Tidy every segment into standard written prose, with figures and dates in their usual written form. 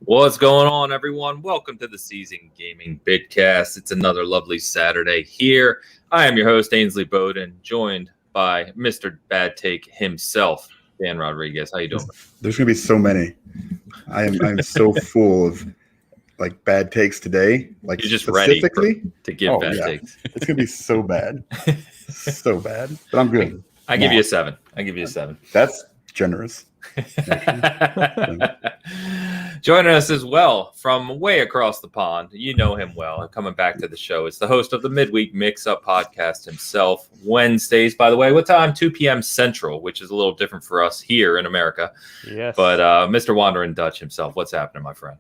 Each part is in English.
What's going on, everyone? Welcome to the Season Gaming Bitcast. It's another lovely Saturday here. I am your host, Ainsley Bowden, joined by Mr. Bad Take himself, Dan Rodriguez. How you doing? There's going to be so many. I'm so full of like bad takes today. Like you're just ready to give bad takes. It's going to be so bad. So bad. But I'm good. I give you a 7. I give you a 7. That's generous. Joining us as well from way across the pond, you know him well, coming back to the show. It's the host of the Midweek Mixup Podcast himself. Wednesdays, by the way, what time? 2 p.m. Central, which is a little different for us here in America. Yes. But Mr. Wandering Dutch himself, what's happening, my friend?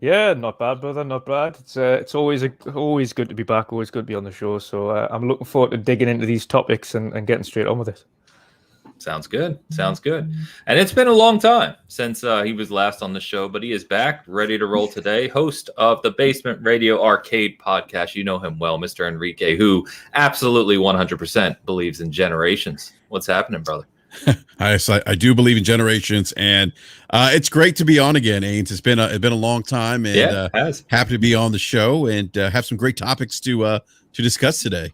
Yeah, not bad, brother, not bad. It's always good to be back, always good to be on the show. So I'm looking forward to digging into these topics and getting straight on with it. Sounds good. Sounds good. And it's been a long time since he was last on the show, but he is back, ready to roll today. Host of the Basement Radio Arcade Podcast. You know him well, Mr. Enrique, who absolutely 100% believes in generations. What's happening, brother? I do believe in generations, and it's great to be on again, Ains. It's been a long time, and happy to be on the show and have some great topics to discuss today.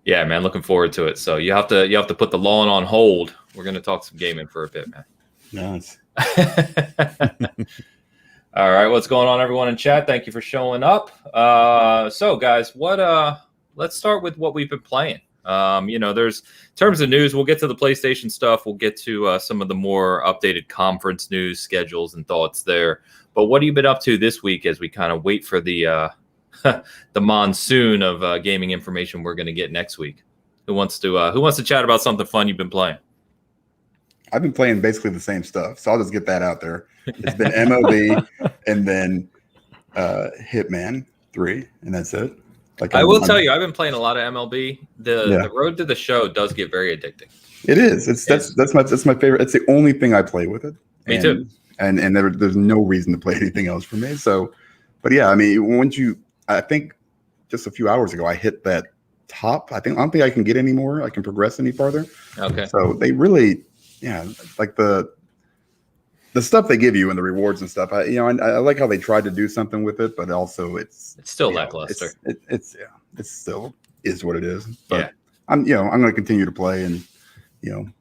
Yeah, man, looking forward to it. So you have to put the lawn on hold. We're going to talk some gaming for a bit, man. Nice. All right, what's going on, everyone in chat? Thank you for showing up. So, guys, let's start with what we've been playing. There's in terms of news, we'll get to the PlayStation stuff. We'll get to some of the more updated conference news schedules and thoughts there. But what have you been up to this week as we kind of wait for the the monsoon of gaming information we're going to get next week? Who wants to chat about something fun you've been playing? I've been playing basically the same stuff, so I'll just get that out there. It's been MLB and then Hitman 3, and that's it. Like I will tell you, I've been playing a lot of MLB. The road to the show does get very addicting. It is. That's my favorite. It's the only thing I play with it. Me too. And there's no reason to play anything else for me. So, but yeah, I mean, I think just a few hours ago, I hit that top. I don't think I can get any more. I can progress any farther. Okay. So they really, like the stuff they give you and the rewards and stuff. I like how they tried to do something with it, but also it's still lackluster. It still is what it is. But yeah. I'm going to continue to play and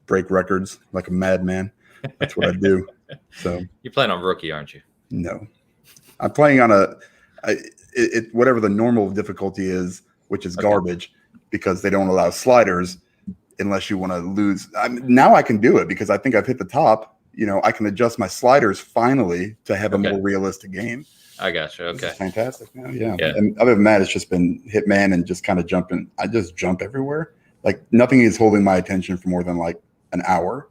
break records like a madman. That's what I do. So you're playing on rookie, aren't you? No, I'm playing on whatever the normal difficulty is, which is garbage, because they don't allow sliders unless you want to lose. Now I can do it because I think I've hit the top. I can adjust my sliders finally to have a more realistic game. I got you. Okay. Fantastic. Yeah. And other than that, it's just been Hitman and just kind of jumping. I just jump everywhere. Like nothing is holding my attention for more than like an hour.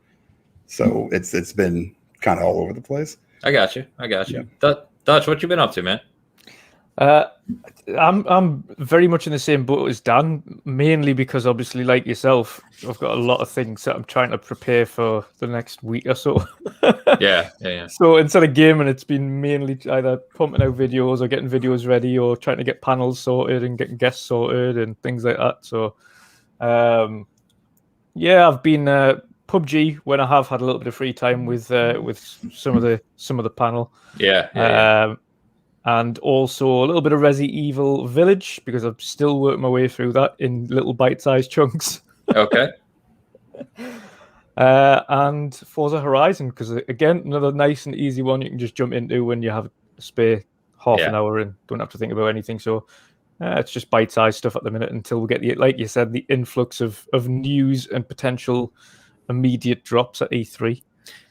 So it's been kind of all over the place. I got you. Yeah. Dutch, what you been up to, man? I'm very much in the same boat as Dan, mainly because obviously, like yourself, I've got a lot of things that I'm trying to prepare for the next week or so. Yeah. So instead of gaming, it's been mainly either pumping out videos or getting videos ready or trying to get panels sorted and getting guests sorted and things like that. So, I've been PUBG when I have had a little bit of free time with some of the panel. Yeah. And also a little bit of Resident Evil Village because I'm still working my way through that in little bite-sized chunks. Okay. And Forza Horizon because again another nice and easy one you can just jump into when you have a spare half an hour and don't have to think about anything. So it's just bite-sized stuff at the minute until we get like you said, the influx of news and potential immediate drops at E3.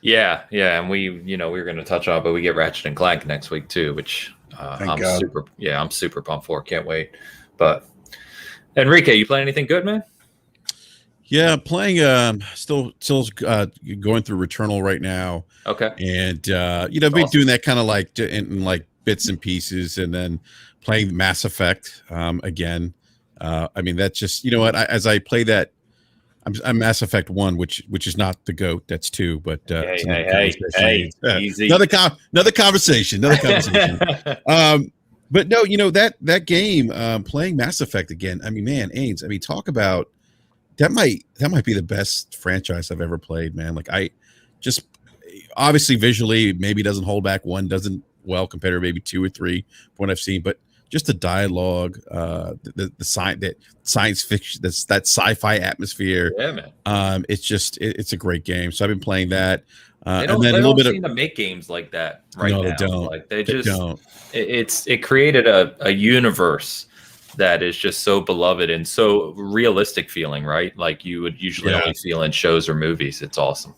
Yeah, and we were going to touch on, but we get Ratchet and Clank next week too, which I'm super pumped for. Can't wait. But Enrique, you playing anything good, man? Yeah, playing. Still going through Returnal right now. Okay. And I've been doing that kind of like in like bits and pieces, and then playing Mass Effect again. That's just as I play that. I'm Mass Effect 1, which is not the GOAT. That's 2, but hey, easy. Another conversation. But no, that game, playing Mass Effect again. Ains. Talk about that might be the best franchise I've ever played, man. Like I just obviously visually maybe doesn't hold back 1, doesn't well compared to maybe 2 or 3 from what I've seen. But just the dialogue, the science fiction, that sci-fi atmosphere. Yeah, man. It's a great game. So I've been playing that. They And then a don't little bit seem to make games like that right no, now. they don't. Like they They just don't. it created a universe that is just so beloved and so realistic feeling, right? Like you would usually only feel in shows or movies. It's awesome.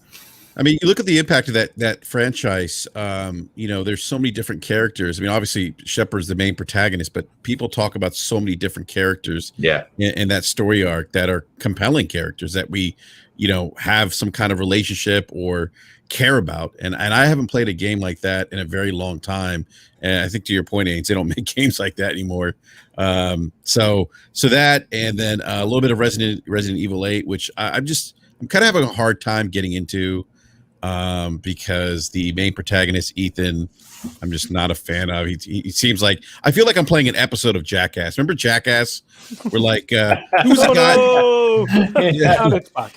I mean, you look at the impact of that franchise. There's so many different characters. I mean, obviously Shepard's the main protagonist, but people talk about so many different characters in that story arc that are compelling characters that we, have some kind of relationship or care about. And I haven't played a game like that in a very long time. And I think to your point, Ains, they don't make games like that anymore. So that, and then a little bit of Resident Evil 8, which I'm kind of having a hard time getting into. Because the main protagonist, Ethan, I'm just not a fan of. He seems like, I feel like I'm playing an episode of Jackass. Remember Jackass? We're like, who's the guy?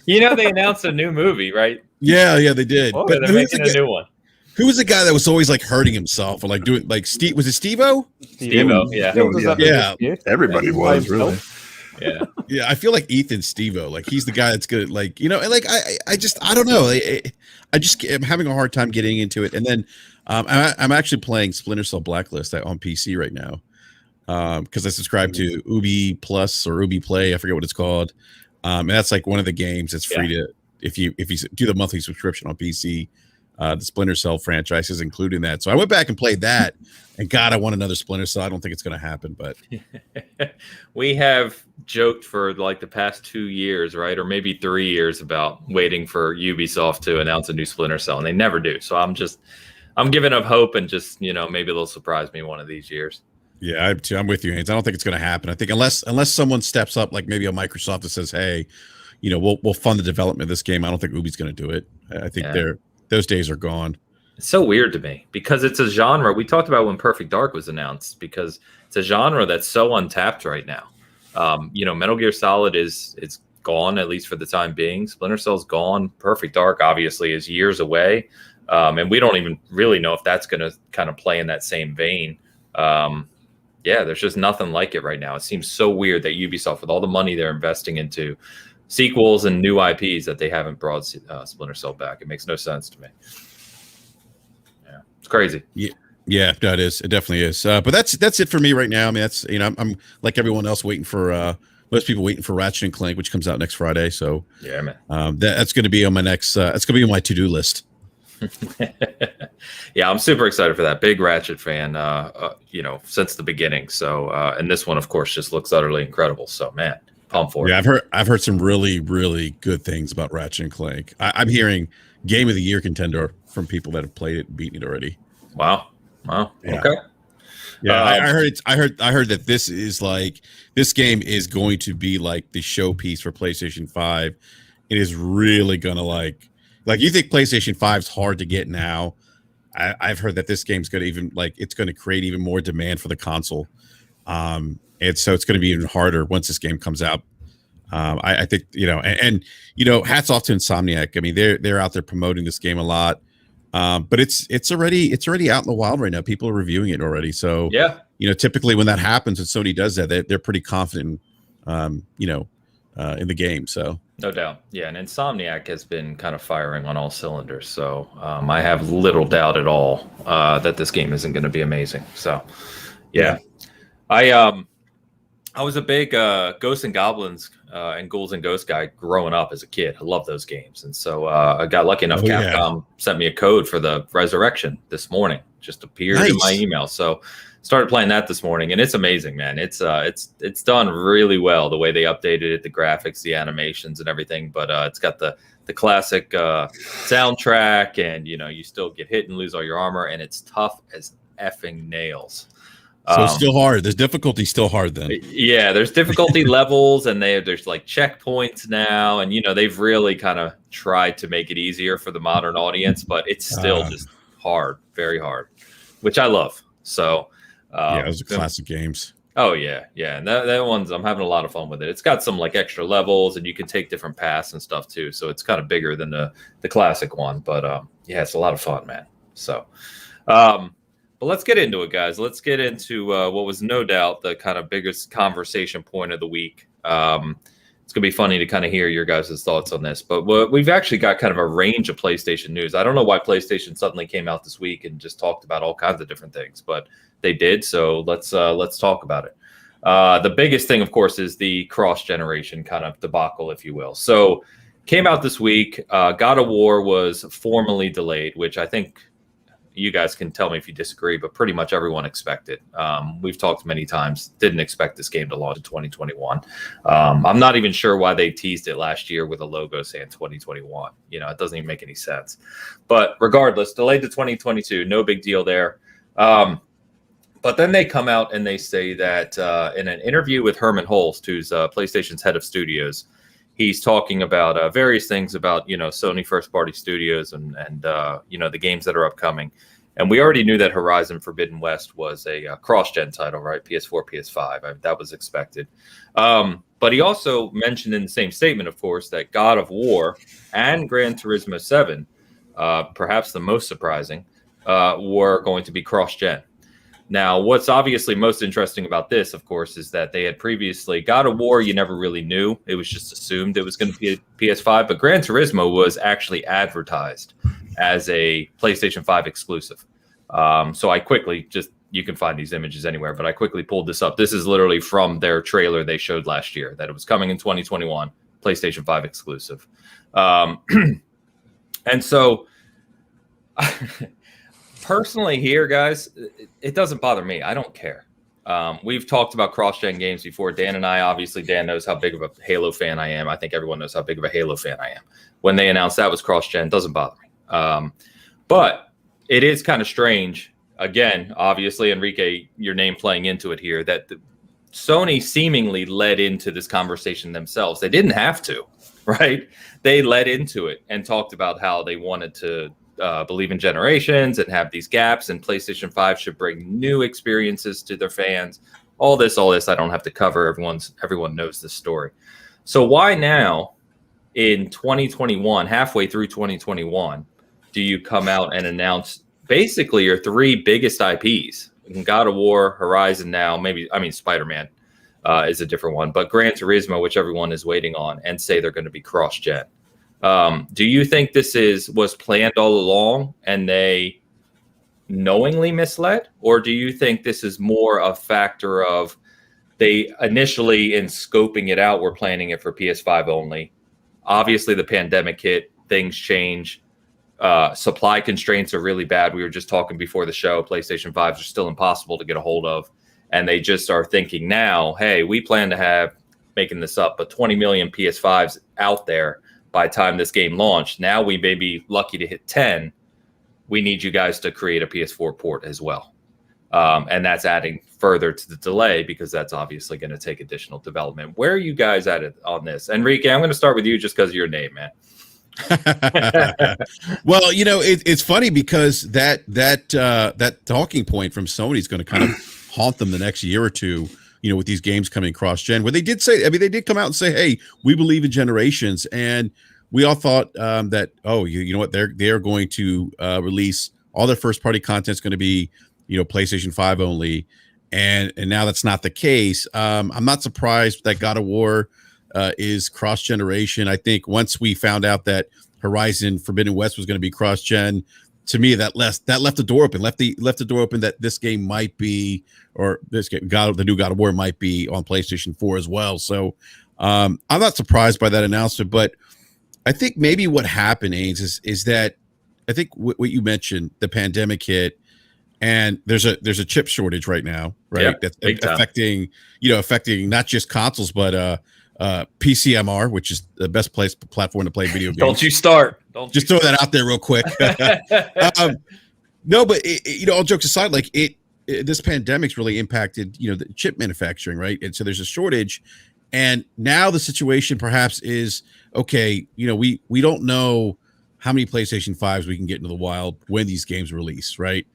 Yeah. They announced a new movie, right? Yeah, they did. Oh, but they're making a new one. Who was the guy that was always like hurting himself or like doing like Steve? Was it Steve-O? Steve-O, yeah. Everybody was really. Yeah, I feel like Ethan's Steve-O. Like he's the guy that's good. Like, and like I don't know. I'm having a hard time getting into it. And then I'm actually playing Splinter Cell Blacklist on PC right now because I subscribe to Ubi Plus or Ubi Play. I forget what it's called. And that's like one of the games that's free to if you do the monthly subscription on PC. The Splinter Cell franchise is including that. So I went back and played that, and God, I want another Splinter Cell. I don't think it's going to happen, but we have joked for like the past 2 years, right, or maybe 3 years about waiting for Ubisoft to announce a new Splinter Cell, and they never do. So I'm giving up hope, and just maybe they'll surprise me one of these years. Yeah, I'm with you, Haynes. I don't think it's going to happen. I think unless someone steps up, like maybe a Microsoft that says, "Hey, we'll fund the development of this game," I don't think Ubi's going to do it. I think those days are gone. It's so weird to me because it's a genre we talked about when Perfect Dark was announced, because it's a genre that's so untapped right now. Metal Gear Solid it's gone, at least for the time being. Splinter Cell's gone. Perfect Dark obviously is years away. And we don't even really know if that's going to kind of play in that same vein. There's just nothing like it right now. It seems so weird that Ubisoft, with all the money they're investing into sequels and new IPs, that they haven't brought Splinter Cell back. It makes no sense to me. Yeah, it's crazy. Yeah, no, it is. It definitely is. But that's it for me right now. I mean, that's I'm like everyone else waiting for most people waiting for Ratchet and Clank, which comes out next Friday. So yeah, man, that's going to be on my next. It's going to be on my to-do list. Yeah, I'm super excited for that. Big Ratchet fan, since the beginning. So, and this one, of course, just looks utterly incredible. So, man, pumped for it. Yeah, I've heard some really, really good things about Ratchet and Clank. I'm hearing Game of the Year contender from people that have played it and beaten it already. Wow. Yeah. Okay. Yeah, I heard that this game is going to be like the showpiece for PlayStation 5. It is really gonna like you think PlayStation 5's hard to get now. I've heard that this game's gonna it's gonna create even more demand for the console. And so it's gonna be even harder once this game comes out. I think and hats off to Insomniac. I mean, they're out there promoting this game a lot. But it's already out in the wild right now. People are reviewing it already. So typically when that happens, when Sony does that, they're pretty confident, in the game. So no doubt, yeah. And Insomniac has been kind of firing on all cylinders. So I have little doubt at all that this game isn't going to be amazing. So yeah. I was a big Ghosts and Goblins and Ghouls and Ghosts guy growing up as a kid. I love those games. And so I got lucky enough. Capcom sent me a code for the Resurrection this morning. Just appeared in my email. So started playing that this morning, and it's amazing, man. It's done really well, the way they updated it, the graphics, the animations, and everything. But it's got the classic soundtrack, and you still get hit and lose all your armor, and it's tough as effing nails. So it's still hard. There's difficulty still hard then. Yeah, there's difficulty levels, and there's like checkpoints now, and they've really kind of tried to make it easier for the modern audience, but it's still just hard, very hard, which I love. So those are classic games. Oh yeah, and that one's, I'm having a lot of fun with it. It's got some like extra levels, and you can take different paths and stuff too. So it's kind of bigger than the classic one, but it's a lot of fun, man. So. But let's get into it, guys. Let's get into what was no doubt the kind of biggest conversation point of the week. It's going to be funny to kind of hear your guys' thoughts on this. But we've actually got kind of a range of PlayStation news. I don't know why PlayStation suddenly came out this week and just talked about all kinds of different things, but they did. So let's talk about it. The biggest thing, of course, is the cross-generation kind of debacle, if you will. So came out this week. God of War was formally delayed, which I think you guys can tell me if you disagree, but pretty much everyone expected. We've talked many times, didn't expect this game to launch in 2021. I'm not even sure why they teased it last year with a logo saying 2021. You know, it doesn't even make any sense. But regardless, delayed to 2022, no big deal there. But then they come out and they say that in an interview with Herman Holst, who's PlayStation's head of studios, he's talking about various things about, you know, Sony first-party studios and you know, the games that are upcoming. And we already knew that Horizon Forbidden West was a cross-gen title, right? PS4, PS5. That was expected. But he also mentioned in the same statement, of course, that God of War and Gran Turismo 7, perhaps the most surprising, were going to be cross-gen. Now, what's obviously most interesting about this, of course, is that they had previously God of War, you never really knew. It was just assumed it was going to be a PS5, but Gran Turismo was actually advertised as a PlayStation 5 exclusive. So I quickly you can find these images anywhere, but I quickly pulled this up. This is literally from their trailer they showed last year, that it was coming in 2021, PlayStation 5 exclusive. And so personally here, guys, it doesn't bother me. I don't care. We've talked about cross-gen games before. Dan and I, obviously, Dan knows how big of a Halo fan I am. I think everyone knows how big of a Halo fan I am. When they announced that was cross-gen, doesn't bother me. But it is kind of strange. Again, obviously, Enrique, your name playing into it here, that Sony seemingly led into this conversation themselves. They didn't have to, right? They led into it and talked about how they wanted to believe in generations and have these gaps, and PlayStation 5 should bring new experiences to their fans. All this, I don't have to cover. Everyone knows this story. So why now in 2021, halfway through 2021, do you come out and announce basically your three biggest IPs? God of War, Horizon now, Spider-Man is a different one, but Gran Turismo, which everyone is waiting on, and say they're going to be cross-gen. Do you think this was planned all along and they knowingly misled? Or do you think this is more a factor of they initially, in scoping it out, were planning it for PS5 only? Obviously, the pandemic hit, things change. Supply constraints are really bad. We were just talking before the show. PlayStation 5s are still impossible to get a hold of. And they just are thinking now, hey, we plan to have, making this up, but 20 million PS5s out there by the time this game launched. Now we may be lucky to hit 10. We need you guys to create a PS4 port as well. And that's adding further to the delay because that's obviously going to take additional development. Where are you guys at it on this? Enrique, I'm going to start with you just because of your name, man. Well, you know, it's funny because that talking point from Sony is going to kind of haunt them the next year or two, you know, with these games coming cross-gen, where they did say, they did come out and say, hey, we believe in generations. And we all thought that, you know what, they're going to release all their first-party content is going to be, you know, PlayStation 5 only. And now that's not the case. I'm not surprised that God of War is cross-generation. I think once we found out that Horizon Forbidden West was going to be cross-gen, to me, that left the door open. Left the door open that this game might be, or this game, the new God of War might be on PlayStation 4 as well. So I'm not surprised by that announcement. But I think maybe what happened, Ains, is that I think what you mentioned, the pandemic hit, and there's a chip shortage right now, right? Yeah, that's affecting not just consoles, but PCMR, which is the best platform to play video games. Don't you start. Just throw that out there real quick. No, but all jokes aside, like this pandemic's really impacted, the chip manufacturing, right? And so there's a shortage, and now the situation perhaps is okay. We don't know how many PlayStation 5s we can get into the wild when these games release, right?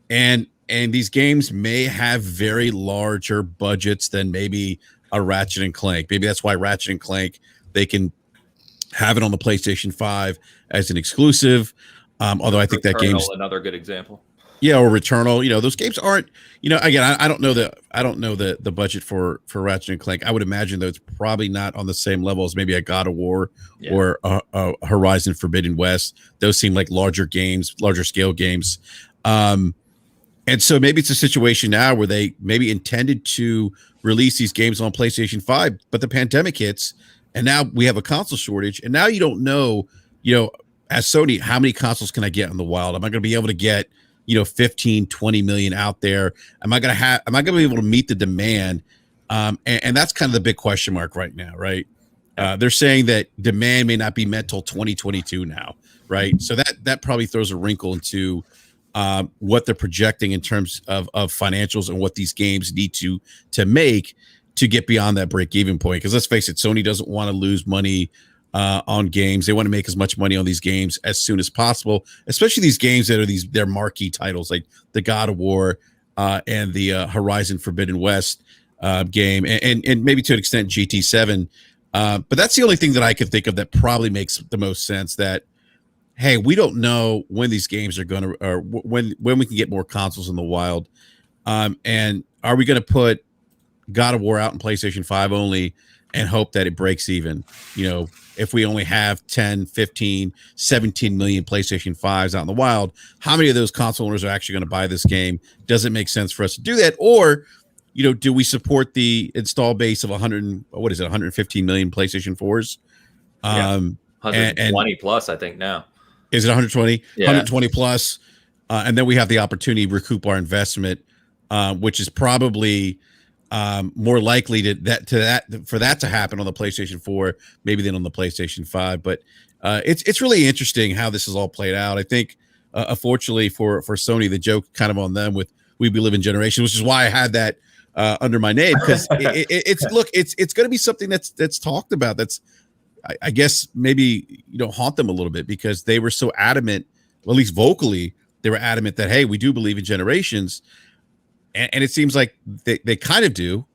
And these games may have very larger budgets than maybe a Ratchet and Clank. Maybe that's why Ratchet and Clank, they can have it on the PlayStation 5 as an exclusive. Although I think that game's another good example. Yeah, or Returnal. You know, those games aren't. You know, again, I don't know the budget for Ratchet and Clank. I would imagine though it's probably not on the same level as maybe a God of War or Horizon Forbidden West. Those seem like larger games, larger scale games. And so maybe it's a situation now where they maybe intended to release these games on PlayStation 5, but the pandemic hits, and now we have a console shortage, and now you don't know, you know, as Sony, how many consoles can I get in the wild? Am I going to be able to get 15, 20 million out there? Am I going to be able to meet the demand? And that's kind of the big question mark right now, right? They're saying that demand may not be met till 2022 now, right? So that probably throws a wrinkle into what they're projecting in terms of financials and what these games need to make to get beyond that break-even point. Because let's face it, Sony doesn't want to lose money on games. They want to make as much money on these games as soon as possible, especially these games that are their marquee titles like the God of War and the Horizon Forbidden West game, and maybe to an extent GT7. But that's the only thing that I could think of that probably makes the most sense. That, hey, we don't know when these games are going to, or when we can get more consoles in the wild, and are we going to put God of War out in PlayStation 5 only and hope that it breaks even? You know, if we only have 10, 15, 17 million PlayStation 5s out in the wild, how many of those console owners are actually going to buy this game? Does it make sense for us to do that? Or, do we support the install base of 115 million PlayStation 4s? 120 plus, I think now. Is it 120? Yeah. 120 plus. And then we have the opportunity to recoup our investment, which is probably more likely for that to happen on the PlayStation 4 maybe than on the PlayStation 5. But it's really interesting how this is all played out. I think unfortunately for Sony, the joke kind of on them with we live in generation, which is why I had that under my name, because it's going to be something that's talked about. That's I guess maybe haunt them a little bit, because they were so adamant, well, at least vocally they were adamant that, hey, we do believe in generations. And it seems like they kind of do,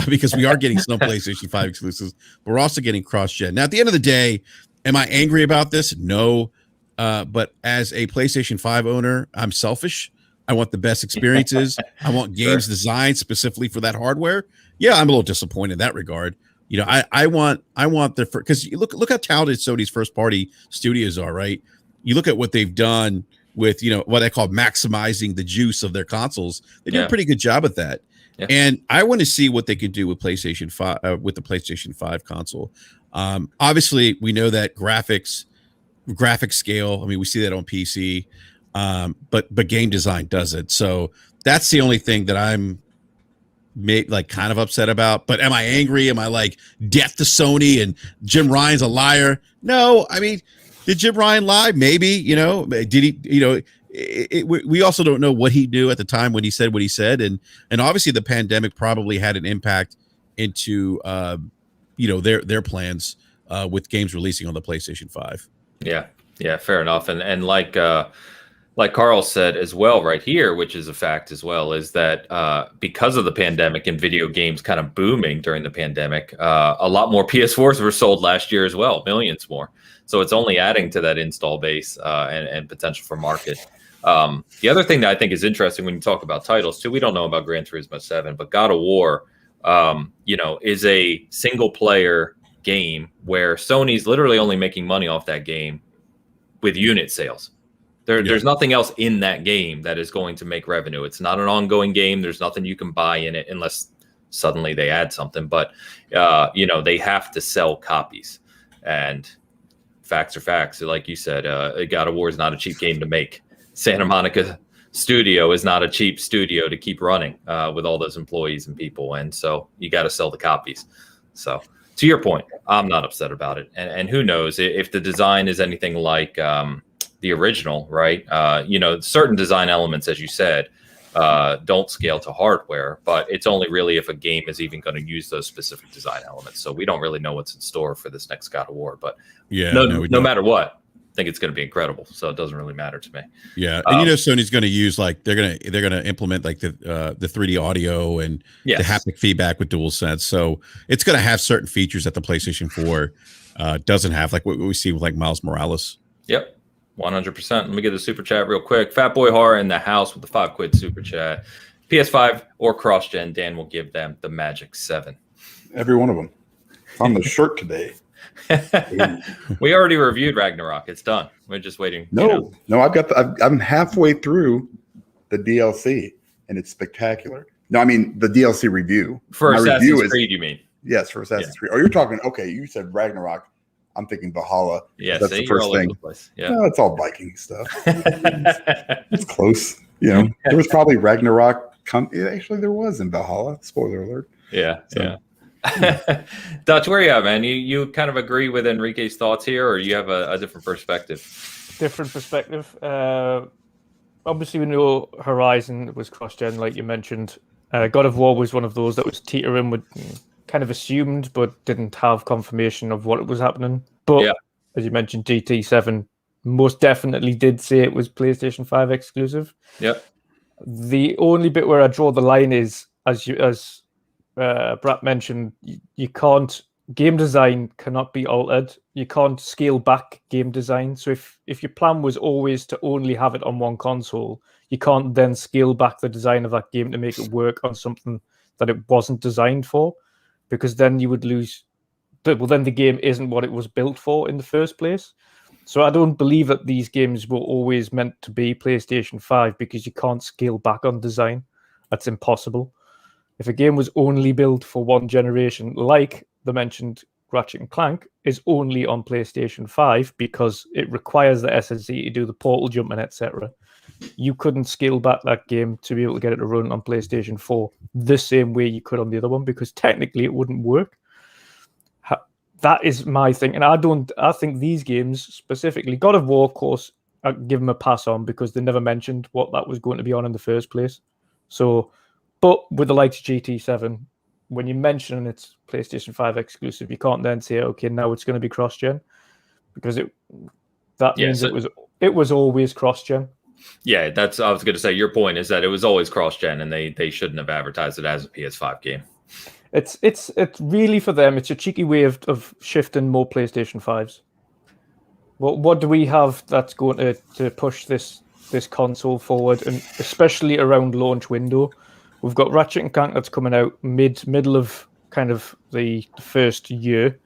because we are getting some PlayStation 5 exclusives, but we're also getting cross-gen. Now, at the end of the day, am I angry about this? No. But as a PlayStation 5 owner, I'm selfish. I want the best experiences. I want games designed specifically for that hardware. Yeah, I'm a little disappointed in that regard. I want because look how talented Sony's first-party studios are, right? You look at what they've done with what I call maximizing the juice of their consoles. They do a pretty good job at that. Yeah. And I want to see what they could do with PlayStation 5 with the PlayStation 5 console. Obviously, we know that graphic scale. I mean, we see that on PC, but game design doesn't. So that's the only thing that I'm kind of upset about. But am I angry? Am I like death to Sony and Jim Ryan's a liar? No, I mean, did Jim Ryan lie? Maybe, did he, we also don't know what he knew at the time when he said what he said. And obviously the pandemic probably had an impact into, their plans with games releasing on the PlayStation 5. Yeah. Yeah. Fair enough. And like Carl said as well right here, which is a fact as well, is that because of the pandemic and video games kind of booming during the pandemic, a lot more PS4s were sold last year as well, millions more. So it's only adding to that install base and potential for market. The other thing that I think is interesting when you talk about titles too, we don't know about Gran Turismo 7, but God of War, is a single player game where Sony's literally only making money off that game with unit sales. There's nothing else in that game that is going to make revenue. It's not an ongoing game. There's nothing you can buy in it unless suddenly they add something. But, they have to sell copies. And facts are facts. Like you said, God of War is not a cheap game to make. Santa Monica Studio is not a cheap studio to keep running with all those employees and people. And so you got to sell the copies. So to your point, I'm not upset about it. And who knows if the design is anything like the original, right? Certain design elements, as you said, don't scale to hardware, but it's only really if a game is even going to use those specific design elements. So we don't really know what's in store for this next God of War, but no matter what, I think it's going to be incredible. So it doesn't really matter to me. Yeah. And Sony's going to use they're going to implement the 3D audio and the haptic feedback with DualSense. So it's going to have certain features that the PlayStation 4 doesn't have, like what we see with Miles Morales. Yep. 100%. Let me get the super chat real quick. Fat Boy Horror in the house with the $5 super chat. PS5 or CrossGen, Dan will give them the Magic 7. Every one of them. On the shirt today. We already reviewed Ragnarok. It's done. We're just waiting. No, I'm halfway through the DLC, and it's spectacular. No, I mean the DLC review. For Assassin's Creed, you mean? Yes, for Assassin's Creed. Oh, you're talking. Okay, you said Ragnarok. I'm thinking Valhalla. Yeah, that's the first thing. Yeah, no, it's all Viking stuff. It's close. You know, there was probably Ragnarok. Actually, there was in Valhalla. Spoiler alert. Yeah, so. Yeah. Dutch, where are you at, man? You kind of agree with Enrique's thoughts here, or you have a different perspective? Different perspective. Obviously, we know Horizon was cross-gen, like you mentioned. God of War was one of those that was teetering with kind of assumed, but didn't have confirmation of what was happening. But as you mentioned, GT7 most definitely did say it was PlayStation 5 exclusive. Yep. The only bit where I draw the line is, as BRAP mentioned, you can't. Game design cannot be altered. You can't scale back game design. So if your plan was always to only have it on one console, you can't then scale back the design of that game to make it work on something that it wasn't designed for, because then you would lose. Well, then the game isn't what it was built for in the first place. So I don't believe that these games were always meant to be PlayStation 5, because you can't scale back on design. That's impossible. If a game was only built for one generation, like the mentioned Ratchet & Clank is only on PlayStation 5 because it requires the SSD to do the portal jumping, etc. You couldn't scale back that game to be able to get it to run on PlayStation 4 the same way you could on the other one, because technically it wouldn't work. That is my thing. And I think these games, specifically God of War, of course, I give them a pass on because they never mentioned what that was going to be on in the first place. So, but with the likes of GT7, when you mention it's PlayStation 5 exclusive, you can't then say, okay, now it's going to be cross-gen, because means it was always cross-gen. Yeah, I was going to say, your point is that it was always cross-gen, and they shouldn't have advertised it as a PS5 game. It's really, for them, it's a cheeky way of shifting more PlayStation 5s. What do we have that's going to push this console forward, and especially around launch window? We've got Ratchet & Clank that's coming out middle of kind of the first year.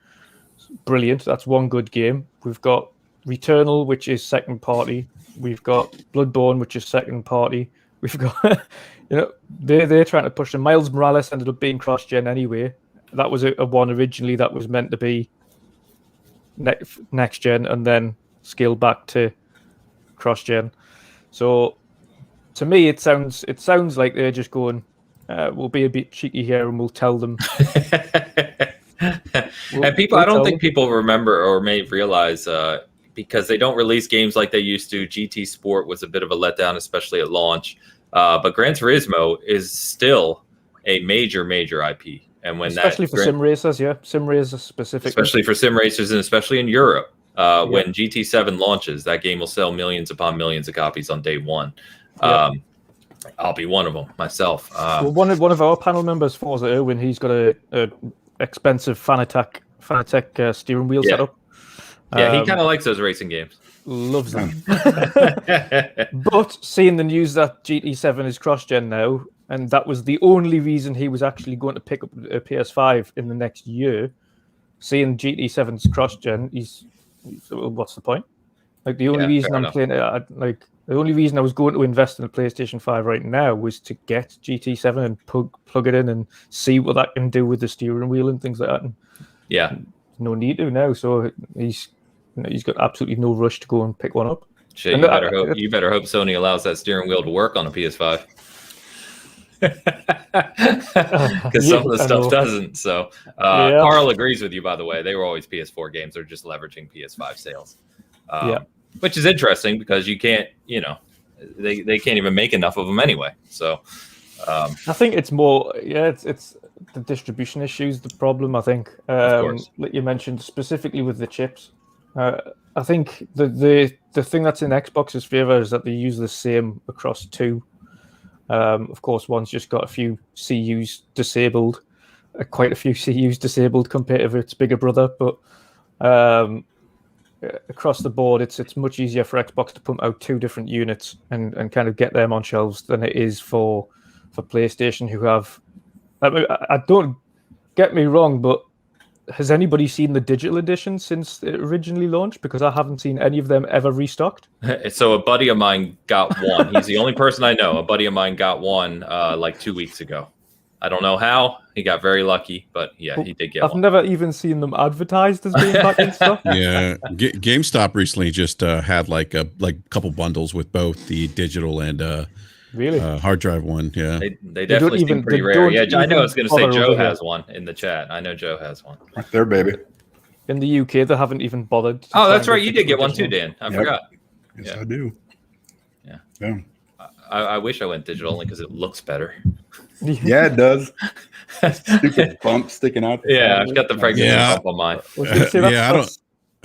Brilliant. That's one good game. We've got Returnal, which is second party. We've got Bloodborne, which is second party. We've got, they're trying to push them. Miles Morales ended up being cross-gen anyway. That was a one originally that was meant to be next gen and then scaled back to cross-gen. So to me, it sounds like they're just going, we'll be a bit cheeky here and we'll tell them. And people, I don't think people remember or may realize, because they don't release games like they used to. GT Sport was a bit of a letdown, especially at launch. But Gran Turismo is still a major IP. And when especially for sim racers, sim racers specifically. Especially for sim racers, and especially in Europe. When GT7 launches, that game will sell millions upon millions of copies on day one. I'll be one of them myself. Well, one of our panel members, Forza Irwin, he's got a expensive Fanatec steering wheel setup. Yeah, he kind of likes those racing games. Loves them. But seeing the news that GT7 is cross-gen now, and that was the only reason he was actually going to pick up a PS5 in the next year, seeing GT7's cross-gen, he's what's the point? Like the only reason I'm playing it, the only reason I was going to invest in a PlayStation 5 right now was to get GT7 and plug it in and see what that can do with the steering wheel and things like that. And no need to now. So he's got absolutely no rush to go and pick one up. Shit, you better hope Sony allows that steering wheel to work on a PS5. Because some of the stuff doesn't. So Carl agrees with you, by the way. They were always PS4 games. They're just leveraging PS5 sales. Which is interesting because you can't, they can't even make enough of them anyway. So I think it's more, it's the distribution issues, the problem, I think. Of course. Like you mentioned, specifically with the chips. I think the thing that's in Xbox's favor is that they use the same across two. Of course, one's just got a few CUs disabled, quite a few CUs disabled compared to its bigger brother. But across the board, it's much easier for Xbox to pump out 2 different units and kind of get them on shelves than it is for PlayStation, who have. I don't get me wrong, but has anybody seen the digital edition since it originally launched? Because I haven't seen any of them ever restocked. So a buddy of mine got one. He's the only person I know. A buddy of mine got one like 2 weeks ago. I don't know how. He got very lucky, but yeah, he did get one. I've never even seen them advertised as being back in stock. Yeah, GameStop recently just had like a couple bundles with both the digital and really hard drive one. Yeah, they definitely seem pretty rare. Yeah, I know. I was going to say Joe has one in the chat. I know Joe has one. Right there, baby. In the UK, they haven't even bothered. Oh, that's right. You did get one too, Dan. I forgot. Yes, I do. Yeah. I wish I went digital only because it looks better. Yeah, it does. Stupid bump sticking out. Yeah, I've got the pregnancy bump on mine.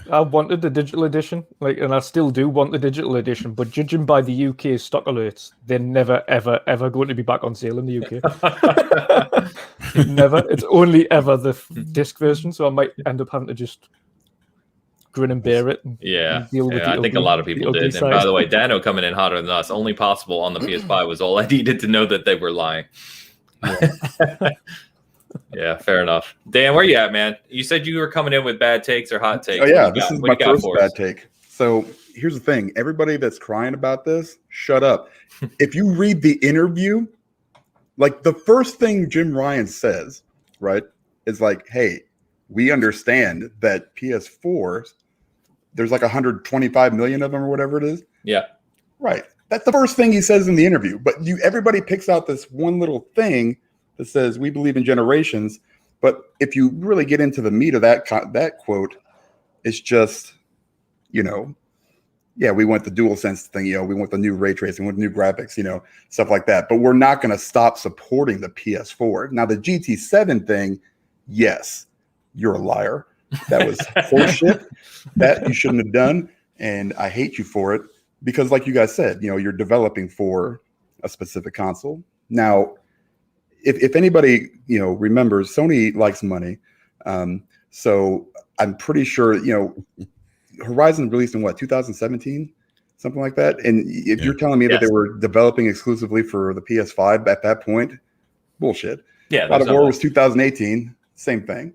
I wanted the digital edition, and I still do want the digital edition. But judging by the UK stock alerts, they're never, ever, ever going to be back on sale in the UK. Never. It's only ever the disc version, so I might end up having to just grin and bear it. And deal with I think a lot of people did. And by the way, Dano coming in hotter than us, only possible on the PS5 was all I needed to know that they were lying. Yeah, fair enough. Dan, where you at, man? You said you were coming in with bad takes or hot takes. Oh yeah, this is my first bad take. So here's the thing: everybody that's crying about this, shut up. If you read the interview, like the first thing Jim Ryan says, right, is like, "Hey, we understand that PS4s, there's like 125 million of them or whatever it is." Yeah, right. That's the first thing he says in the interview. But everybody picks out this one little thing that says we believe in generations. But if you really get into the meat of that quote, it's just, we want the DualSense thing, we want the new ray tracing, we want new graphics, stuff like that. But we're not going to stop supporting the PS4. Now the GT7 thing, yes, you're a liar. That was horseshit. That you shouldn't have done, and I hate you for it. Because like you guys said, you're developing for a specific console. Now, if anybody, remembers, Sony likes money. So I'm pretty sure, Horizon released in 2017, something like that. And if you're telling me that they were developing exclusively for the PS5 at that point, bullshit. Yeah. God of War was 2018, same thing.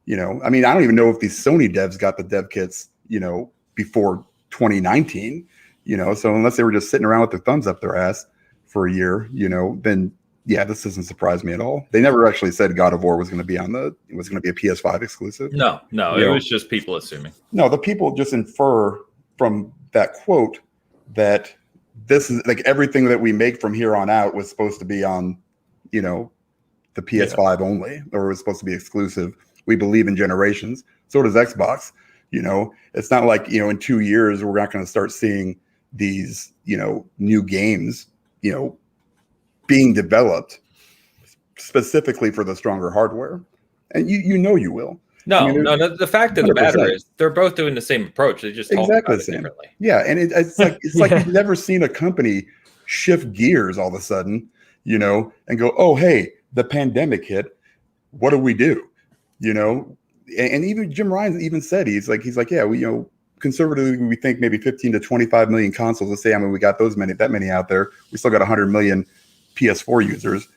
I don't even know if these Sony devs got the dev kits, before 2019. So unless they were just sitting around with their thumbs up their ass for a year, then this doesn't surprise me at all. They never actually said God of War was going to be a PS5 exclusive. No, it was just people assuming. No, the people just infer from that quote that this is like everything that we make from here on out was supposed to be on, the PS5 only, or it was supposed to be exclusive. We believe in generations. So does Xbox. It's not like, in 2 years, we're not going to start seeing these, new games, being developed specifically for the stronger hardware. And you will. No, the fact of the matter is they're both doing the same approach. They just talk about it differently. Yeah. And it's like you've never seen a company shift gears all of a sudden, and go, oh, hey, the pandemic hit. What do we do? And even Jim Ryan even said, he's like, yeah, we, conservatively, we think maybe 15 to 25 million consoles. Let's say, we got that many out there. We still got 100 million PS4 users.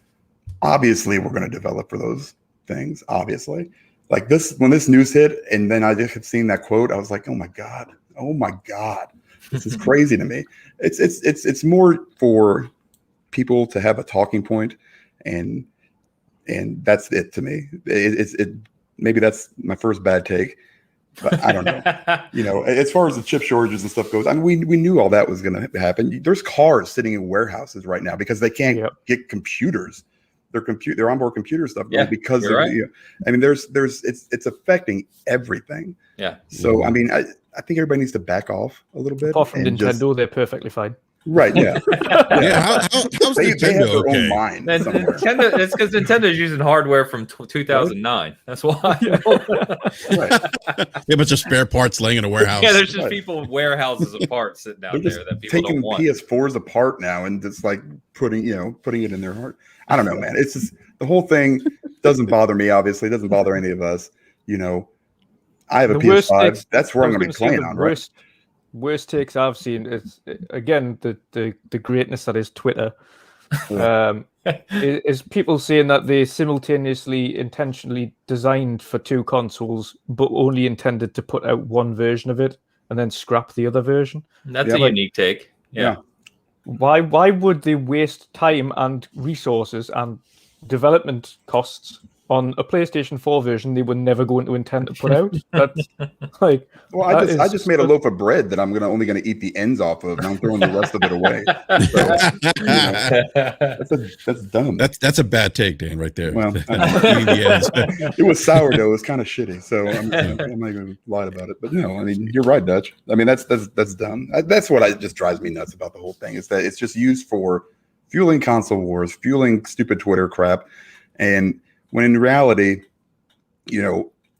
Obviously, we're going to develop for those things. Obviously, like this, when this news hit, and then I just had seen that quote, I was like, oh my god, this is crazy to me. It's more for people to have a talking point, and that's it to me. Maybe that's my first bad take, but I don't know. As far as the chip shortages and stuff goes, we knew all that was going to happen. There's cars sitting in warehouses right now because they can't get computers. Their onboard computer stuff because of, right. It's affecting everything. Yeah. So I think everybody needs to back off a little bit. Apart from Nintendo, they're perfectly fine. Right. Yeah. How's they Nintendo have their okay? own mind. Nintendo, it's because Nintendo's using hardware from 2009. That's why. Right. They have a bunch of spare parts laying in a warehouse. Yeah, there's just people with warehouses of parts sitting out there that people taking don't want. PS4s apart now and just like putting it in their heart. I don't know, man. It's just the whole thing doesn't bother me. Obviously, it doesn't bother any of us. I have a The worst PS5. takes- That's where I I'm was going to be gonna say playing the on, right? worst takes I've seen is again the greatness that is Twitter. Is people saying that they simultaneously intentionally designed for two consoles but only intended to put out one version of it and then scrap the other version. That's Yeah, a like- unique take. Yeah. Why would they waste time and resources and development costs on a PlayStation 4 version they were never going to intend to put out? That's like, Well, I just made a loaf of bread that I'm only gonna eat the ends off of, and I'm throwing the rest of it away. That's dumb. That's a bad take, Dan, right there. Well, it was sourdough. It was kind of shitty, so I'm not even lie about it. But no, I mean, you're right, Dutch. I mean, that's dumb. That's what just drives me nuts about the whole thing. Is that it's just used for fueling console wars, fueling stupid Twitter crap, and when in reality,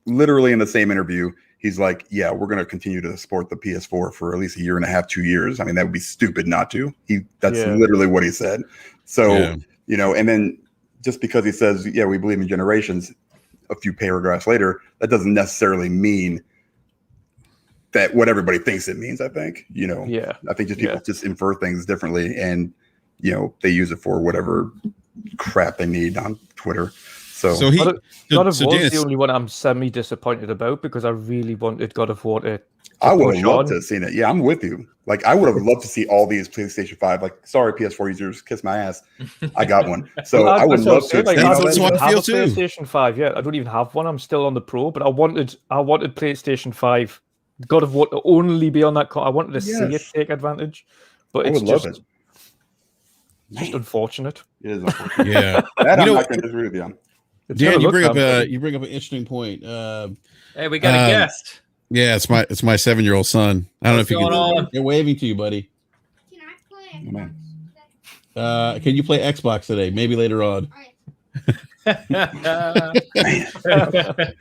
literally in the same interview, he's like, yeah, we're going to continue to support the PS4 for at least a year and a half, 2 years. I mean, that would be stupid not to. That's literally what he said. So, and then just because he says, yeah, we believe in generations, a few paragraphs later, that doesn't necessarily mean that what everybody thinks it means, I think. I think just people just infer things differently, and, they use it for whatever crap they need on Twitter. So God of War is the only one I'm semi-disappointed about because I really wanted God of War to I would have loved to have seen it. Yeah, I'm with you. Like, I would have loved to see all these PlayStation 5. Like, sorry, PS4 users, kiss my ass. I got one. So I would love to. Like, I don't even have a PlayStation 5 yet. I don't even have one. I'm still on the Pro, but I wanted PlayStation 5, God of War to only be on that. I wanted to see it take advantage, but it's just unfortunate. It is unfortunate. Yeah, that I'm not going to disagree with you on. Dan, you bring up an interesting point. Hey, we got a guest. Yeah, it's my 7-year-old son. I don't know if you can. They're waving to you, buddy. Can I play Xbox? Can you play Xbox today? Maybe later on. If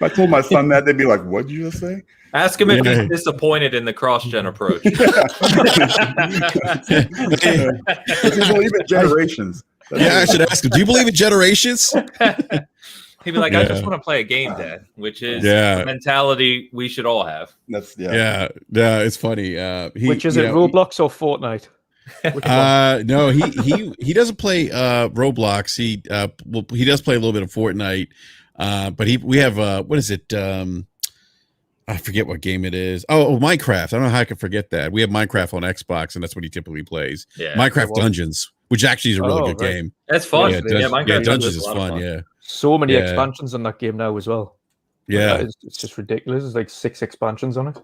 I told my son that, they'd be like, "What'd you just say?" Ask him if he's disappointed in the CrossGen approach. Does he believe in generations? I should ask him. Do you believe in generations? He'd be like, I just want to play a game, Dad, which is a mentality we should all have. That's it's funny. Which is it, Roblox or Fortnite? No, he doesn't play Roblox. He does play a little bit of Fortnite. But we have what is it? I forget what game it is. Oh, Minecraft. I don't know how I can forget that. We have Minecraft on Xbox, and that's what he typically plays. Yeah, Minecraft Dungeons, which actually is a really good game. That's fun. Minecraft Dungeons is fun. Yeah. So many expansions on that game now as well. Yeah, it's just ridiculous. There's like 6 expansions on it.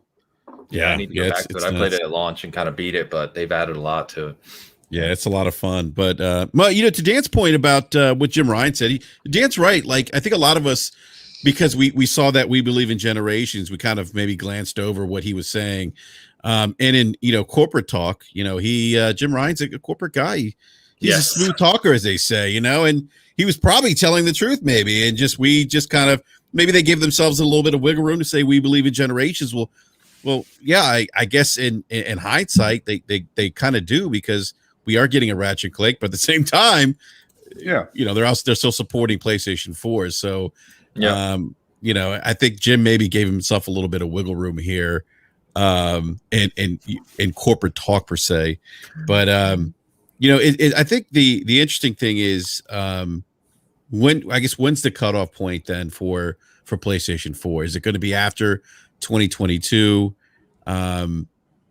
Yeah, I need to go back to it. I played it at launch and kind of beat it, but they've added a lot to it. Yeah, it's a lot of fun. But to Dan's point about what Jim Ryan said, Dan's right. Like, I think a lot of us, because we saw that we believe in generations, we kind of maybe glanced over what he was saying. And in corporate talk, Jim Ryan's a corporate guy. He's a smooth talker, as they say, and he was probably telling the truth, maybe, and we just kind of maybe they give themselves a little bit of wiggle room to say we believe in generations. Well, yeah, I guess in hindsight they kind of do, because we are getting a Ratchet and Clank, but at the same time, they're still supporting PlayStation 4. So, I think Jim maybe gave himself a little bit of wiggle room here, in corporate talk per se. But I think the interesting thing is when's the cutoff point then for PlayStation 4? Is it going to be after 2022?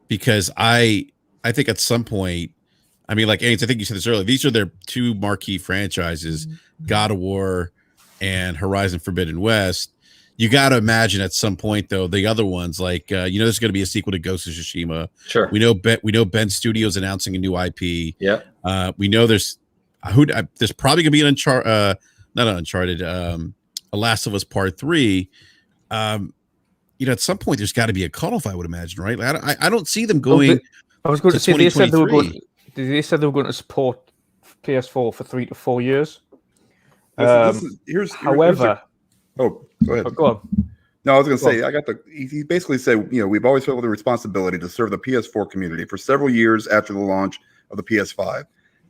Because I think at some point, I mean, like Ains, I think you said this earlier, these are their 2 marquee franchises, God of War and Horizon Forbidden West. You got to imagine at some point, though, the other ones, like there's going to be a sequel to Ghost of Tsushima. Sure, we know Ben Studios announcing a new IP. Yeah, we know there's probably going to be an Uncharted, A Last of Us Part 3. At some point there's got to be a cutoff, I would imagine, right? I don't see them going. I was going to say they said they were going to support PS4 for 3 to 4 years. However, go ahead. Go on. No, I was going to say, he basically said, we've always felt the responsibility to serve the PS4 community for several years after the launch of the PS5,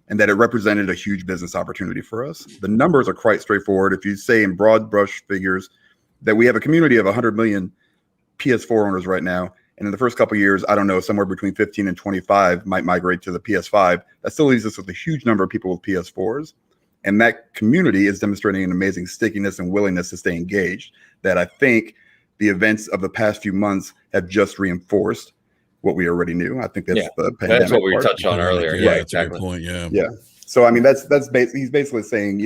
and that it represented a huge business opportunity for us. The numbers are quite straightforward. If you say in broad brush figures that we have a community of 100 million PS4 owners right now. And in the first couple of years, I don't know, somewhere between 15 and 25 might migrate to the PS5. That still leaves us with a huge number of people with PS4s. And that community is demonstrating an amazing stickiness and willingness to stay engaged that I think the events of the past few months have just reinforced what we already knew. I think that's the pandemic. That's what we part. touched on earlier. Yeah, Yeah, that's a exactly. good point. Yeah. Yeah. So, I mean, he's basically saying,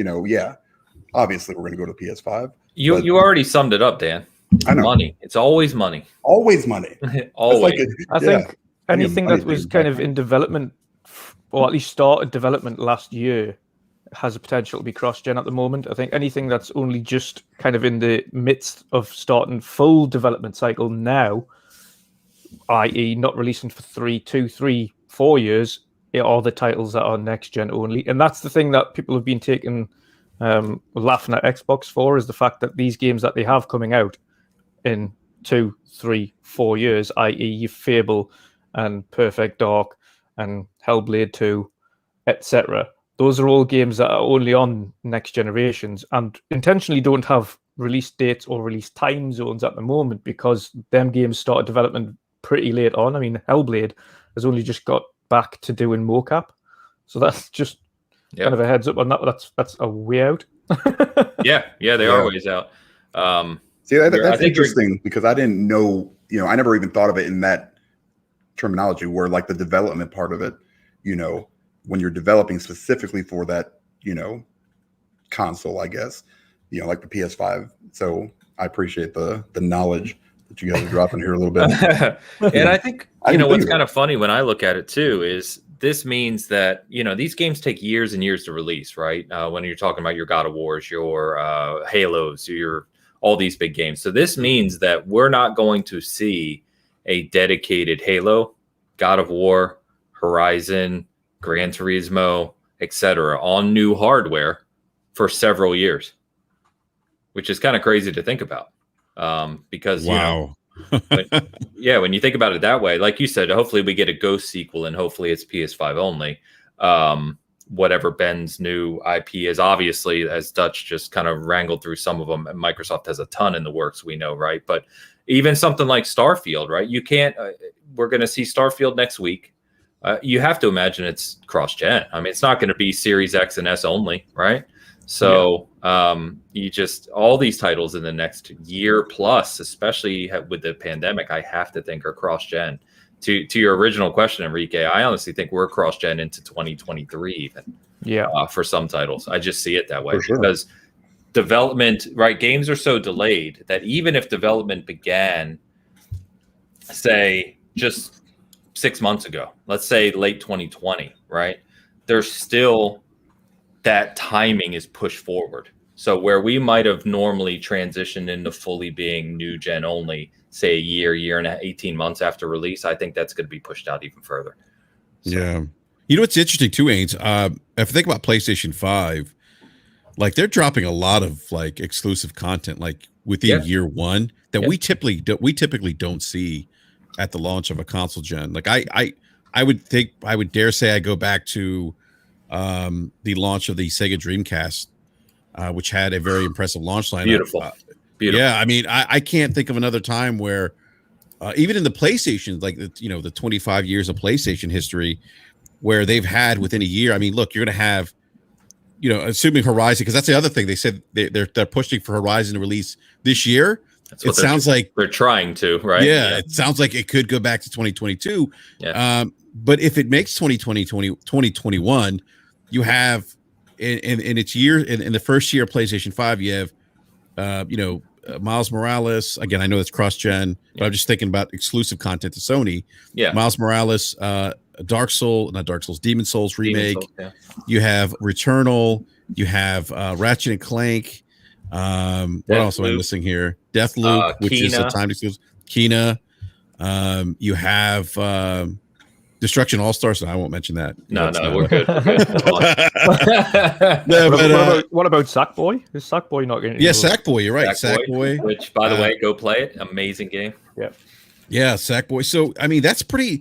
obviously we're going to go to PS5. You already summed it up, Dan. I know. Money. It's always money. Always money. Always. I think anything that was kind of in development, or at least started development last year, has a potential to be cross-gen at the moment. I think anything that's only just kind of in the midst of starting full development cycle now, i.e. not releasing for 3, 4 years, are the titles that are next-gen only. And that's the thing that people have been taking, laughing at Xbox for, is the fact that these games that they have coming out in 2, 3, 4 years, i.e. your Fable and Perfect Dark and Hellblade 2, etc., those are all games that are only on next generations and intentionally don't have release dates or release time zones at the moment because them games started development pretty late on. I mean, Hellblade has only just got back to doing mocap. So that's just kind of a heads up on that. That's a way out. yeah, they are ways out. See, that's interesting because I didn't know, I never even thought of it in that terminology where like the development part of it, when you're developing specifically for that, console, I guess, like the PS5. So I appreciate the knowledge that you guys are dropping here a little bit. And I think, what's kind of funny when I look at it too, is this means that, these games take years and years to release, right? When you're talking about your God of Wars, your Halos, all these big games. So this means that we're not going to see a dedicated Halo, God of War, Horizon, Gran Turismo, etc. on new hardware for several years, which is kind of crazy to think about. Because when you think about it that way, like you said, hopefully we get a Ghost sequel and hopefully it's PS5 only. Whatever Ben's new IP is, obviously, as Dutch just kind of wrangled through some of them, and Microsoft has a ton in the works, we know, right? But even something like Starfield, right? You can't, we're going to see Starfield next week. You have to imagine it's cross-gen. I mean, it's not going to be Series X and S only, right? So all these titles in the next year plus, especially with the pandemic, I have to think are cross-gen. To your original question, Enrique, I honestly think we're cross-gen into 2023 even. Yeah. For some titles. I just see it that way because development, right? Games are so delayed that even if development began, say, just 6 months ago, let's say late 2020, right? There's still that timing is pushed forward. So where we might have normally transitioned into fully being new gen only, say a year and 18 months after release, I think that's going to be pushed out even further. So. Yeah. What's interesting too, Ains, if I think about PlayStation 5, like they're dropping a lot of like exclusive content like within year one that we typically don't see at the launch of a console gen. Like I would dare say I go back to the launch of the Sega Dreamcast, which had a very impressive launch lineup. Beautiful. Yeah, I mean, I can't think of another time where even in the PlayStation, like the 25 years of PlayStation history, where they've had within a year. I mean, look, you're going to have, assuming Horizon, because that's the other thing they said they're pushing for Horizon to release this year. It sounds like they're trying to, right? Yeah, it sounds like it could go back to 2022. Yeah. But if it makes 2021, you have in its year in the first year of PlayStation 5, you have Miles Morales. Again, I know it's cross-gen, but I'm just thinking about exclusive content to Sony. Yeah, Miles Morales, Demon Souls remake. You have Returnal. You have Ratchet and Clank. What else am I missing here? Deathloop, which is a timed exclusive. Kena. You have Destruction All Stars. So I won't mention that. No, we're good. What about Sackboy? Is Sackboy not going to? Yeah, Sackboy. You're right. Sackboy. Which, by the way, go play it. Amazing game. Yeah, Sackboy. So I mean, that's a pretty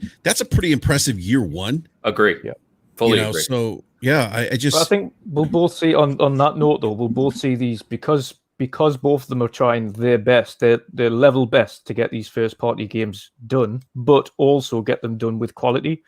impressive year one. Agree. Yeah, fully agree. So yeah, I think we'll both see on that note though. We'll both see these because because both of them are trying their best, their level best to get these first-party games done, but also get them done with quality.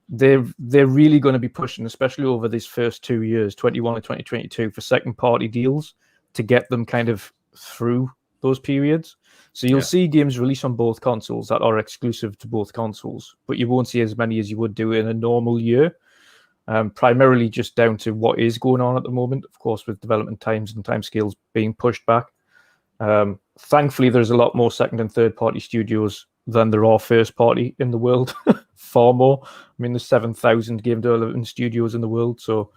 They're really going to be pushing, especially over these first 2 years, 21 and 2022, for second-party deals to get them kind of through those periods. So you'll see games release on both consoles that are exclusive to both consoles, but you won't see as many as you would do in a normal year. Primarily just down to what is going on at the moment, of course, with development times and timescales being pushed back. Thankfully, there's a lot more second and third party studios than there are first party in the world. Far more. I mean, there's 7,000 game development studios in the world, so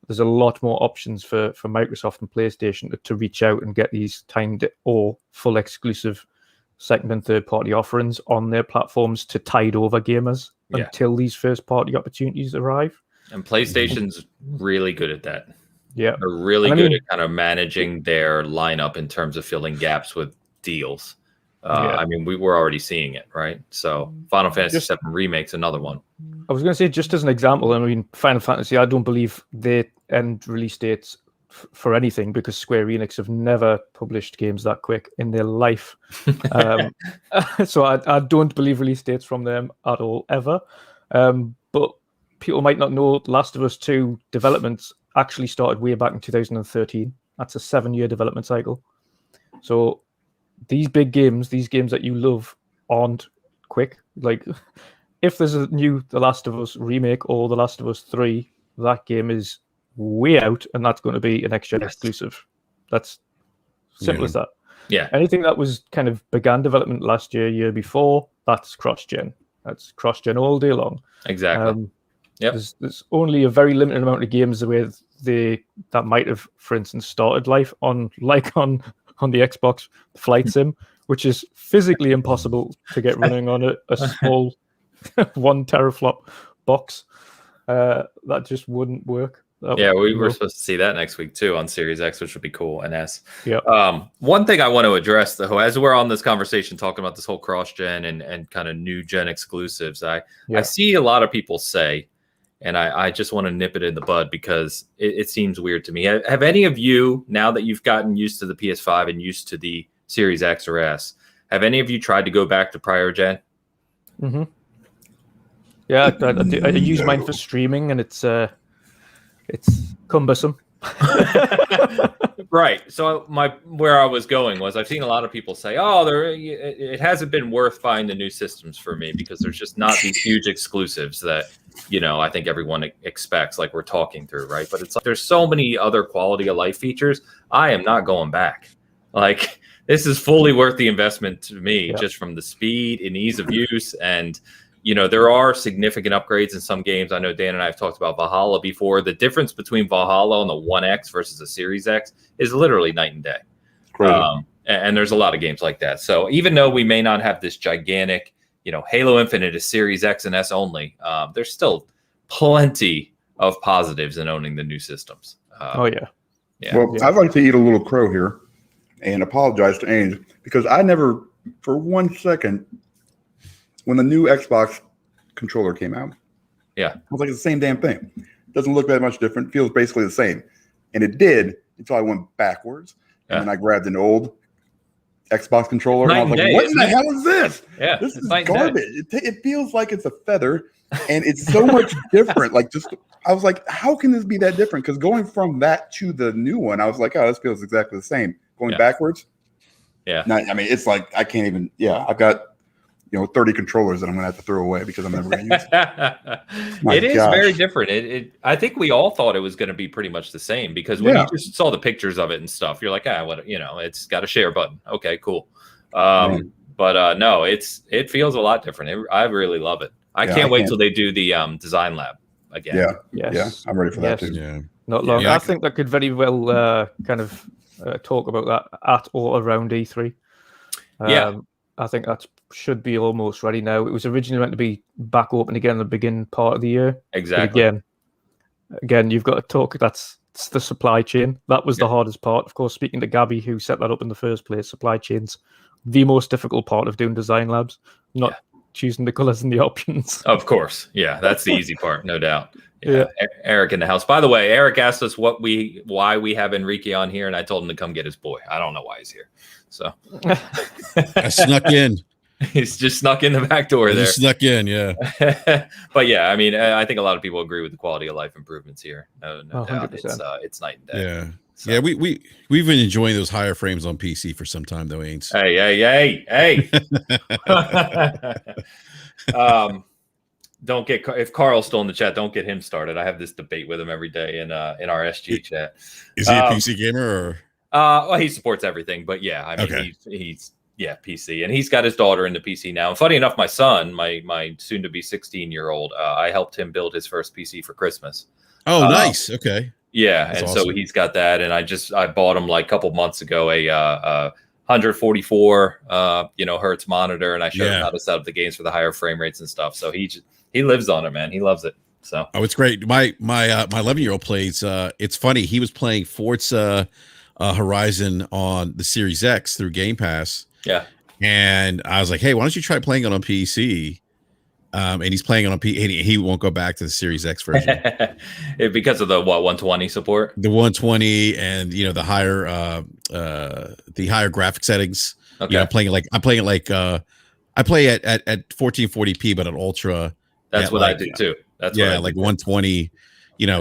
there's a lot more options for Microsoft and PlayStation to reach out and get these timed or full exclusive second and third party offerings on their platforms to tide over gamers until these first party opportunities arrive. And PlayStation's really good at that. Yeah. They're really good at kind of managing their lineup in terms of filling gaps with deals. I mean, we were already seeing it, right? So Final Fantasy VII Remake's another one. I was going to say, just as an example, I mean, Final Fantasy, I don't believe they end release dates for anything because Square Enix have never published games that quick in their life. So I don't believe release dates from them at all, ever. But people might not know Last of Us 2 development actually started way back in 2013. That's a 7-year development cycle. So these big games, these games that you love, aren't quick. Like, if there's a new The Last of Us remake or The Last of Us 3, that game is way out, and that's going to be an next-gen exclusive. That's simple as that. Yeah. Anything that was kind of began development last year before, that's cross-gen. That's cross-gen all day long. Exactly. There's only a very limited amount of games where that might have, for instance, started life on the Xbox Flight Sim, which is physically impossible to get running on a small 1 teraflop box. That just wouldn't work. We were supposed to see that next week too on Series X, which would be cool, and S. Yeah. One thing I want to address, though, as we're on this conversation talking about this whole cross-gen and kind of new gen exclusives, I see a lot of people say, and I just want to nip it in the bud because it seems weird to me. Have any of you, now that you've gotten used to the PS5 and used to the Series X or S, have any of you tried to go back to prior gen? Mm-hmm. Yeah, I use mine for streaming, and it's cumbersome. Right. So where I was going was I've seen a lot of people say, it hasn't been worth buying the new systems for me because there's just not these huge exclusives that, I think everyone expects, like we're talking through, right? But it's like there's so many other quality of life features. I am not going back. Like, this is fully worth the investment to me, just from the speed and ease of use. And, there are significant upgrades in some games. I know Dan and I have talked about Valhalla before. The difference between Valhalla and the One X versus the Series X is literally night and day. And there's a lot of games like that. So even though we may not have this gigantic, Halo Infinite is Series X and S only, there's still plenty of positives in owning the new systems. Well, I'd like to eat a little crow here and apologize to Ains because I never, for 1 second, when the new Xbox controller came out, I was like, it's the same damn thing. Doesn't look that much different. Feels basically the same. And it did until I went backwards. And then I grabbed an old Xbox controller and I was like, what in the hell is this? Yeah, this is garbage. It feels like it's a feather and it's so much different. I was like, how can this be that different? Because going from that to the new one, I was like, this feels exactly the same. Going backwards. It's like, I can't even, I've got 30 controllers that I'm going to have to throw away because I'm never going to use it. It is very different. I think we all thought it was going to be pretty much the same because when you just saw the pictures of it and stuff, you're like, it's got a share button. Okay, cool. But no, it feels a lot different. I really love it. I can't wait till they do the design lab again. Yeah, I'm ready for that too. Yeah. Not long. I think that could very well kind of talk about that at or around E3. I think that should be almost ready now. It was originally meant to be back open again in the beginning part of the year. Exactly. But again, you've got to talk. It's the supply chain. That was the hardest part. Of course, speaking to Gabby, who set that up in the first place, supply chain's the most difficult part of doing design labs. Not choosing the colors and the options. Of course. Yeah, that's the easy part, no doubt. Yeah. Eric in the house. By the way, Eric asked us why we have Enrique on here, and I told him to come get his boy. I don't know why he's here. So I snuck in. He's just snuck in the back door there. Just snuck in, yeah. But yeah, I mean, I think a lot of people agree with the quality of life improvements here. No doubt. 100%. It's night and day. Yeah. So. Yeah, we've been enjoying those higher frames on PC for some time though, Ains. Hey. Don't get, if Carl's still in the chat, don't get him started. I have this debate with him every day in our SG chat. Is he a PC gamer or? Well, he supports everything, but yeah, I mean, okay. he's PC, and he's got his daughter into PC now. And funny enough, my son, my soon to be 16-year-old, I helped him build his first PC for Christmas. Oh, nice. Okay. Yeah, That's and awesome. so he's got that, and I bought him like a couple months ago a 144 hertz monitor, and I showed him how to set up the games for the higher frame rates and stuff. So he lives on it, man. He loves it. So it's great. My 11-year-old plays. It's funny. He was playing Forza Horizon on the Series X through Game Pass. Yeah, and I was like, hey, why don't you try playing it on PC? And he's playing it on PC. And he won't go back to the Series X version because of the 120 support. The 120 and the higher graphic settings. Okay, I'm playing at 1440p, but at ultra. That's what I do too. That's what I like 120.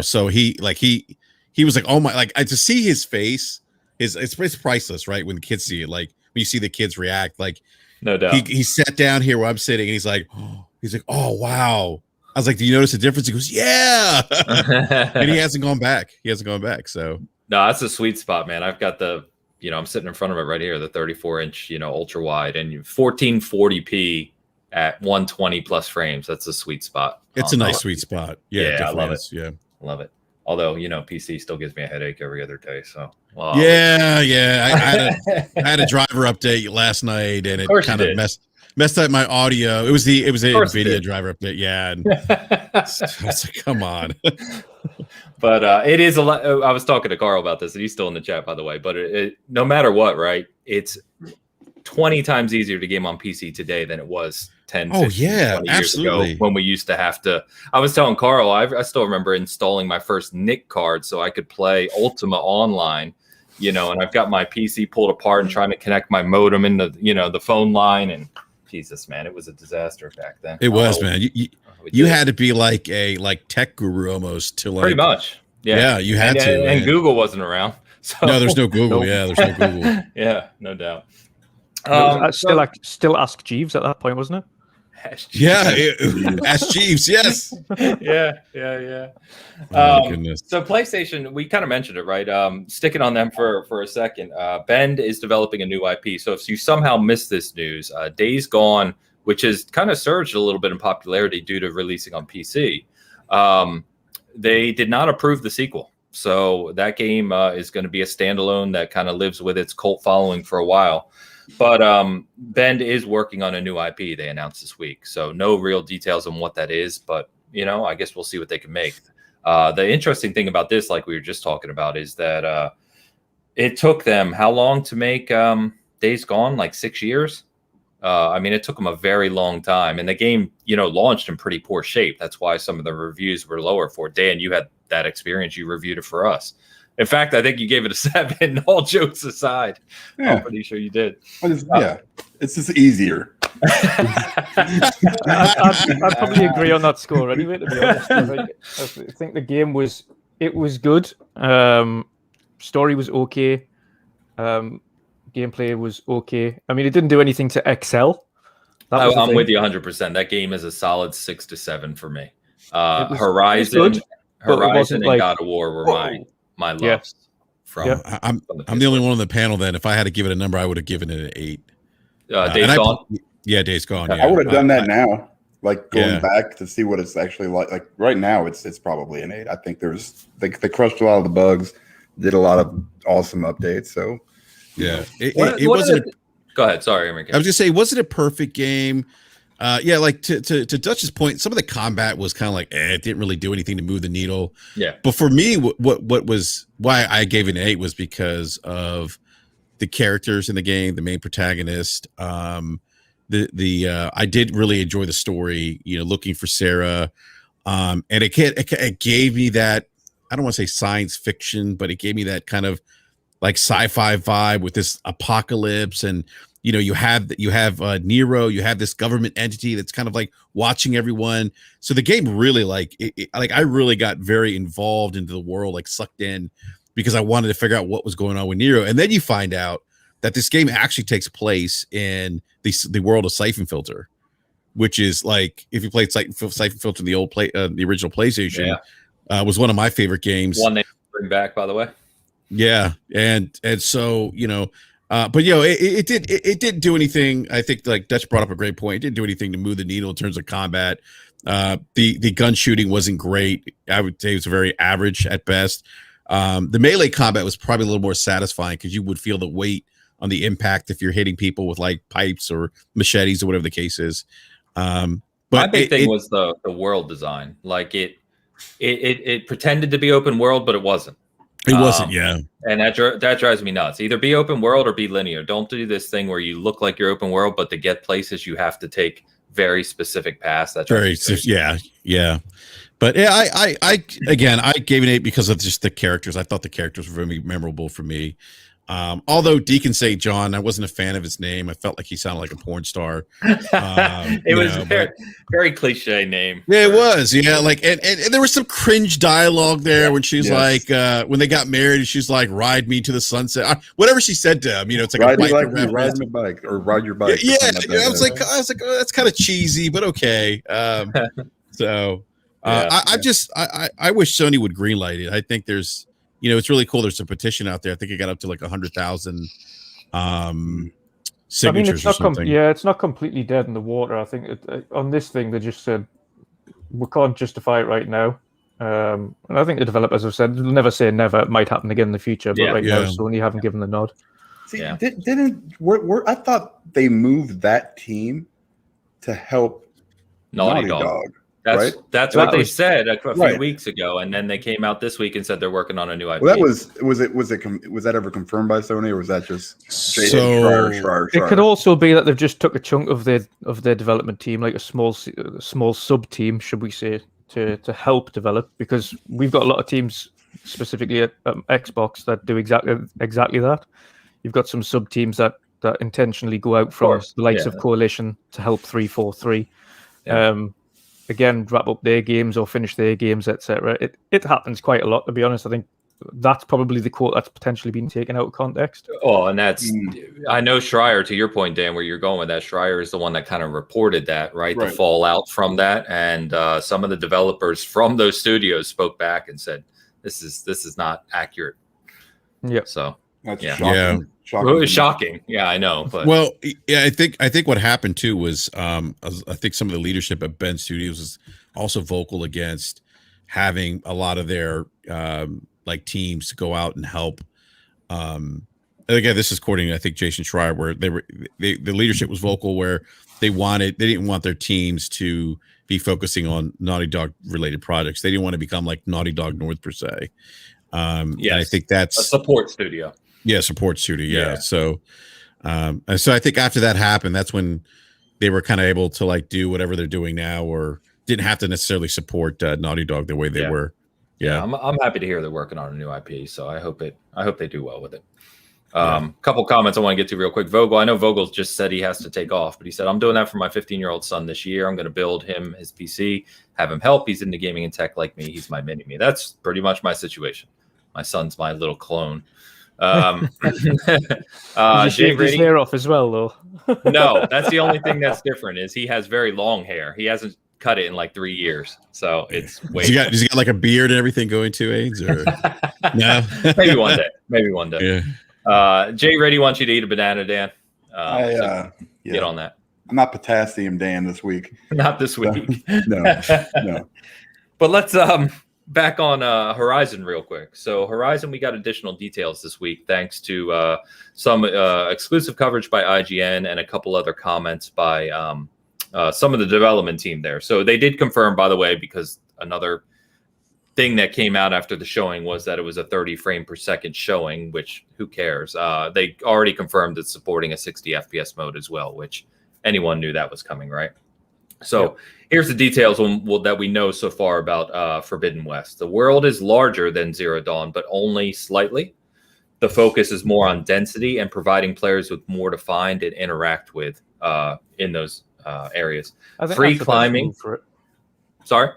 So he was like, oh my, like I to see his face it's priceless, right? When the kids see it, like when you see the kids react, like no doubt. He sat down here where I'm sitting and he's like, oh wow. I was like, do you notice the difference? He goes, yeah. And he hasn't gone back. So no, that's a sweet spot, man. I've got I'm sitting in front of it right here, the 34-inch, ultra wide, and 1440p at 120 plus frames. That's a sweet spot. It's a nice sweet spot. Yeah, I love it. Yeah, love it. Although PC still gives me a headache every other day. So yeah. I had a driver update last night, and it kind of messed up my audio. It was a NVIDIA driver update. Yeah, and I was like, come on. But it is a lot. I was talking to Carl about this, and he's still in the chat, by the way. But no matter what, right? It's 20 times easier to game on PC today than it was 10, 15, 20 years absolutely. ago when we used to have to. I was telling Carl, I still remember installing my first NIC card so I could play Ultima online, and I've got my PC pulled apart and trying to connect my modem into, the phone line. And Jesus, man, it was a disaster back then. It was, man. You had to be like a tech guru almost to pretty much. Yeah, you had to. And Google wasn't around. So. No, there's no Google. Yeah, there's no Google. Yeah, no doubt. Still Ask Jeeves at that point, wasn't it? Ask Jeeves, yes. Yeah. Oh, goodness. So PlayStation, we kind of mentioned it, right? Sticking on them for a second. Bend is developing a new IP. So if you somehow missed this news, Days Gone, which has kind of surged a little bit in popularity due to releasing on PC, they did not approve the sequel. So that game is going to be a standalone that kind of lives with its cult following for a while. But Bend is working on a new IP they announced this week. So no real details on what that is, but I guess we'll see what they can make. The interesting thing about this, like we were just talking about, is that it took them how long to make Days Gone? Like 6 years. It took them a very long time, and the game, launched in pretty poor shape. That's why some of the reviews were lower for it. Dan, you had that experience. You reviewed it for us. In fact, I think you gave it a 7. All jokes aside, I'm pretty sure you did. It's just easier. I'd probably agree on that score anyway. To be honest, I think the game was good. Story was okay. Gameplay was okay. I mean, it didn't do anything to excel. I'm with you 100%. That game is a solid 6 to 7 for me. Horizon and God of War were my loves. I'm the only one on the panel. Then, if I had to give it a number, I would have given it an 8. Days Gone. Days Gone. Yeah. I would have done that now, like going back to see what it's actually like. Like right now, it's probably an 8. I think they crushed a lot of the bugs, did a lot of awesome updates. So it wasn't. Go ahead. Sorry, Enrique. I was just saying, was it a perfect game? Like to Dutch's point, some of the combat was kind of like, it didn't really do anything to move the needle. Yeah. But for me, what was why I gave it an 8 was because of the characters in the game, the main protagonist, I did really enjoy the story, looking for Sarah. And it gave me that, I don't want to say science fiction, but it gave me that kind of like sci-fi vibe with this apocalypse. And, you have Nero, you have this government entity that's kind of like watching everyone. So the game really I really got very involved into the world, like sucked in, because I wanted to figure out what was going on with Nero. And then you find out that this game actually takes place in the world of Siphon Filter, which is like, if you played Siphon Filter in the original PlayStation, was one of my favorite games. One they bring back, by the way. Yeah, and so but it didn't do anything. I think like Dutch brought up a great point. It didn't do anything to move the needle in terms of combat. The gun shooting wasn't great. I would say it was very average at best. The melee combat was probably a little more satisfying because you would feel the weight on the impact if you're hitting people with like pipes or machetes or whatever the case is. But my big thing was the world design. Like it pretended to be open world, but it wasn't. It wasn't, yeah. And that drives me nuts. Either be open world or be linear. Don't do this thing where you look like you're open world, but to get places you have to take very specific paths. That's yeah. But yeah, I gave it 8 because of just the characters. I thought the characters were very memorable for me. Although Deacon St. John, I wasn't a fan of his name. I felt like he sounded like a porn star. It was very cliche name. Yeah, it was. Yeah, like and there was some cringe dialogue there when she's like, when they got married, she's like, "Ride me to the sunset." Whatever she said to him, it's like ride my bike or ride your bike. Yeah, I was like, oh, that's kind of cheesy, but okay. So I wish Sony would greenlight it. I think there's. It's really cool. There's a petition out there. I think it got up to like 100,000 signatures or something. It's not completely dead in the water. I think on this thing, they just said, we can't justify it right now. And I think the developers have said, they'll never say never. It might happen again in the future. But now, Sony haven't given the nod. See, I thought they moved that team to help Naughty Dog. That's what they said a few weeks ago, and then they came out this week and said they're working on a new IP. Well, was that ever confirmed by Sony, or was that just Schreier? It could also be that they've just took a chunk of their development team, like a small sub team, should we say, to help develop, because we've got a lot of teams specifically at Xbox that do exactly that. You've got some sub teams that intentionally go out from the likes of Coalition to help 343. Again, wrap up their games or finish their games, etc. It happens quite a lot, to be honest. I think that's probably the quote that's potentially been taken out of context. Oh, and that's I know Schreier, to your point, Dan, where you're going with that. Schreier is the one that kind of reported that, right? The fallout from that, and some of the developers from those studios spoke back and said, "This is not accurate." Yeah. So that's shocking. Shocking. Well, it was shocking. Yeah, I know. But I think what happened too was I think some of the leadership at Ben Studios was also vocal against having a lot of their like teams to go out and help. Again, this is according to, I think, Jason Schreier, where the leadership was vocal where they didn't want their teams to be focusing on Naughty Dog related projects. They didn't want to become like Naughty Dog North per se. And I think that's a support studio. Yeah, support studio. Yeah. So, and so I think after that happened, that's when they were kind of able to like do whatever they're doing now, or didn't have to necessarily support Naughty Dog the way they were. Yeah, I'm happy to hear they're working on a new IP, so I hope they do well with it. Couple comments I want to get to real quick. Vogel, I know Vogel just said he has to take off, but he said, I'm doing that for my 15-year-old son this year. I'm going to build him his PC, have him help. He's into gaming and tech like me. He's my mini-me. That's pretty much my situation. My son's my little clone. Shaved his hair off as well, though. No, that's the only thing that's different is he has very long hair. He hasn't cut it in like 3 years, so it's does he got like a beard and everything going to AIDS, or no? Maybe one day. Yeah. Jay Reddy wants you to eat a banana, Dan. Get on that. I'm not potassium Dan this week. Not this week. No. But let's back on Horizon real quick. So Horizon, we got additional details this week thanks to some exclusive coverage by IGN and a couple other comments by some of the development team there. So they did confirm, by the way, because another thing that came out after the showing was that it was a 30 frame per second showing, which who cares? They already confirmed it's supporting a 60 FPS mode as well, which anyone knew that was coming, right? So here's the details that we know so far about Forbidden West. The world is larger than Zero Dawn, but only slightly. The focus is more on density and providing players with more to find and interact with in those areas. Free climbing. For it. Sorry?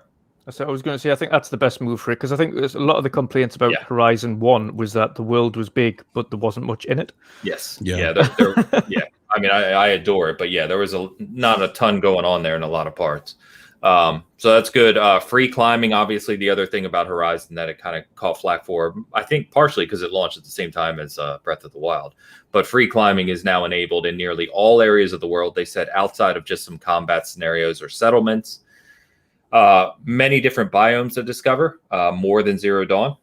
So I was going to say, I think that's the best move for it, because I think there's a lot of the complaints about Horizon 1 was that the world was big, but there wasn't much in it. Yes. Yeah. Yeah. I mean, I adore it, but yeah, there was not a ton going on there in a lot of parts. So that's good. Free climbing, obviously, the other thing about Horizon that it kind of caught flack for, I think partially because it launched at the same time as Breath of the Wild. But free climbing is now enabled in nearly all areas of the world. They said outside of just some combat scenarios or settlements. Many different biomes to discover, more than Zero Dawn.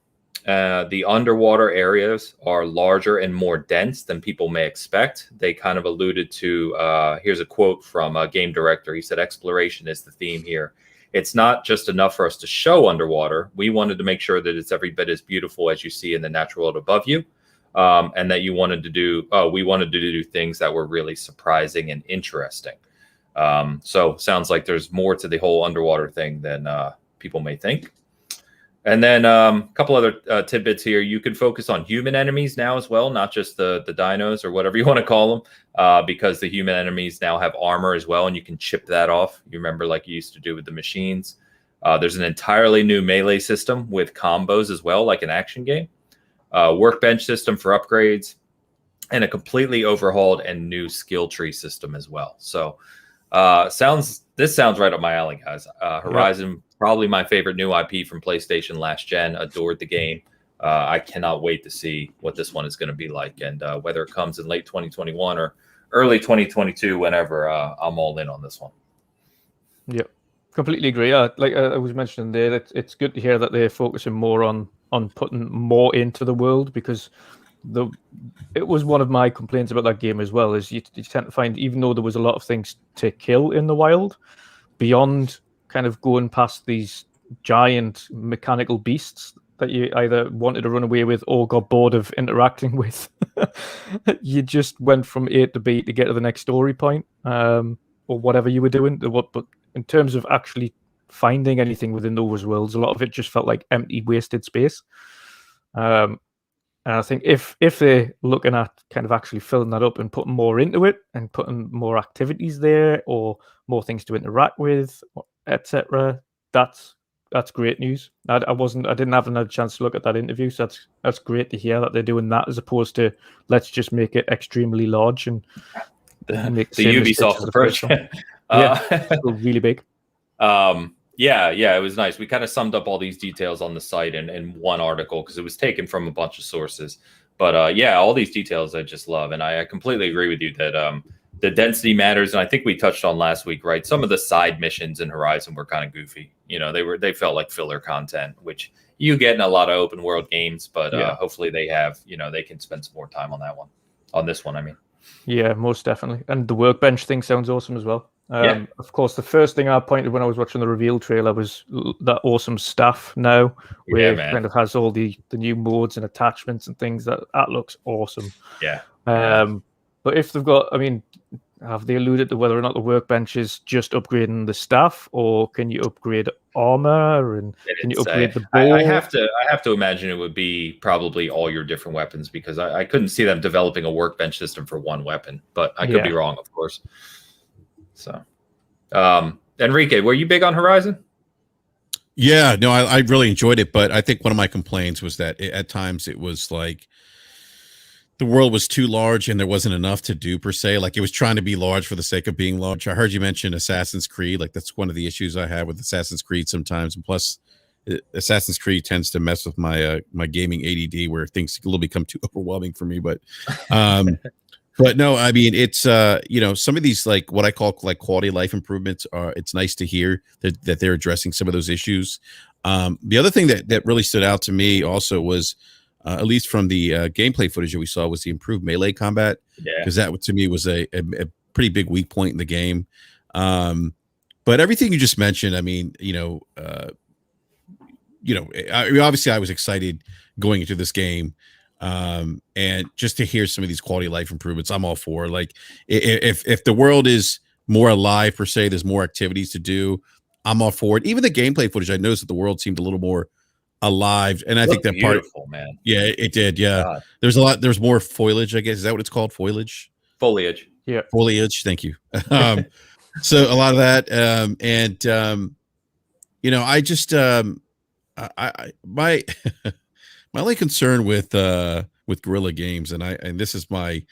The underwater areas are larger and more dense than people may expect. They kind of alluded to, here's a quote from a game director. He said, exploration is the theme here. It's not just enough for us to show underwater. We wanted to make sure that it's every bit as beautiful as you see in the natural world above you. And that we wanted to do things that were really surprising and interesting. So sounds like there's more to the whole underwater thing than people may think. And then a couple other tidbits here. You can focus on human enemies now as well, not just the dinos or whatever you want to call them, because the human enemies now have armor as well, and you can chip that off. You remember like you used to do with the machines. There's an entirely new melee system with combos as well, like an action game. Workbench system for upgrades, and a completely overhauled and new skill tree system as well. So this sounds right up my alley, guys. Horizon, probably my favorite new IP from PlayStation last gen. Adored the game. I cannot wait to see what this one is going to be like, and whether it comes in late 2021 or early 2022, whenever, I'm all in on this one. Yep, completely agree. Like I was mentioning there, it's good to hear that they're focusing more on putting more into the world, because it was one of my complaints about that game as well, is you tend to find, even though there was a lot of things to kill in the wild, beyond kind of going past these giant mechanical beasts that you either wanted to run away with or got bored of interacting with, you just went from A to B to get to the next story point, or whatever you were doing. But in terms of actually finding anything within those worlds, a lot of it just felt like empty, wasted space. And I think if they're looking at kind of actually filling that up and putting more into it and putting more activities there or more things to interact with, etc., that's great news. I didn't have another chance to look at that interview, so that's great to hear that they're doing that, as opposed to let's just make it extremely large and make the Ubisoft approach. Really big. Yeah, it was nice. We kind of summed up all these details on the site in one article, because it was taken from a bunch of sources. But all these details I just love, and I completely agree with you that the density matters. And I think we touched on last week, right? Some of the side missions in Horizon were kind of goofy. You know, they felt like filler content, which you get in a lot of open world games. But hopefully they have, they can spend some more time on this one. I mean, yeah, most definitely. And the workbench thing sounds awesome as well. Of course, the first thing I pointed when I was watching the reveal trailer was that awesome staff now, where it kind of has all the new modes and attachments and things. That looks awesome. Yeah. But if they've got, I mean, have they alluded to whether or not the workbench is just upgrading the staff, or can you upgrade armor and can you upgrade the bow? I have to imagine it would be probably all your different weapons, because I couldn't see them developing a workbench system for one weapon, but I could be wrong, of course. So, Enrique, were you big on Horizon? Yeah, no, I really enjoyed it, but I think one of my complaints was that at times it was like the world was too large and there wasn't enough to do per se. Like it was trying to be large for the sake of being large. I heard you mention Assassin's Creed. Like that's one of the issues I have with Assassin's Creed sometimes. And plus, Assassin's Creed tends to mess with my my gaming ADD, where things will become too overwhelming for me. But but no, I mean, it's some of these, like what I call like quality of life improvements are, it's nice to hear that they're addressing some of those issues. The other thing that really stood out to me also was, at least from the gameplay footage that we saw, was the improved melee combat. Because that to me was a pretty big weak point in the game. But everything you just mentioned, I mean, obviously I was excited going into this game. And just to hear some of these quality of life improvements, I'm all for. Like if the world is more alive per se. There's more activities to do. I'm all for it. Even the gameplay footage, I noticed that the world seemed a little more alive, and I think that beautiful, man. Yeah, it did. Yeah, God. There's more foliage. I guess is that what it's called? Foliage. Yeah, foliage. Thank you. So a lot of that, I just my my only concern with Guerrilla Games, and this is I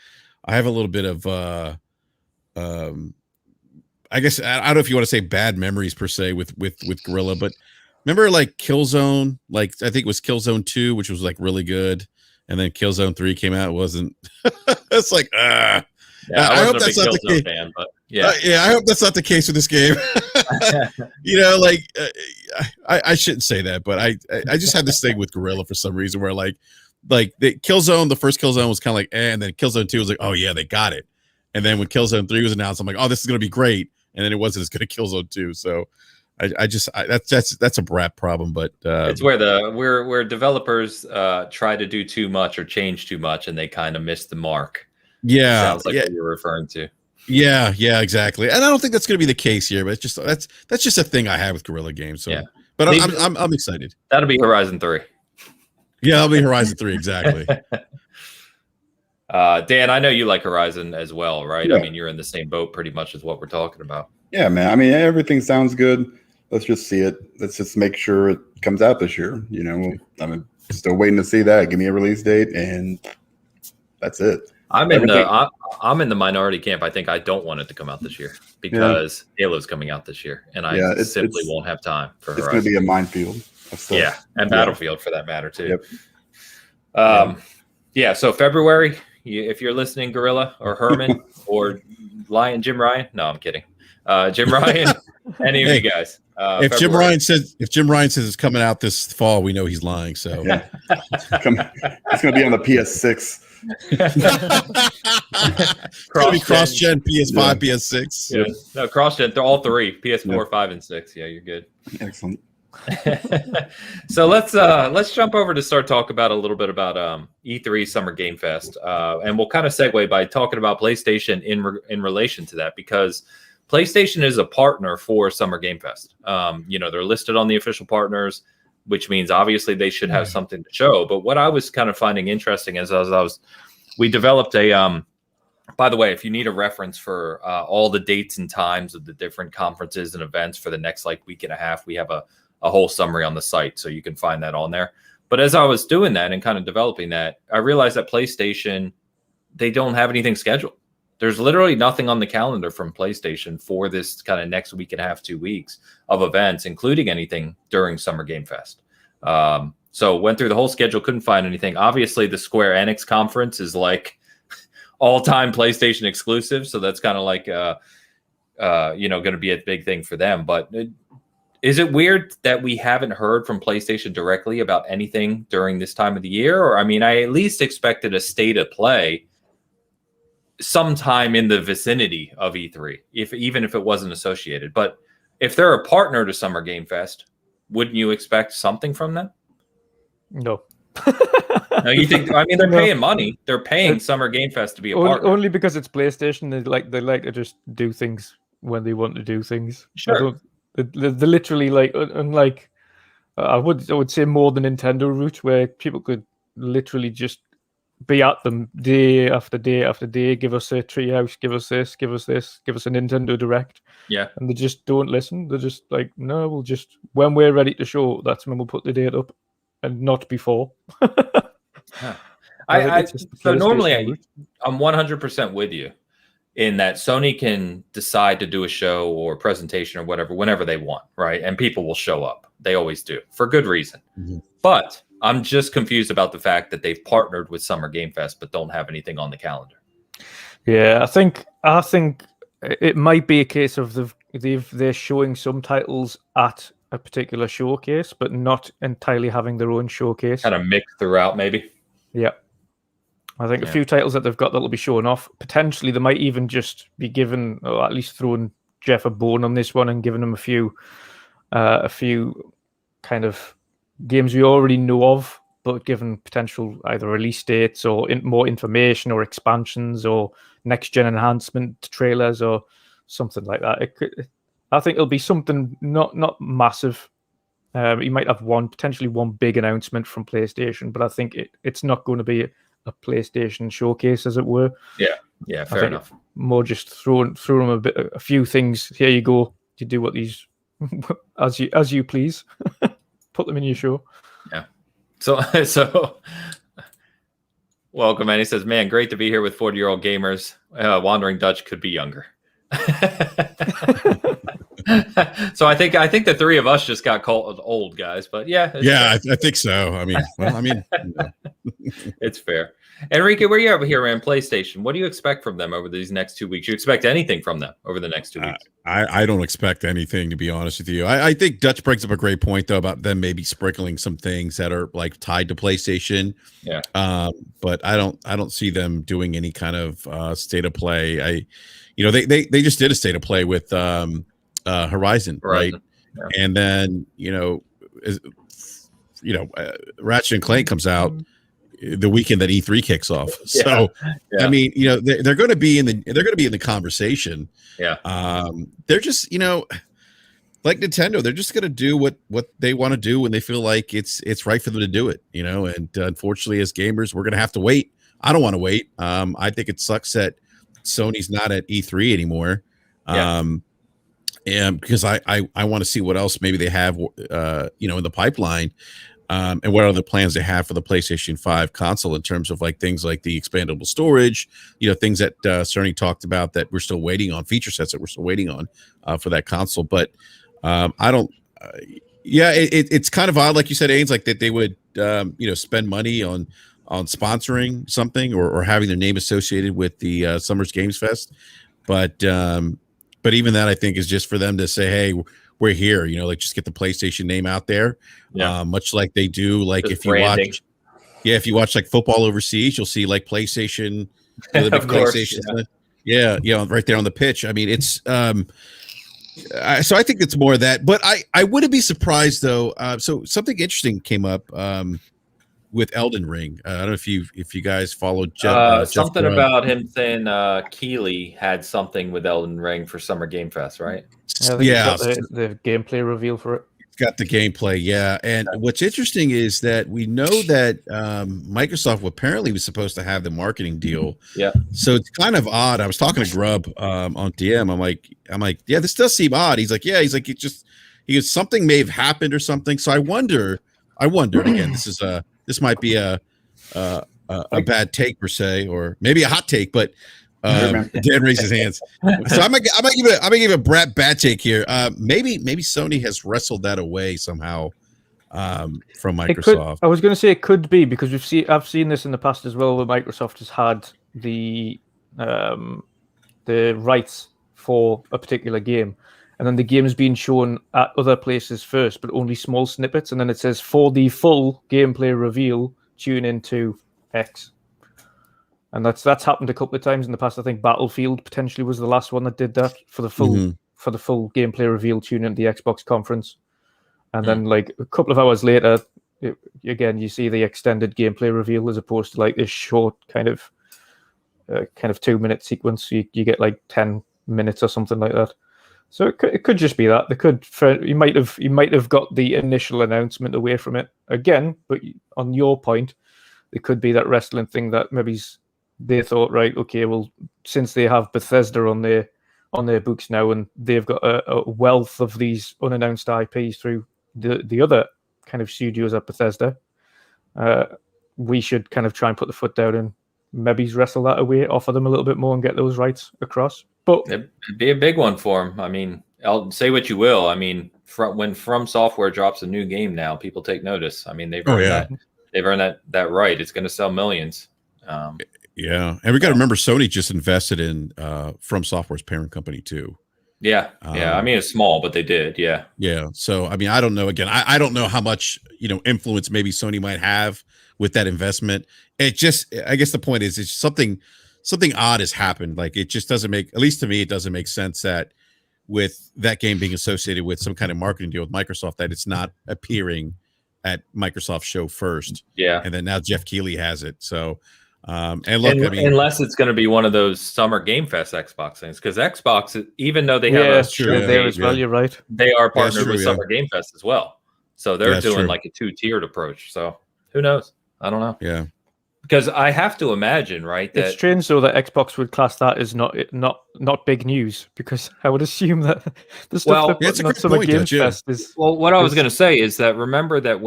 have a little bit of I guess I don't know if you want to say bad memories per se with Guerrilla, but remember like Killzone, like I think it was Killzone 2, which was like really good, and then Killzone 3 came out, it wasn't. It's like Yeah, I hope that's not the case. Fan, but I hope that's not the case with this game. I shouldn't say that, but I just had this thing with Guerrilla for some reason where like the Killzone, the first Killzone was kind of like, and then Killzone 2 was like, oh yeah, they got it. And then when Killzone 3 was announced, I'm like, oh, this is gonna be great. And then it wasn't as good as Killzone 2. So that's a BRAP problem, but it's where developers try to do too much or change too much, and they kind of miss the mark. Yeah, sounds like what you're referring to. Yeah, exactly. And I don't think that's going to be the case here, but it's just that's just a thing I have with Guerrilla Games. So, yeah. But I'm excited. That'll be Horizon 3. Yeah, that'll be Horizon 3 exactly. Dan, I know you like Horizon as well, right? Yeah. I mean, you're in the same boat pretty much as what we're talking about. Yeah, man. I mean, everything sounds good. Let's just see it. Let's just make sure it comes out this year. I'm still waiting to see that. Give me a release date, and that's it. I'm in the minority camp. I think I don't want it to come out this year because Halo's coming out this year, and I simply won't have time for Horizon. It's going to be a minefield. And Battlefield for that matter too. Yep. So February, if you're listening, Gorilla or Herman or Jim Ryan. No, I'm kidding. Jim Ryan, any of you guys. If February. Jim Ryan says it's coming out this fall, we know he's lying. So it's going to be on the PS6. It's going to be CrossGen, PS5, PS6. Yeah. No, CrossGen. They're all three: PS4, 5, and 6. Yeah, you're good. Excellent. So let's jump over to start talk about a little bit about E3 Summer Game Fest, and we'll kind of segue by talking about PlayStation in relation to that, because PlayStation is a partner for Summer Game Fest. They're listed on the official partners, which means obviously they should have something to show. But what I was kind of finding interesting is we developed a, by the way, if you need a reference for all the dates and times of the different conferences and events for the next week and a half, we have a whole summary on the site, so you can find that on there. But as I was doing that and kind of developing that, I realized that PlayStation, they don't have anything scheduled. There's literally nothing on the calendar from PlayStation for this kind of next week and a half, 2 weeks of events, including anything during Summer Game Fest. So went through the whole schedule, couldn't find anything. Obviously, the Square Enix conference is like all-time PlayStation exclusive, so that's kind of like going to be a big thing for them. But is it weird that we haven't heard from PlayStation directly about anything during this time of the year? Or, I mean, I at least expected a state of play sometime in the vicinity of E3, even if it wasn't associated. But if they're a partner to Summer Game Fest, wouldn't you expect something from them? No. No, you think? I mean, they're paying money. They're paying Summer Game Fest to be a partner. Only because it's PlayStation. They like to just do things when they want to do things. Sure. They're literally unlike I would say more the Nintendo route, where people could literally just be at them day after day after day. Give us a treehouse, give us this, give us this, give us a Nintendo Direct. Yeah. And they just don't listen. They're just like, no, we'll just, when we're ready to show, that's when we'll put the date up, and not before. So normally I'm 100% with you in that Sony can decide to do a show or presentation or whatever whenever they want, right? And people will show up. They always do, for good reason. Mm-hmm. But I'm just confused about the fact that they've partnered with Summer Game Fest but don't have anything on the calendar. Yeah, I think it might be a case of they're showing some titles at a particular showcase, but not entirely having their own showcase. Kind of mixed throughout, maybe. Yeah. I think a few titles that they've got that'll be shown off. Potentially, they might even just be given, or at least throwing Jeff a bone on this one and giving him a few kind of games we already know of, but given potential either release dates or more information or expansions or next gen enhancement trailers or something like that. I think it'll be something not massive. You might have potentially one big announcement from PlayStation, but I think it's not going to be a PlayStation showcase, as it were. Yeah, fair enough. More just throwing them a few things. Here you go. You do what these as you please. Put them in your show. Yeah. So welcome, man. He says, "Man, great to be here with 40-year-old gamers. Wandering Dutch could be younger." So I think the three of us just got called old guys, but yeah, I think so. I mean, it's fair. Enrique, where you over here, man? PlayStation. What do you expect from them over these next 2 weeks? You expect anything from them over the next 2 weeks? I don't expect anything, to be honest with you. I think Dutch brings up a great point though about them maybe sprinkling some things that are like tied to PlayStation. Yeah. But I don't see them doing any kind of state of play. They just did a state of play with Horizon, right? Yeah. And then Ratchet and Clank comes out the weekend that E3 kicks off. So I mean, they're going to be in the conversation. Yeah. They're just like Nintendo, they're just going to do what they want to do when they feel like it's right for them to do it. And unfortunately, as gamers, we're going to have to wait. I don't want to wait. I think it sucks that Sony's not at E3 anymore. And because I want to see what else maybe they have, in the pipeline, and what other plans they have for the PlayStation 5 console in terms of like things like the expandable storage, things that Sony talked about that we're still waiting on, feature sets that we're still waiting on for that console. But I don't. It's kind of odd, like you said, Ains, like that they would spend money on sponsoring something or having their name associated with the Summers Games Fest, but even that I think is just for them to say, hey, we're here, like just get the PlayStation name out there. Much like they do, like just if you watch like football overseas, you'll see like PlayStation, of course, right there on the pitch. I mean, it's so I think it's more of that, but I wouldn't be surprised though. So something interesting came up with Elden Ring. I don't know if you guys followed something Jeff about him saying Keeley had something with Elden Ring for Summer Game Fest, right? Yeah, the gameplay reveal for it. It's got the gameplay, yeah. And what's interesting is that we know that Microsoft apparently was supposed to have the marketing deal. Yeah. So it's kind of odd. I was talking to Grub on DM. I'm like, yeah, this does seem odd. He's like, yeah. He's like, he goes, something may have happened or something. So I wondered again. This might be a bad take per se, or maybe a hot take, but Dan raised his hands. So I'm gonna give a BRAP bad take here. Maybe Sony has wrestled that away somehow from Microsoft. I was going to say it could be because I've seen this in the past as well, where Microsoft has had the rights for a particular game, and then the game is being shown at other places first, but only small snippets, and then it says for the full gameplay reveal, tune into X. And that's happened a couple of times in the past. I think Battlefield potentially was the last one that did that for the full gameplay reveal, tune into the Xbox conference. And then like a couple of hours later, again you see the extended gameplay reveal as opposed to like this short kind of 2-minute sequence. So you get like 10 minutes or something like that. So it could just be that you might have got the initial announcement away from it again. But on your point, it could be that wrestling thing that maybe they thought, right, okay, well, since they have Bethesda on their books now, and they've got a wealth of these unannounced IPs through the other kind of studios at Bethesda, we should kind of try and put the foot down and maybe wrestle that away, offer them a little bit more, and get those rights across. But it'd be a big one for them. I mean, I'll say what you will. I mean, when From Software drops a new game now, people take notice. I mean, they've earned that right. It's going to sell millions. Yeah, and we got to remember Sony just invested in From Software's parent company too. Yeah. I mean, it's small, but they did. Yeah. So I mean, I don't know. Again, I don't know how much influence maybe Sony might have with that investment. I guess the point is, it's something odd has happened. Like it just doesn't make, at least to me, it doesn't make sense that with that game being associated with some kind of marketing deal with Microsoft, that it's not appearing at Microsoft show first. Yeah. And then now Jeff Keighley has it. So And look, I mean, unless it's going to be one of those summer Game Fest Xbox things, because Xbox, even though they have a true there as well, you're right. They are partnered with Summer Game Fest as well, so they're doing like a 2-tiered approach. So who knows? I don't know. Yeah, because I have to imagine, right? That it's strange though that Xbox would class that as not big news, because I would assume that the stuff that Summer Game Fest is. Well, what I was going to say is that remember that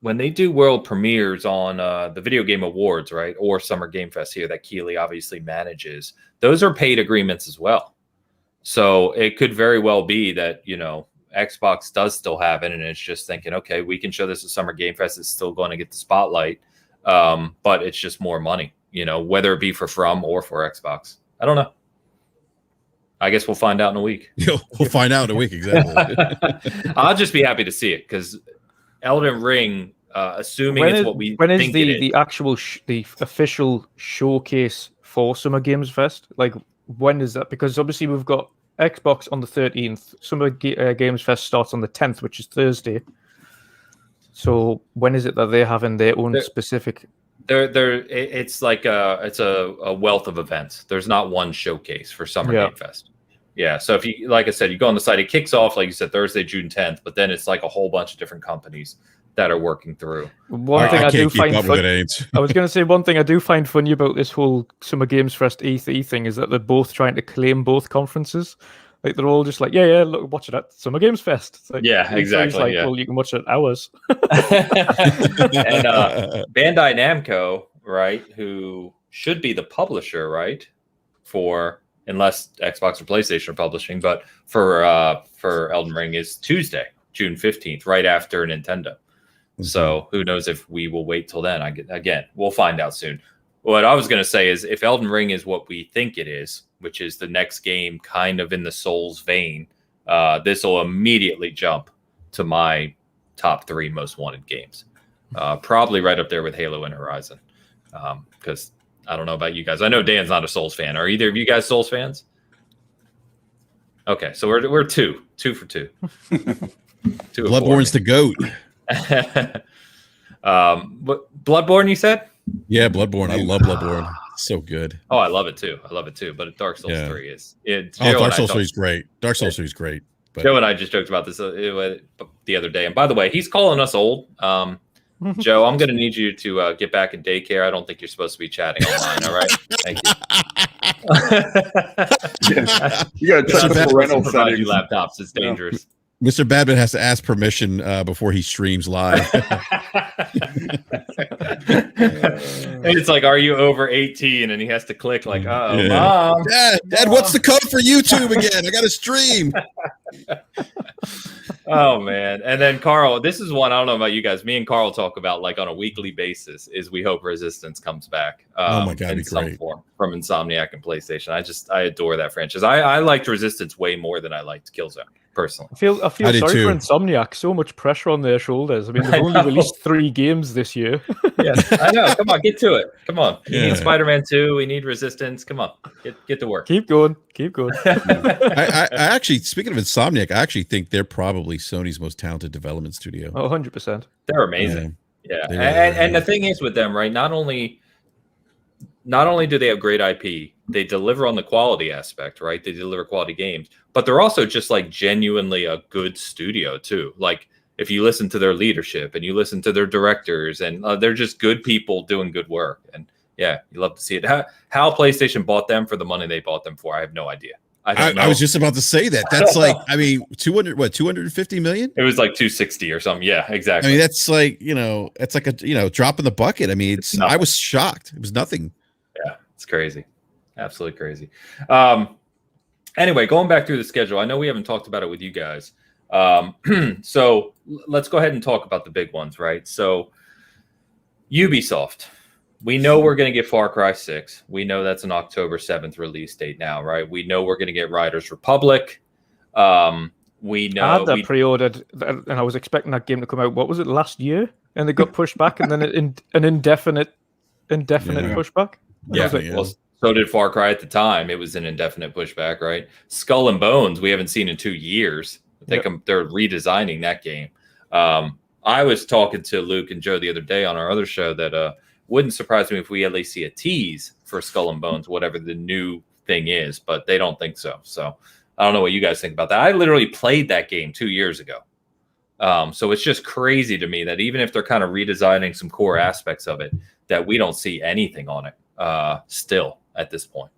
when they do world premieres on the Video Game Awards, right, or Summer Game Fest here that Keighley obviously manages, those are paid agreements as well. So it could very well be that, Xbox does still have it, and it's just thinking, okay, we can show this at Summer Game Fest. It's still going to get the spotlight, but it's just more money, whether it be for From or for Xbox. I don't know. I guess we'll find out in a week. We'll find out in a week, exactly. I'll just be happy to see it, because Elden Ring, assuming it's what we when think is the actual the official showcase for Summer Games Fest? Like, when is that? Because obviously we've got Xbox on the 13th. Summer Games Fest starts on the 10th, which is Thursday. So when is it that they're having their own specific? It's like it's a wealth of events. There's not one showcase for Summer Game Fest. Yeah, so if you, like I said, you go on the site, it kicks off, like you said, Thursday, June 10th, but then it's like a whole bunch of different companies that are working through. One thing I do find funny, I was going to say one thing I do find funny about this whole Summer Games Fest E3 thing is that they're both trying to claim both conferences. Like, they're all just like, yeah, look, watch it at Summer Games Fest. It's like, yeah, exactly. Like, well, you can watch it at ours. And Bandai Namco, right, who should be the publisher, right, for, unless Xbox or PlayStation are publishing, but for Elden Ring is Tuesday, June 15th, right after Nintendo. Mm-hmm. So who knows if we will wait till then. Again, we'll find out soon. What I was going to say is if Elden Ring is what we think it is, which is the next game kind of in the Souls vein, this will immediately jump to my top 3 most wanted games. Probably right up there with Halo and Horizon. Because I don't know about you guys. I know Dan's not a Souls fan. Are either of you guys Souls fans? Okay, so we're two for two. Bloodborne's the GOAT. But Bloodborne, you said? Yeah, Bloodborne. I love Bloodborne. So good. Oh, I love it too. But Dark Souls 3 is. Dark Souls 3 is great. Dark Souls 3 is great. But Joe and I just joked about this the other day. And by the way, he's calling us old. Joe, I'm going to need you to get back in daycare. I don't think you're supposed to be chatting online. All right. Thank you. You got to check the parental settings. You laptops. It's dangerous. Mr. Badman has to ask permission before he streams live. It's like, are you over 18? And he has to click like, Mom. Dad, what's the code for YouTube again? I got to stream. Oh, man. And then Carl, this is one, I don't know about you guys. Me and Carl talk about like on a weekly basis is we hope Resistance comes back. Oh my God, in some form from Insomniac and PlayStation. I adore that franchise. I liked Resistance way more than I liked Killzone. Personally, I feel sorry for Insomniac. So much pressure on their shoulders. I mean, they've only released 3 games this year. Yeah, I know. Come on, get to it. Come on. We need Spider-Man 2. We need Resistance. Come on, get to work. Keep going. I actually, speaking of Insomniac, I actually think they're probably Sony's most talented development studio. Oh, 100%. They're amazing. Yeah. And the thing is with them, right? Not only do they have great IP, they deliver on the quality aspect, right? They deliver quality games, but they're also just like genuinely a good studio too. Like if you listen to their leadership and you listen to their directors, and they're just good people doing good work. And yeah, you love to see it. How PlayStation bought them for the money they bought them for, I have no idea. I was just about to say that. That's like, I mean, 250 million? It was like 260 or something. Yeah, exactly. I mean, that's like, it's like a drop in the bucket. I mean, I was shocked. It was nothing. Yeah, it's crazy. Absolutely crazy. Anyway, going back through the schedule, I know we haven't talked about it with you guys. So let's go ahead and talk about the big ones, right? So Ubisoft, we know we're going to get Far Cry 6. We know that's an October 7th release date now, right? We know we're going to get Riders Republic. We know I had that pre-ordered, and I was expecting that game to come out. What was it, last year? And it got pushed back, and then an indefinite pushback. Yeah, well, so did Far Cry at the time. It was an indefinite pushback, right? Skull and Bones, we haven't seen in 2 years. I think they're redesigning that game. I was talking to Luke and Joe the other day on our other show that wouldn't surprise me if we at least see a tease for Skull and Bones, whatever the new thing is, but they don't think so. So I don't know what you guys think about that. I literally played that game 2 years ago. So it's just crazy to me that even if they're kind of redesigning some core aspects of it, that we don't see anything on it still at this point.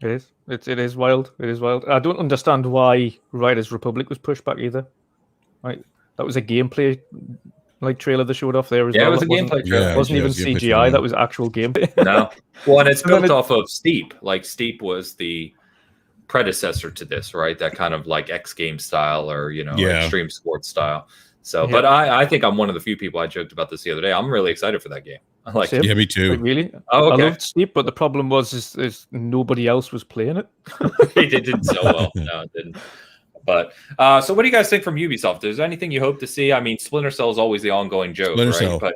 It is. It is wild. It is wild. I don't understand why Riders Republic was pushed back either. Right, that was a gameplay trailer they showed off there as well. Yeah, it was a gameplay trailer. It wasn't even CGI. That was actual gameplay. No. Well, and it's built off of Steep. Like Steep was the predecessor to this, right? That kind of like X game style or extreme sports style. So, but I think I'm one of the few people. I joked about this the other day. I'm really excited for that game. I like it. Yeah, me too. Like, really? Oh, okay. I loved Steep, but the problem was is nobody else was playing it. It didn't so well. No, it didn't. But so what do you guys think from Ubisoft? Is there anything you hope to see? I mean, Splinter Cell is always the ongoing joke, right? Cell. But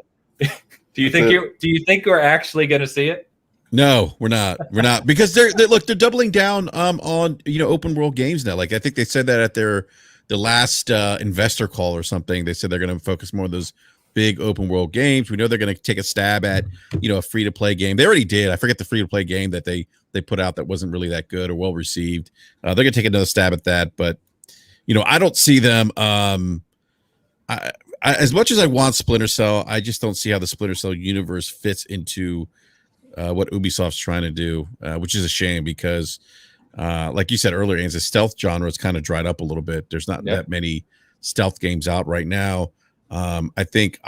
do you think we're actually going to see it? No, we're not. We're not, because they're doubling down on open world games now. Like I think they said that at the last investor call or something. They said they're going to focus more on those big open world games. We know they're going to take a stab at a free to play game. They already did. I forget the free to play game that they put out that wasn't really that good or well received. They're going to take another stab at that, but I don't see them. I, as much as I want Splinter Cell, I just don't see how the Splinter Cell universe fits into what Ubisoft's trying to do, which is a shame because, like you said earlier, the stealth genre is kind of dried up a little bit. There's not that many stealth games out right now. I think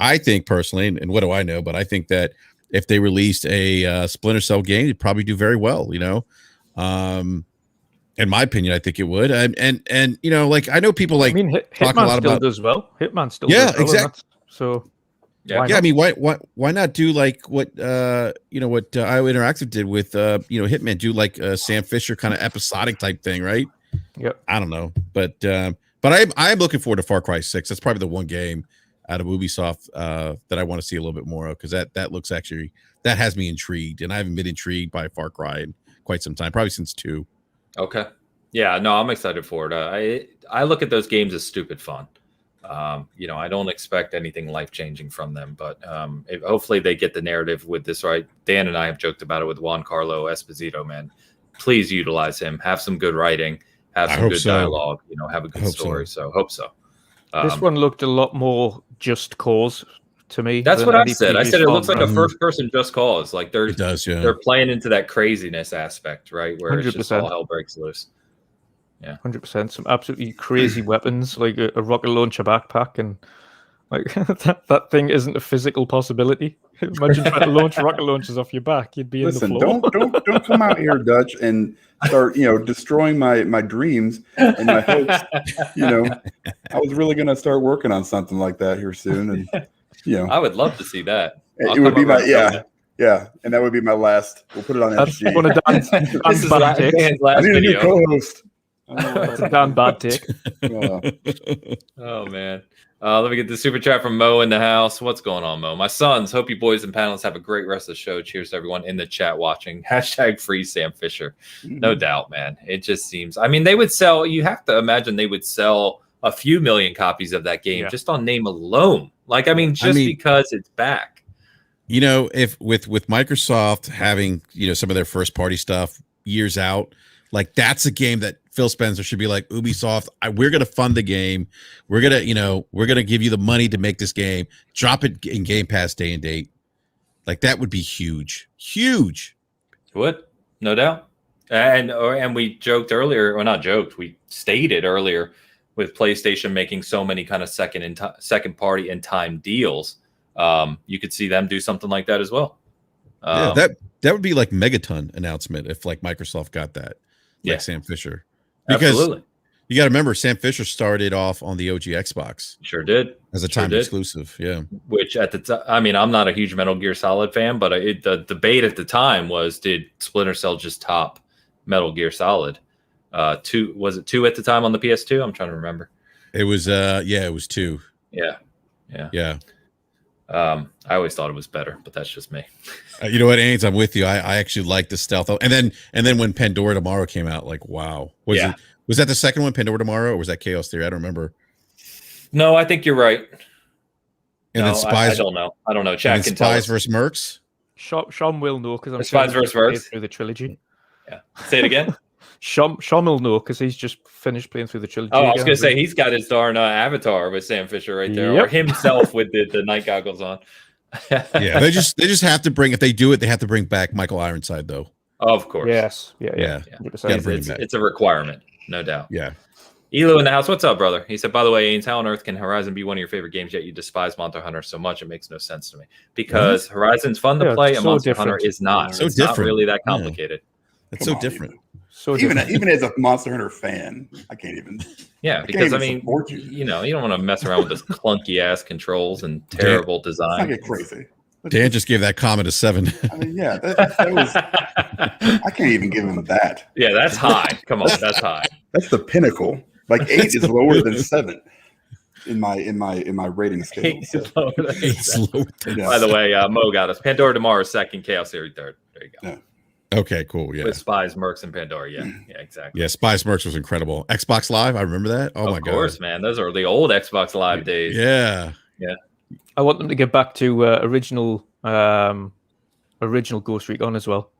personally, and what do I know, but I think that if they released a Splinter Cell game, it'd probably do very well, in my opinion, I think it would. And like I know people talk a lot about does well. Hitman still does well, exactly. So I mean, why not do like what IO Interactive did with Hitman? Do like a Sam Fisher kind of episodic type thing, right? Yep. I don't know, but I'm looking forward to Far Cry 6. That's probably the one game out of Ubisoft that I want to see a little bit more of, because that looks actually, that has me intrigued, and I haven't been intrigued by Far Cry in quite some time, probably since 2. Okay. Yeah, no, I'm excited for it. I look at those games as stupid fun. I don't expect anything life-changing from them, but hopefully they get the narrative with this right. Dan and I have joked about it with Juan Carlo Esposito, man. Please utilize him. Have some good writing. Have some good dialogue. Have a good story. So hope so. This one looked a lot more Just Cause to me. That's what I said. I said it looks like a first-person Just Cause. Like they're playing into that craziness aspect, right? Where 100%. It's just all hell breaks loose. Yeah, 100%. Some absolutely crazy weapons, like a rocket launcher backpack, and like that thing isn't a physical possibility. Imagine trying to launch rocket launchers off your back; you'd be in the floor. Don't come out here, Dutch, and start destroying my dreams and my hopes. I was really gonna start working on something like that here soon, and I would love to see that. It would be my and that would be my last. We'll put it on SG. One of Dan's Dan's last I need video. a new co-host. It's a damn bad take. Oh man. Let me get the super chat from Mo in the house. What's going on, Mo? My sons, hope you boys and panelists have a great rest of the show. Cheers to everyone in the chat watching. # free Sam Fisher. No doubt, man. It just seems, they would sell, you have to imagine they would sell a few million copies of that game just on name alone. Because it's back. If with Microsoft having, some of their first party stuff years out, like that's a game that Phil Spencer should be like, Ubisoft, we're going to fund the game. We're going to give you the money to make this game. Drop it in Game Pass day and date. Like that would be huge. Huge. Would, no doubt. And we joked earlier, or not joked, we stated earlier with PlayStation making so many kind of second party and time deals. You could see them do something like that as well. That would be like Megaton announcement if like Microsoft got that. Like Sam Fisher. Because absolutely. You got to remember, Sam Fisher started off on the OG Xbox. Sure did. As a time exclusive, yeah. Which at the time, I'm not a huge Metal Gear Solid fan, but the debate at the time was, did Splinter Cell just top Metal Gear Solid? 2, was it 2 at the time on the PS2? I'm trying to remember. It was, it was 2. Yeah. I always thought it was better, but that's just me. You know what, Ains? I'm with you. I actually like the stealth. And then when Pandora Tomorrow came out, like, wow. Was that the second one, Pandora Tomorrow, or was that Chaos Theory? I don't remember. No, I think you're right. And No, then Spies. I don't know. I don't know. And Chat then can tell Spies us. versus Mercs. Sean will know because I'm Spies sure versus he's played Mercs? through the trilogy. Yeah. Say it again. Sean will know because he's just finished playing through the trilogy. Oh, I was again. going to say he's got his darn avatar with Sam Fisher right there, or Yep. himself with the night goggles on. Yeah, they just have to bring, if they do it, they have to bring back Michael Ironside though. Of course. Yes. Yeah. Yeah. 100%. It's a requirement, no doubt. Yeah. Elu in the house. What's up, brother? He said, by the way, Ains, how on earth can Horizon be one of your favorite games, yet you despise Monster Hunter so much? It makes no sense to me. Because Horizon's fun to play, it's and so Monster different. Hunter is not. So It's different. not really that complicated. It's Come so on, different. So Even different. even as a Monster Hunter fan, I can't even. Yeah, I because can't I even mean, support you. you know, you don't want to mess around with this clunky ass controls and terrible Let's design. not get crazy. Dan just gave that comment a 7. I mean, yeah, that was. I can't even give him that. Yeah, that's high. Come on, that's high. That's the pinnacle. Like 8 is lower than 7 in my rating scale. So, It's low. yeah. By the way, Mo got us. Pandora tomorrow, second. Chaos Theory third. There you go. Yeah. Okay, cool. Yeah. With Spies, Mercs, and Pandora. Yeah, exactly. Yeah, Spice Mercs was incredible. Xbox Live, I remember that. Oh my god. Of course, man. Those are the old Xbox Live days. Yeah. I want them to get back to original Ghost Recon as well.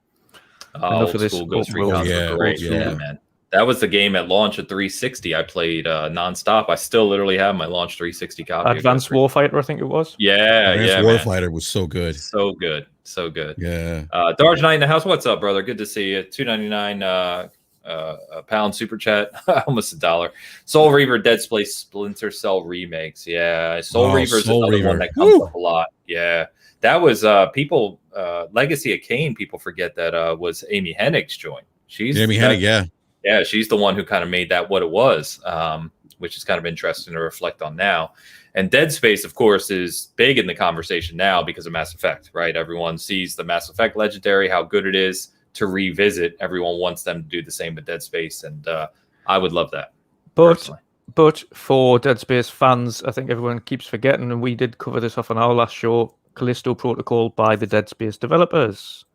Old school Ghost Recon. yeah, Great. yeah. Yeah, man. That was the game at launch of 360. I played nonstop. I still literally have my launch 360 copy. of Advanced Ghost Recon. Warfighter, I think it was. Yeah, Advanced yeah, Warfighter was so good. So good. So good. Yeah. Darge Knight in the house. What's up, brother? Good to see you. $2.99 a pound super chat. Almost $1. Soul Reaver, Dead Space, Splinter Cell remakes. Yeah, Soul Reaver is another one that comes up a lot. Yeah, that was people. Legacy of Kain. People forget that was Amy Hennig's joint. She's Amy Hennig, yeah. Yeah, she's the one who kind of made that what it was, which is kind of interesting to reflect on now. And Dead Space, of course, is big in the conversation now because of Mass Effect, right? Everyone sees the Mass Effect Legendary, how good it is to revisit. Everyone wants them to do the same with Dead Space, and I would love that. But for Dead Space fans, I think everyone keeps forgetting, and we did cover this off on our last show, Callisto Protocol by the Dead Space developers.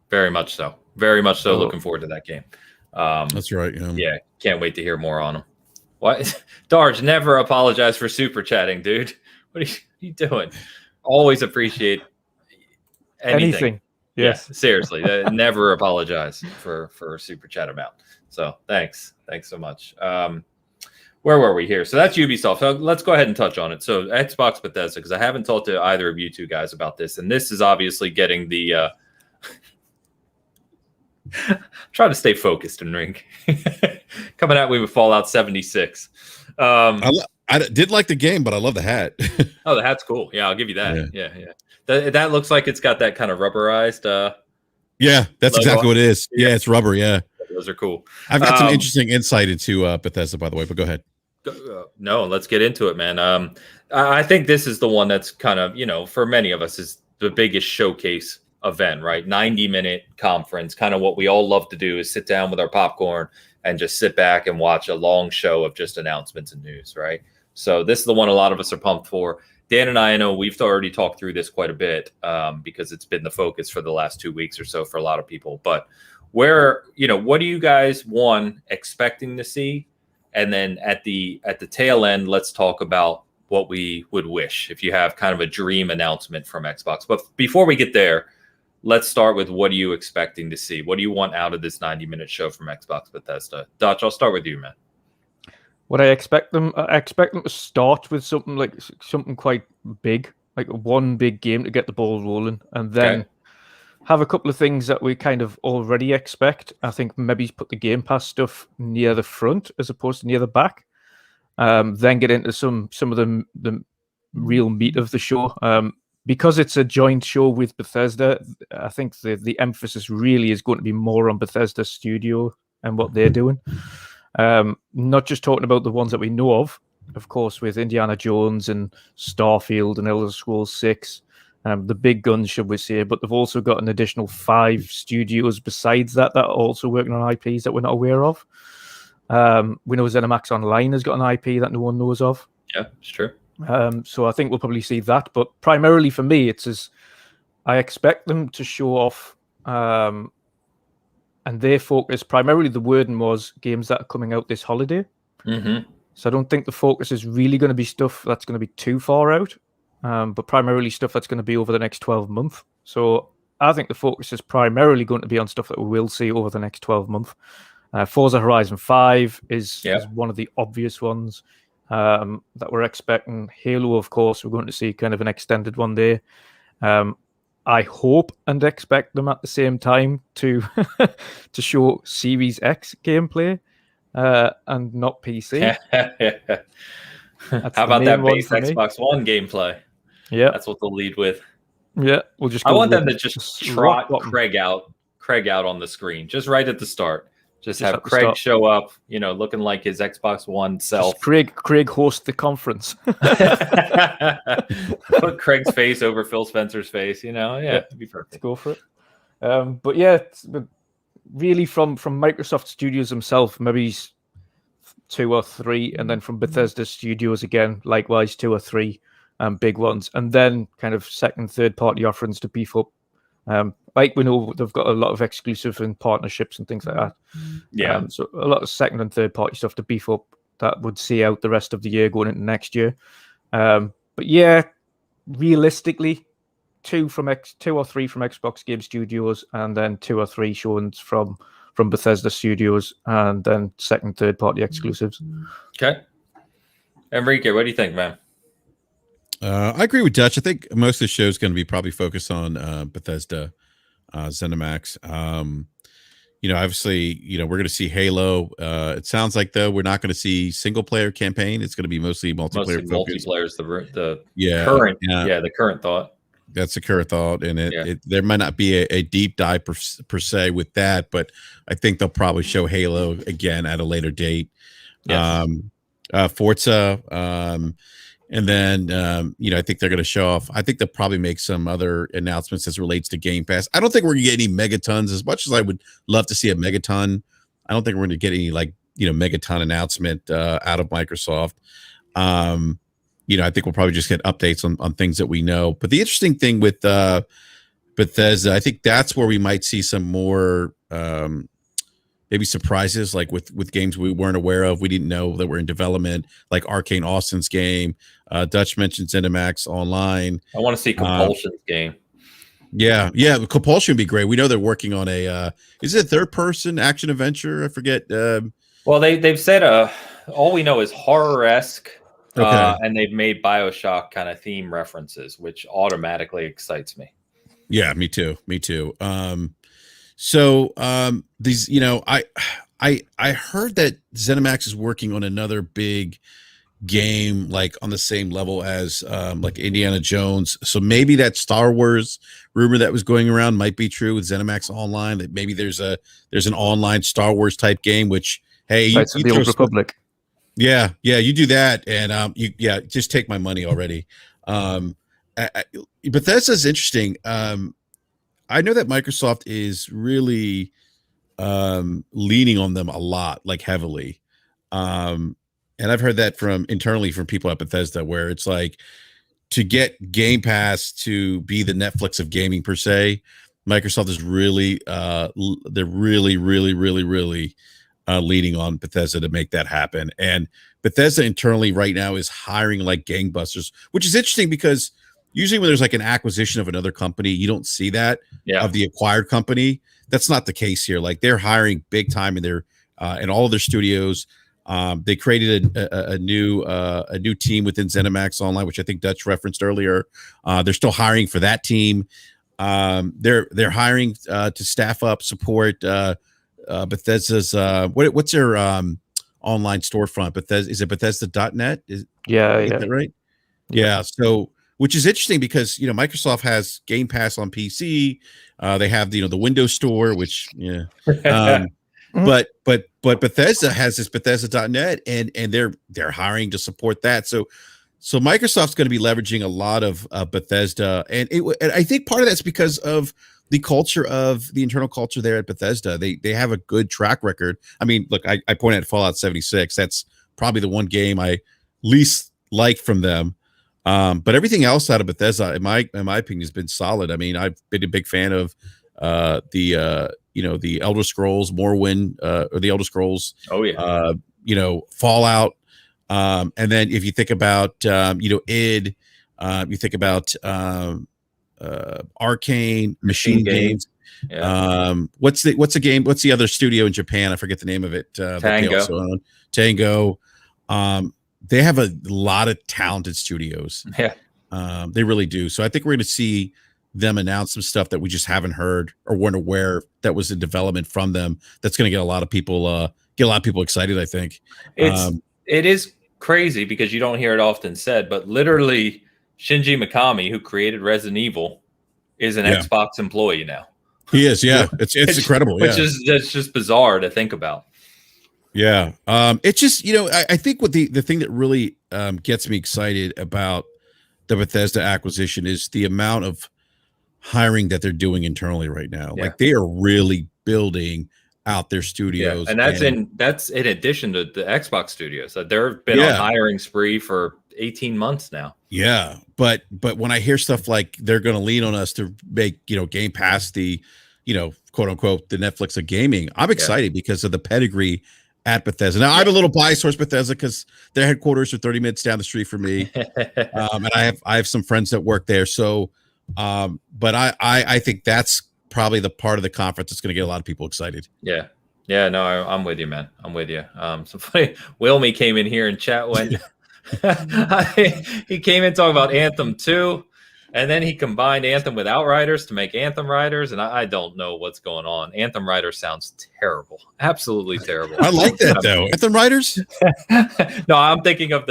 Very much so. Very much so. Looking forward to that game. That's right. Yeah, can't wait to hear more on them. What? Darge, never apologize for super chatting, dude. What are you doing? Always appreciate anything. Yes. Yeah, seriously. Never apologize for super chat amount. So thanks so much. Where were we here? So that's Ubisoft. So let's go ahead and touch on it. So Xbox Bethesda, because I haven't talked to either of you two guys about this, and this is obviously getting the try to stay focused, Enrique. Coming at me with Fallout 76. I did like the game, but I love the hat. Oh, the hat's cool. Yeah, I'll give you that. Yeah. That looks like it's got that kind of rubberized. Yeah, that's logo. exactly what it is. Yeah, it's rubber. Yeah, those are cool. I've got some interesting insight into Bethesda, by the way. But go ahead. No, let's get into it, man. I think this is the one that's kind of, for many of us is the biggest showcase event, right? 90-minute conference. Kind of what we all love to do is sit down with our popcorn and just sit back and watch a long show of just announcements and news, right? So this is the one a lot of us are pumped for. Dan and I know we've already talked through this quite a bit because it's been the focus for the last 2 weeks or so for a lot of people. But what are you guys, expecting to see? And then at the tail end, let's talk about what we would wish if you have kind of a dream announcement from Xbox. But before we get there, let's start with what are you expecting to see? What do you want out of this 90-minute show from Xbox Bethesda? Dutch, I'll start with you, man. What I expect them to start with something quite big, like one big game to get the ball rolling, and then have a couple of things that we kind of already expect. I think maybe put the Game Pass stuff near the front as opposed to near the back. Then get into some of the real meat of the show. Because it's a joint show with Bethesda, I think the emphasis really is going to be more on Bethesda Studio and what they're doing. Not just talking about the ones that we know of course, with Indiana Jones and Starfield and Elder Scrolls 6, the big guns, should we say, but they've also got an additional 5 studios besides that are also working on IPs that we're not aware of. We know ZeniMax Online has got an IP that no one knows of. Yeah, it's true. So I think we'll probably see that, but primarily for me, I expect them to show off, and their focus, primarily the wording was games that are coming out this holiday. Mm-hmm. So I don't think the focus is really going to be stuff that's going to be too far out. but primarily stuff that's going to be over the next 12 months. So I think the focus is primarily going to be on stuff that we will see over the next 12 months. Forza Horizon 5 is one of the obvious ones that we're expecting. Halo, of course, we're going to see kind of an extended one there. I hope and expect them at the same time to to show Series X gameplay and not PC. How about that base Xbox One gameplay? Yeah, that's what they'll lead with. Yeah, we'll just. I want them to just trot Craig out on the screen, just right at the start. Just have Craig show up, looking like his Xbox One self. Just Craig host the conference. Put Craig's face over Phil Spencer's face. It'd be perfect. Let's go for it. But yeah, really from Microsoft Studios themselves, maybe 2 or 3, and then from Bethesda Studios again, likewise 2 or 3 big ones, and then kind of second, third party offerings to beef up. Like we know they've got a lot of exclusive and partnerships and things like that. Yeah. So a lot of second and third party stuff to beef up that would see out the rest of the year going into next year. But yeah, realistically, 2 or 3 from Xbox Game Studios, and then 2 or 3 showings from Bethesda Studios, and then second, third party exclusives. Okay. Enrique, what do you think, man? I agree with Dutch. I think most of the show is going to be probably focused on Bethesda, ZeniMax. Obviously, we're going to see Halo. It sounds like, though, we're not going to see single player campaign. It's going to be mostly multiplayer focused. Multiplayer is the current thought. That's the current thought, and there might not be a deep dive per se with that, but I think they'll probably show Halo again at a later date. Yes. Forza. And then, I think they're going to show off. I think they'll probably make some other announcements as relates to Game Pass. I don't think we're going to get any megatons. As much as I would love to see a megaton, I don't think we're going to get any megaton announcement out of Microsoft. I think we'll probably just get updates on things that we know. But the interesting thing with Bethesda, I think that's where we might see some more maybe surprises, like with games we weren't aware of. We didn't know that were in development, like Arcane Austin's game. Dutch mentioned ZeniMax Online. I want to see Compulsion's game. Yeah, Compulsion would be great. We know they're working on is it a third-person action adventure? I forget. Well, they've said all we know is horror-esque, and they've made BioShock kind of theme references, which automatically excites me. Yeah, me too. So these, I heard that ZeniMax is working on another big game, like on the same level as like Indiana Jones. So maybe that Star Wars rumor that was going around might be true with ZeniMax Online. That maybe there's an online Star Wars type game. Which you the Old Republic. Yeah, you do that, and just take my money already. Bethesda's interesting. I know that Microsoft is really leaning on them a lot, like heavily. And I've heard that internally from people at Bethesda, where it's like, to get Game Pass to be the Netflix of gaming per se, Microsoft is really, they're really, really, really, really leaning on Bethesda to make that happen. And Bethesda internally right now is hiring like gangbusters, which is interesting because usually when there's like an acquisition of another company, you don't see that of the acquired company. That's not the case here. Like, they're hiring big time in all of their studios. They created a new team within ZeniMax Online, which I think Dutch referenced earlier. They're still hiring for that team. They're hiring to staff up, support Bethesda's what's their online storefront? Bethesda, is it Bethesda.net? Is that right? Yeah. So, which is interesting because Microsoft has Game Pass on PC. They have the Windows Store, which but Bethesda has this Bethesda.net, and they're hiring to support that. So Microsoft's going to be leveraging a lot of Bethesda, and I think part of that's because of the culture of the internal culture there at Bethesda. They have a good track record. I mean, look, I pointed at Fallout 76. That's probably the one game I least like from them. But everything else out of Bethesda, in my opinion, has been solid. I mean, I've been a big fan of the Elder Scrolls Morrowind, or the Elder Scrolls. Oh yeah. Fallout. And then if you think about id, You think about Arcane, Machine Games. Yeah. What's the game? What's the other studio in Japan? I forget the name of it. That they also own. Tango. They have a lot of talented studios. Yeah. They really do. So I think we're going to see them announce some stuff that we just haven't heard or weren't aware that was in development from them. That's going to get a lot of people excited. I think it is crazy because you don't hear it often said, but literally Shinji Mikami, who created Resident Evil, is an Xbox employee now. He is. Yeah. It's incredible. That's just bizarre to think about. Yeah. It's just, I think what the thing that really gets me excited about the Bethesda acquisition is the amount of hiring that they're doing internally right now. Yeah. Like they are really building out their studios. Yeah. And that's in addition to the Xbox studios. They've been on hiring spree for 18 months now. Yeah. But when I hear stuff like they're going to lean on us to make, Game Pass the, quote unquote, the Netflix of gaming, I'm excited because of the pedigree at Bethesda. Now I'm a little biased towards Bethesda because their headquarters are 30 minutes down the street from me. And I have some friends that work there. So, but I think that's probably the part of the conference that's going to get a lot of people excited. Yeah. Yeah. No, I'm with you, man. I'm with you. So funny. Wilmy came in here and chat went, he came in talking about Anthem 2. And then he combined Anthem with Outriders to make Anthem Riders, and I don't know what's going on. Anthem Riders sounds terrible, absolutely terrible. I like that though. Anthem Riders? No, I'm thinking of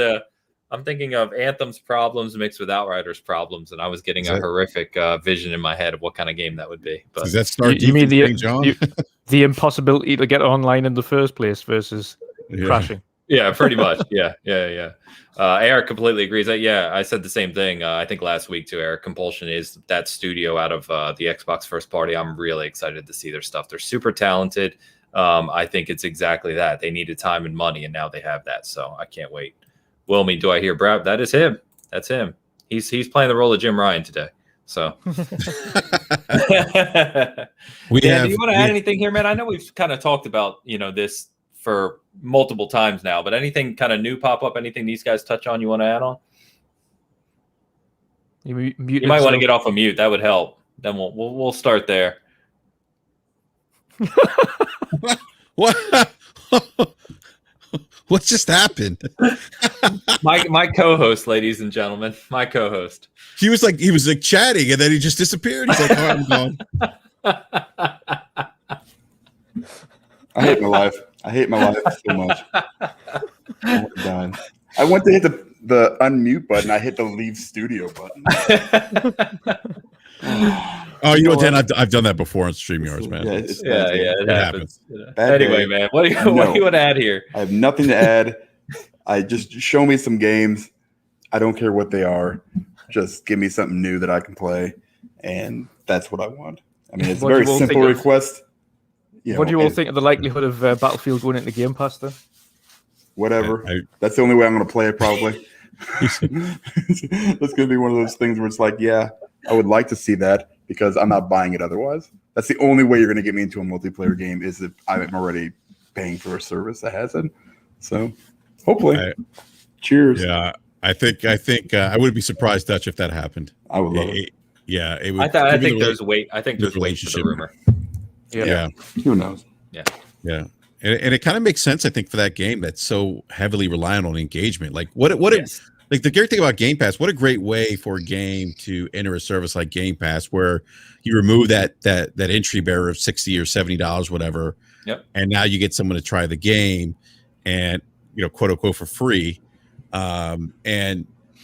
Anthem's problems mixed with Outriders problems, and I was getting a horrific vision in my head of what kind of game that would be. But does that start? You mean the impossibility to get online in the first place versus crashing? Yeah, pretty much. Yeah. Eric completely agrees. I said the same thing. I think last week too. Eric, Compulsion is that studio out of the Xbox first party. I'm really excited to see their stuff. They're super talented. I think it's exactly that. They needed time and money, and now they have that. So I can't wait. Wilmy, do I hear BRAP? That is him. That's him. He's playing the role of Jim Ryan today. So, do you want to add anything here, man? I know we've kind of talked about this for multiple times now, but anything kind of new pop up? Anything these guys touch on? You want to add on? You might want to get off of mute. That would help. Then we'll start there. What? What just happened? my co-host, ladies and gentlemen, my co-host. He was like chatting, and then he just disappeared. He's like, "Oh, I'm gone." I hate my life. I hate my life so much. I'm done. I went to hit the unmute button. I hit the leave studio button. Oh, Dan, I've done that before on StreamYards, man. It happens. Anyway, man, what do you want to add here? I have nothing to add. I just show me some games. I don't care what they are. Just give me something new that I can play, and that's what I want. I mean, it's a very simple request. What do you all think of the likelihood of Battlefield going into Game Pass, though? Whatever. That's the only way I'm going to play it, probably. That's going to be one of those things where it's like, yeah, I would like to see that because I'm not buying it otherwise. That's the only way you're going to get me into a multiplayer game is if I'm already paying for a service that has it. So, hopefully. Cheers. Yeah, I think I wouldn't be surprised, Dutch, if that happened. I would love it. Yeah, it would. I think there's weight. I think there's weight for the rumor. Yeah. Who knows? Yeah. And it kind of makes sense, I think, for that game that's so heavily reliant on engagement. Like like the great thing about Game Pass, what a great way for a game to enter a service like Game Pass where you remove that entry barrier of $60 or $70, whatever. Yep. And now you get someone to try the game and quote unquote for free. And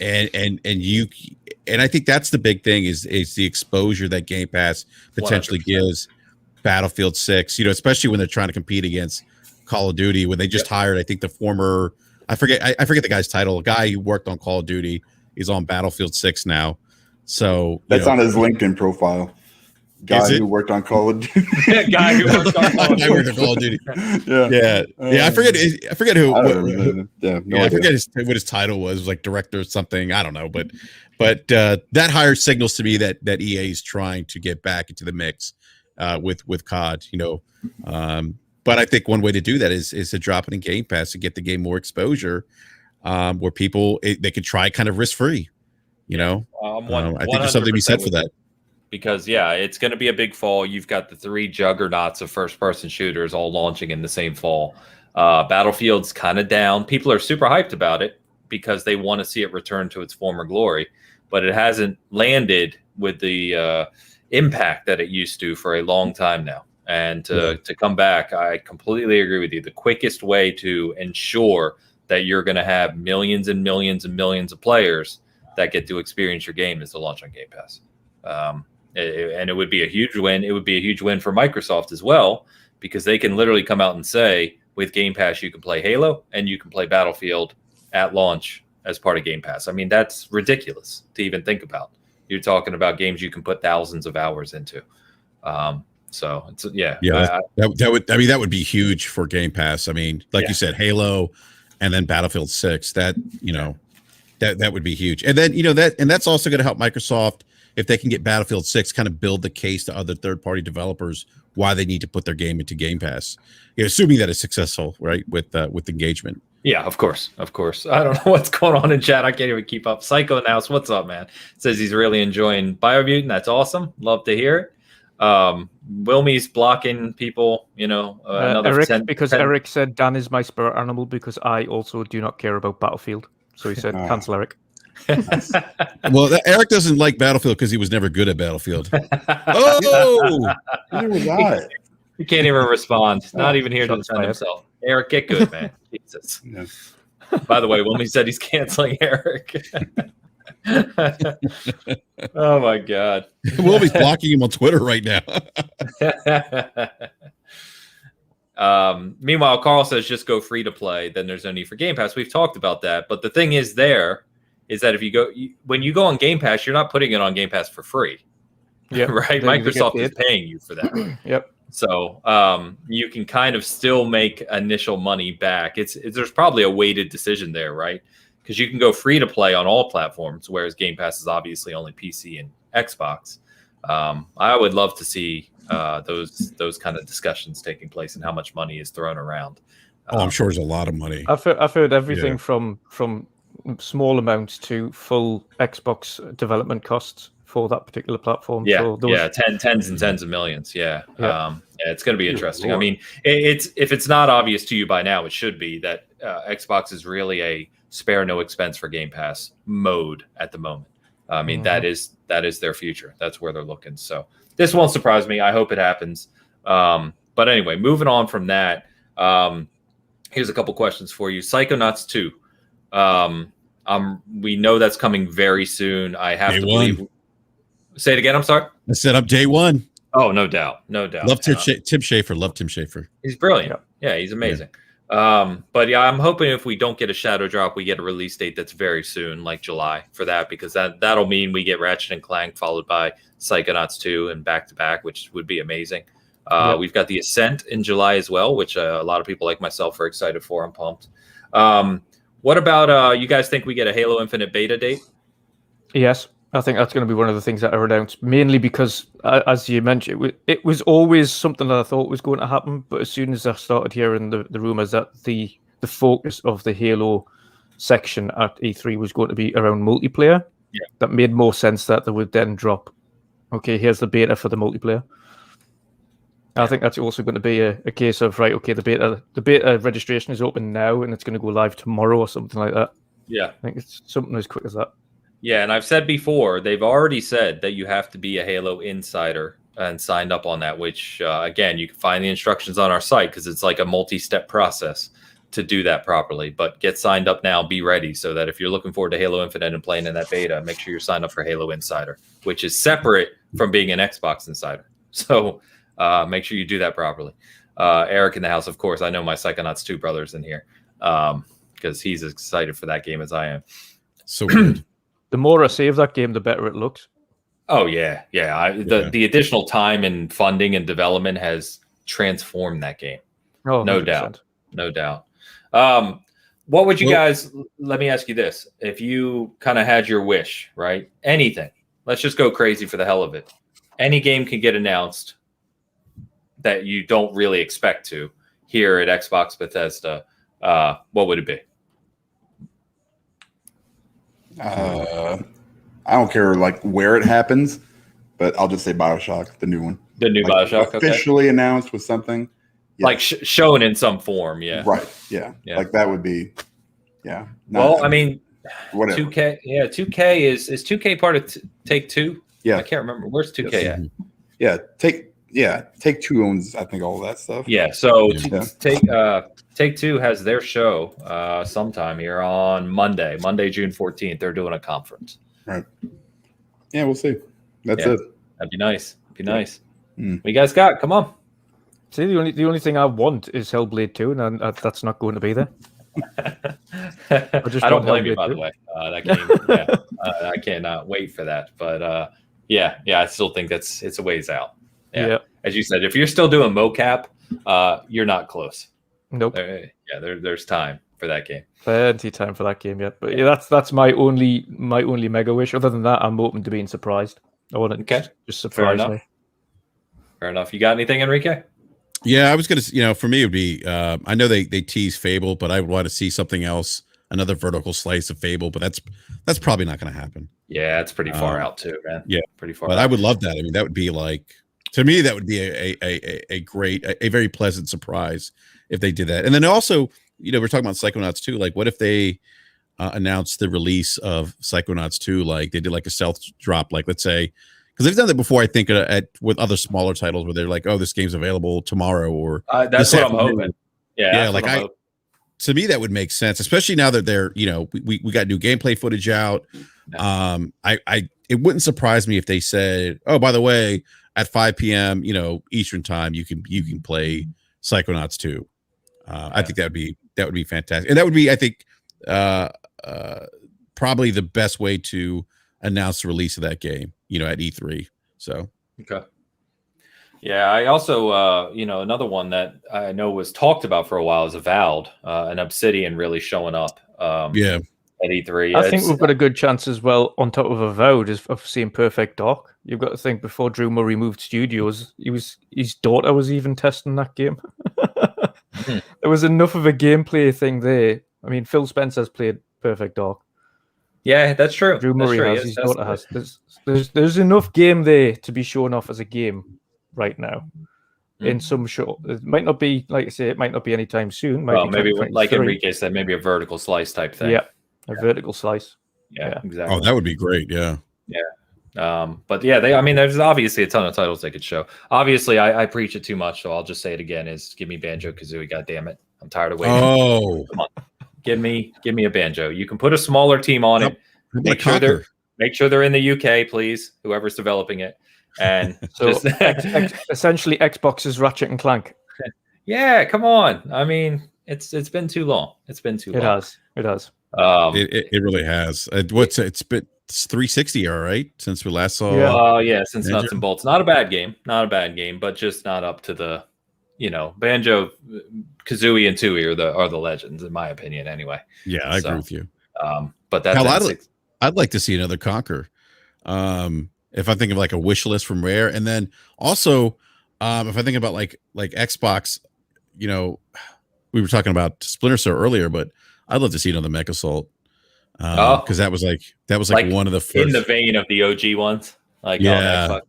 I think that's the big thing is the exposure that Game Pass potentially 100%. gives Battlefield 6, especially when they're trying to compete against Call of Duty, when they just hired, I think the former, I forget the guy's title, a guy who worked on Call of Duty. He's on Battlefield 6 now. So that's on his LinkedIn profile. Guy who worked on Call of Duty. Guy who worked on Call of Duty. Yeah. I forget who. I forget what his title was. Like director or something. I don't know, but that hire signals to me that EA is trying to get back into the mix with COD. But I think one way to do that is to drop it in Game Pass to get the game more exposure, where people they can try kind of risk free. You know, I think there's something to be said for that. Because it's going to be a big fall. You've got the 3 juggernauts of first-person shooters all launching in the same fall. Battlefield's kind of down. People are super hyped about it because they want to see it return to its former glory, but it hasn't landed with the impact that it used to for a long time now. And to come back, I completely agree with you. The quickest way to ensure that you're going to have millions and millions and millions of players that get to experience your game is to launch on Game Pass. And it would be a huge win. It would be a huge win for Microsoft as well, because they can literally come out and say, with Game Pass, you can play Halo and you can play Battlefield at launch as part of Game Pass. I mean, that's ridiculous to even think about. You're talking about games you can put thousands of hours into. So it's that would be huge for Game Pass. I mean, like you said, Halo and then Battlefield 6. That that would be huge. And then that's also going to help Microsoft if they can get Battlefield 6 kind of build the case to other third-party developers why they need to put their game into Game Pass. Assuming that it's successful, right, with engagement. Yeah, of course. I don't know what's going on in chat. I can't even keep up. Psycho Nouse, what's up, man? Says he's really enjoying Biomutant. That's awesome. Love to hear it. Wilmy's blocking people, another Eric, 10, because 10. Eric said Dan is my spirit animal because I also do not care about Battlefield. So he said, cancel Eric. Well, Eric doesn't like Battlefield because he was never good at Battlefield. Oh, he can't even respond. Not even here to defend himself. Eric, get good, man. Jesus. Yes. By the way, Wilmy said he's canceling Eric. Oh my God. Wilmy's blocking him on Twitter right now. Meanwhile, Carl says just go free to play. Then there's no need for Game Pass. We've talked about that, but the thing is that if when you go on Game Pass, you're not putting it on Game Pass for free. Yeah, right. Microsoft is paying you for that. Yep. So you can kind of still make initial money back. There's probably a weighted decision there, right? Because you can go free to play on all platforms, whereas Game Pass is obviously only PC and Xbox. I would love to see those kind of discussions taking place and how much money is thrown around. I'm sure there's a lot of money. I've heard everything from small amounts to full Xbox development costs for that particular platform. Yeah, tens and tens of millions. Yeah. It's going to be interesting. I mean, if it's not obvious to you by now, it should be that Xbox is really a spare no expense for Game Pass mode at the moment. I mean, that is their future. That's where they're looking. So this won't surprise me. I hope it happens. But anyway, moving on from that, here's a couple questions for you. Psychonauts 2. We know that's coming very soon. I have to believe. Say it again. I'm sorry. I said up day one. Oh, no doubt. Love Tim Schafer. Love Tim Schafer. He's brilliant. Yeah, he's amazing. But yeah, I'm hoping if we don't get a shadow drop, we get a release date that's very soon, like July, for that, because that'll mean we get Ratchet and Clank followed by Psychonauts 2 and back to back, which would be amazing. We've got the Ascent in July as well, which a lot of people like myself are excited for. I'm pumped. What about you guys think we get a Halo Infinite beta date? Yes, I think that's going to be one of the things that are announced, mainly because, as you mentioned, it was always something that I thought was going to happen. But as soon as I started hearing the rumors that the focus of the Halo section at E3 was going to be around multiplayer, that made more sense that they would then drop, okay, here's the beta for the multiplayer. I think that's also going to be a case of, right, okay, the beta registration is open now and it's going to go live tomorrow or something like that. Yeah. I think it's something as quick as that. Yeah, and I've said before, they've already said that you have to be a Halo insider and signed up on that, which, again, you can find the instructions on our site because it's like a multi-step process to do that properly. But get signed up now, be ready, so that if you're looking forward to Halo Infinite and playing in that beta, make sure you're signed up for Halo Insider, which is separate from being an Xbox Insider. So make sure you do that properly. Eric in the house, of course. I know my Psychonauts 2 brothers in here because he's as excited for that game as I am. So good. The more I save that game, the better it looks. Oh, yeah. The additional time and funding and development has transformed that game. Oh, no 100%. doubt. What would you guys, let me ask you this. If you kind of had your wish, right? Anything. Let's just go crazy for the hell of it. Any game can get announced that you don't really expect to here at Xbox Bethesda. What would it be? I I don't care like where it happens, but I'll just say BioShock, the new one. The new like, BioShock, officially announced with something. Yeah. Like shown in some form, yeah. Right. Yeah. Like that would be, yeah. Well, I mean, whatever. 2K, 2K is 2K part of Take Two? Yeah. I can't remember. Where's 2K at? Yeah. Take Two owns, I think, all that stuff. Yeah. So Take Two has their show sometime here on Monday, June 14th. They're doing a conference. Right. Yeah, we'll see. That's it. That'd be nice. What you guys got? Come on. See, the only thing I want is Hellblade 2, and that's not going to be there. I don't blame you, by the way. That game, I cannot wait for that. But I still think it's a ways out. Yeah. As you said, if you're still doing mocap, you're not close. Nope. There's time for that game. Plenty of time for that game yet. But yeah, that's my only mega wish. Other than that, I'm open to being surprised. I want it just surprise me. Fair enough. You got anything, Enrique? Yeah, I was going to, for me, it would be, I know they tease Fable, but I would want to see something else, another vertical slice of Fable, but that's probably not going to happen. Yeah, it's pretty far out too, man. Yeah, pretty far but out. I would love that. I mean, that would be like, to me, that would be a great, a very pleasant surprise if they did that. And then also, we're talking about Psychonauts 2. Like, what if they announced the release of Psychonauts 2? Like, they did like a stealth drop, like, let's say, because they've done that before, I think, with other smaller titles where they're like, "Oh, this game's available tomorrow," or that's what I'm hoping. Yeah, like to me that would make sense, especially now that they're, we got new gameplay footage out. It wouldn't surprise me if they said, "Oh, by the way, at 5 p.m., Eastern time, you can play Psychonauts 2." I think that would be fantastic, and that would be, I think, probably the best way to announce the release of that game, at E3. So okay. Yeah, I also another one that I know was talked about for a while is Avowed, and Obsidian really showing up at E3. I think we've got a good chance as well on top of Avowed of seeing Perfect Dark. You've got to think, before Drew Murray moved studios, his daughter was even testing that game. There was enough of a gameplay thing there. I mean, Phil Spencer's played Perfect Dark. Yeah, that's true. Drew Murray has, his daughter has. There's enough game there to be shown off as a game right now. In some show, it might not be, like I say, it might not be anytime soon. Maybe like Enrique said, maybe a vertical slice type thing. Yeah, vertical slice. Yeah, exactly. Oh, that would be great. Yeah. But yeah, there's obviously a ton of titles they could show. Obviously, I preach it too much, so I'll just say it again: is give me Banjo-Kazooie. God damn it, I'm tired of waiting. Oh, come on, give me a Banjo. You can put a smaller team on it. Make sure they're in the UK, please. Whoever's developing it, and so essentially Xbox's Ratchet and Clank. Yeah, come on. I mean, it's been too long. It has. It really has. It's been 360, all right, since we last saw. Since Banjo. Nuts and Bolts. Not a bad game, but just not up to the, Banjo, Kazooie, and Tooie are the legends, in my opinion, anyway. Yeah, I agree with you. But that's I'd like to see another Conquer. If I think of like a wish list from Rare, and then also if I think about like Xbox, we were talking about Splinter Cell earlier, but I'd love to see another Mech Assault. Because that was like one of the first, in the vein of the OG ones. Like yeah,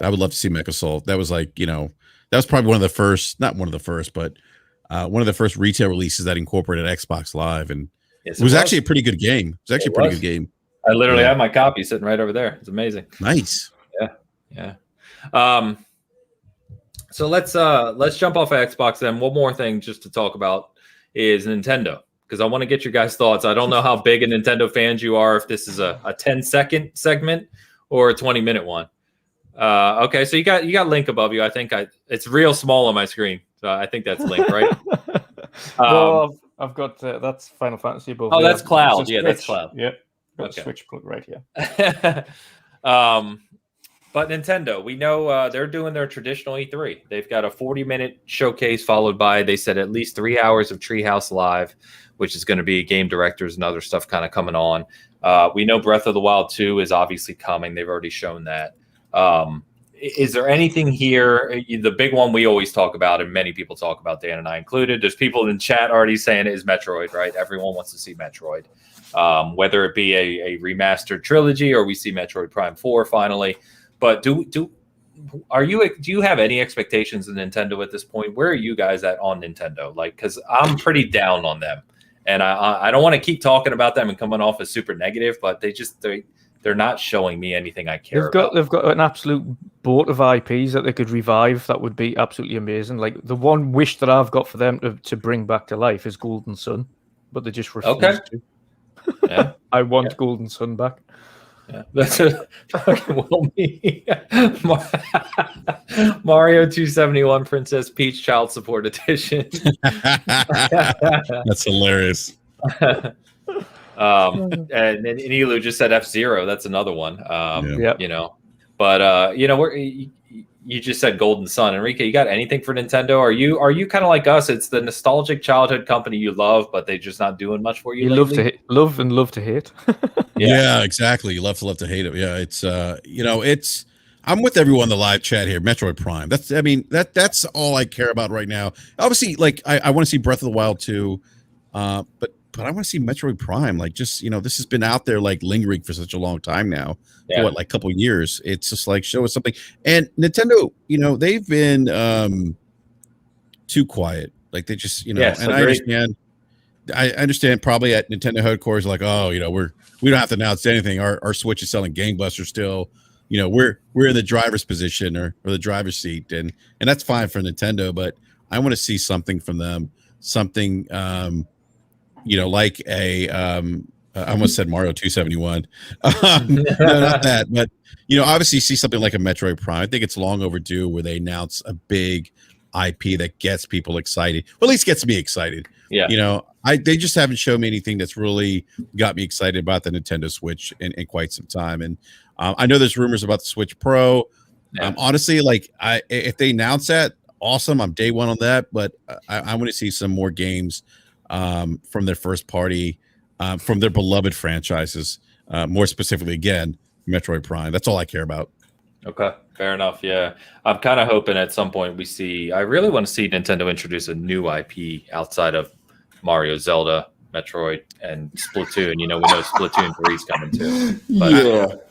I would love to see Mech Assault. That was like, that was probably one of the first, not one of the first, but one of the first retail releases that incorporated Xbox Live, and it was actually a pretty good game. It was actually a pretty good game. I literally have my copy sitting right over there. It's amazing. Nice. Yeah. So let's jump off of Xbox then. One more thing just to talk about is Nintendo, because I want to get your guys' thoughts. I don't know how big a Nintendo fans you are, if this is a 10-second segment or a 20-minute one. Okay, so you got Link above you. I think it's real small on my screen. So I think that's Link, right? I've got that's Final Fantasy above. Oh, that's Cloud. Yeah, that's Cloud. Yep. Got a Switch plug right here. But Nintendo, we know they're doing their traditional E3. They've got a 40-minute showcase followed by, they said, at least 3 hours of Treehouse Live, which is going to be game directors and other stuff kind of coming on. We know Breath of the Wild 2 is obviously coming. They've already shown that. is there anything here? The big one we always talk about, and many people talk about, Dan and I included. There's people in chat already saying it is Metroid, right? Everyone wants to see Metroid, whether it be a remastered trilogy or we see Metroid Prime 4 finally. But do you have any expectations of Nintendo at this point? Where are you guys at on Nintendo? Like, because I'm pretty down on them, and I don't want to keep talking about them and coming off as super negative, but they're not showing me anything I care about. They've got an absolute boat of IPs that they could revive. That would be absolutely amazing. Like the one wish that I've got for them to bring back to life is Golden Sun, but they just refuse to. Yeah, I want Golden Sun back. Yeah, that's a well me. Mario 271 Princess Peach Child Support Edition. That's hilarious. And Elu just said F-Zero. That's another one. You know, but you just said Golden Sun. Enrique, you got anything for Nintendo? Are you kind of like us? It's the nostalgic childhood company you love, but they're just not doing much for you. You love to hate. Yeah, exactly. You love to hate it. Yeah, it's it's. I'm with everyone in the live chat here. Metroid Prime. That's all I care about right now. Obviously, like I want to see Breath of the Wild 2, but I want to see Metroid Prime. Like, just this has been out there like lingering for such a long time now. Yeah. For like a couple of years. It's just like show us something. And Nintendo, they've been too quiet. Like they just, Yes, and I understand probably at Nintendo headquarters, like, oh, we don't have to announce anything. Our Switch is selling gangbusters still. We're in the driver's position or the driver's seat, and that's fine for Nintendo, but I want to see something from them, something like a I almost said Mario 271. No, not that, but obviously see something like a Metroid Prime. I think it's long overdue where they announce a big IP that gets people excited. Well, at least gets me excited. Yeah. They just haven't shown me anything that's really got me excited about the Nintendo Switch in quite some time. And I know there's rumors about the Switch Pro. Yeah. Honestly, like if they announce that, awesome. I'm day one on that, but I want to see some more games from their first party. From their beloved franchises, more specifically, again, Metroid Prime. That's all I care about. Okay, fair enough. Yeah, I'm kind of hoping at some point we see. I really want to see Nintendo introduce a new IP outside of Mario, Zelda, Metroid, and Splatoon. We know Splatoon 3 is coming too. But,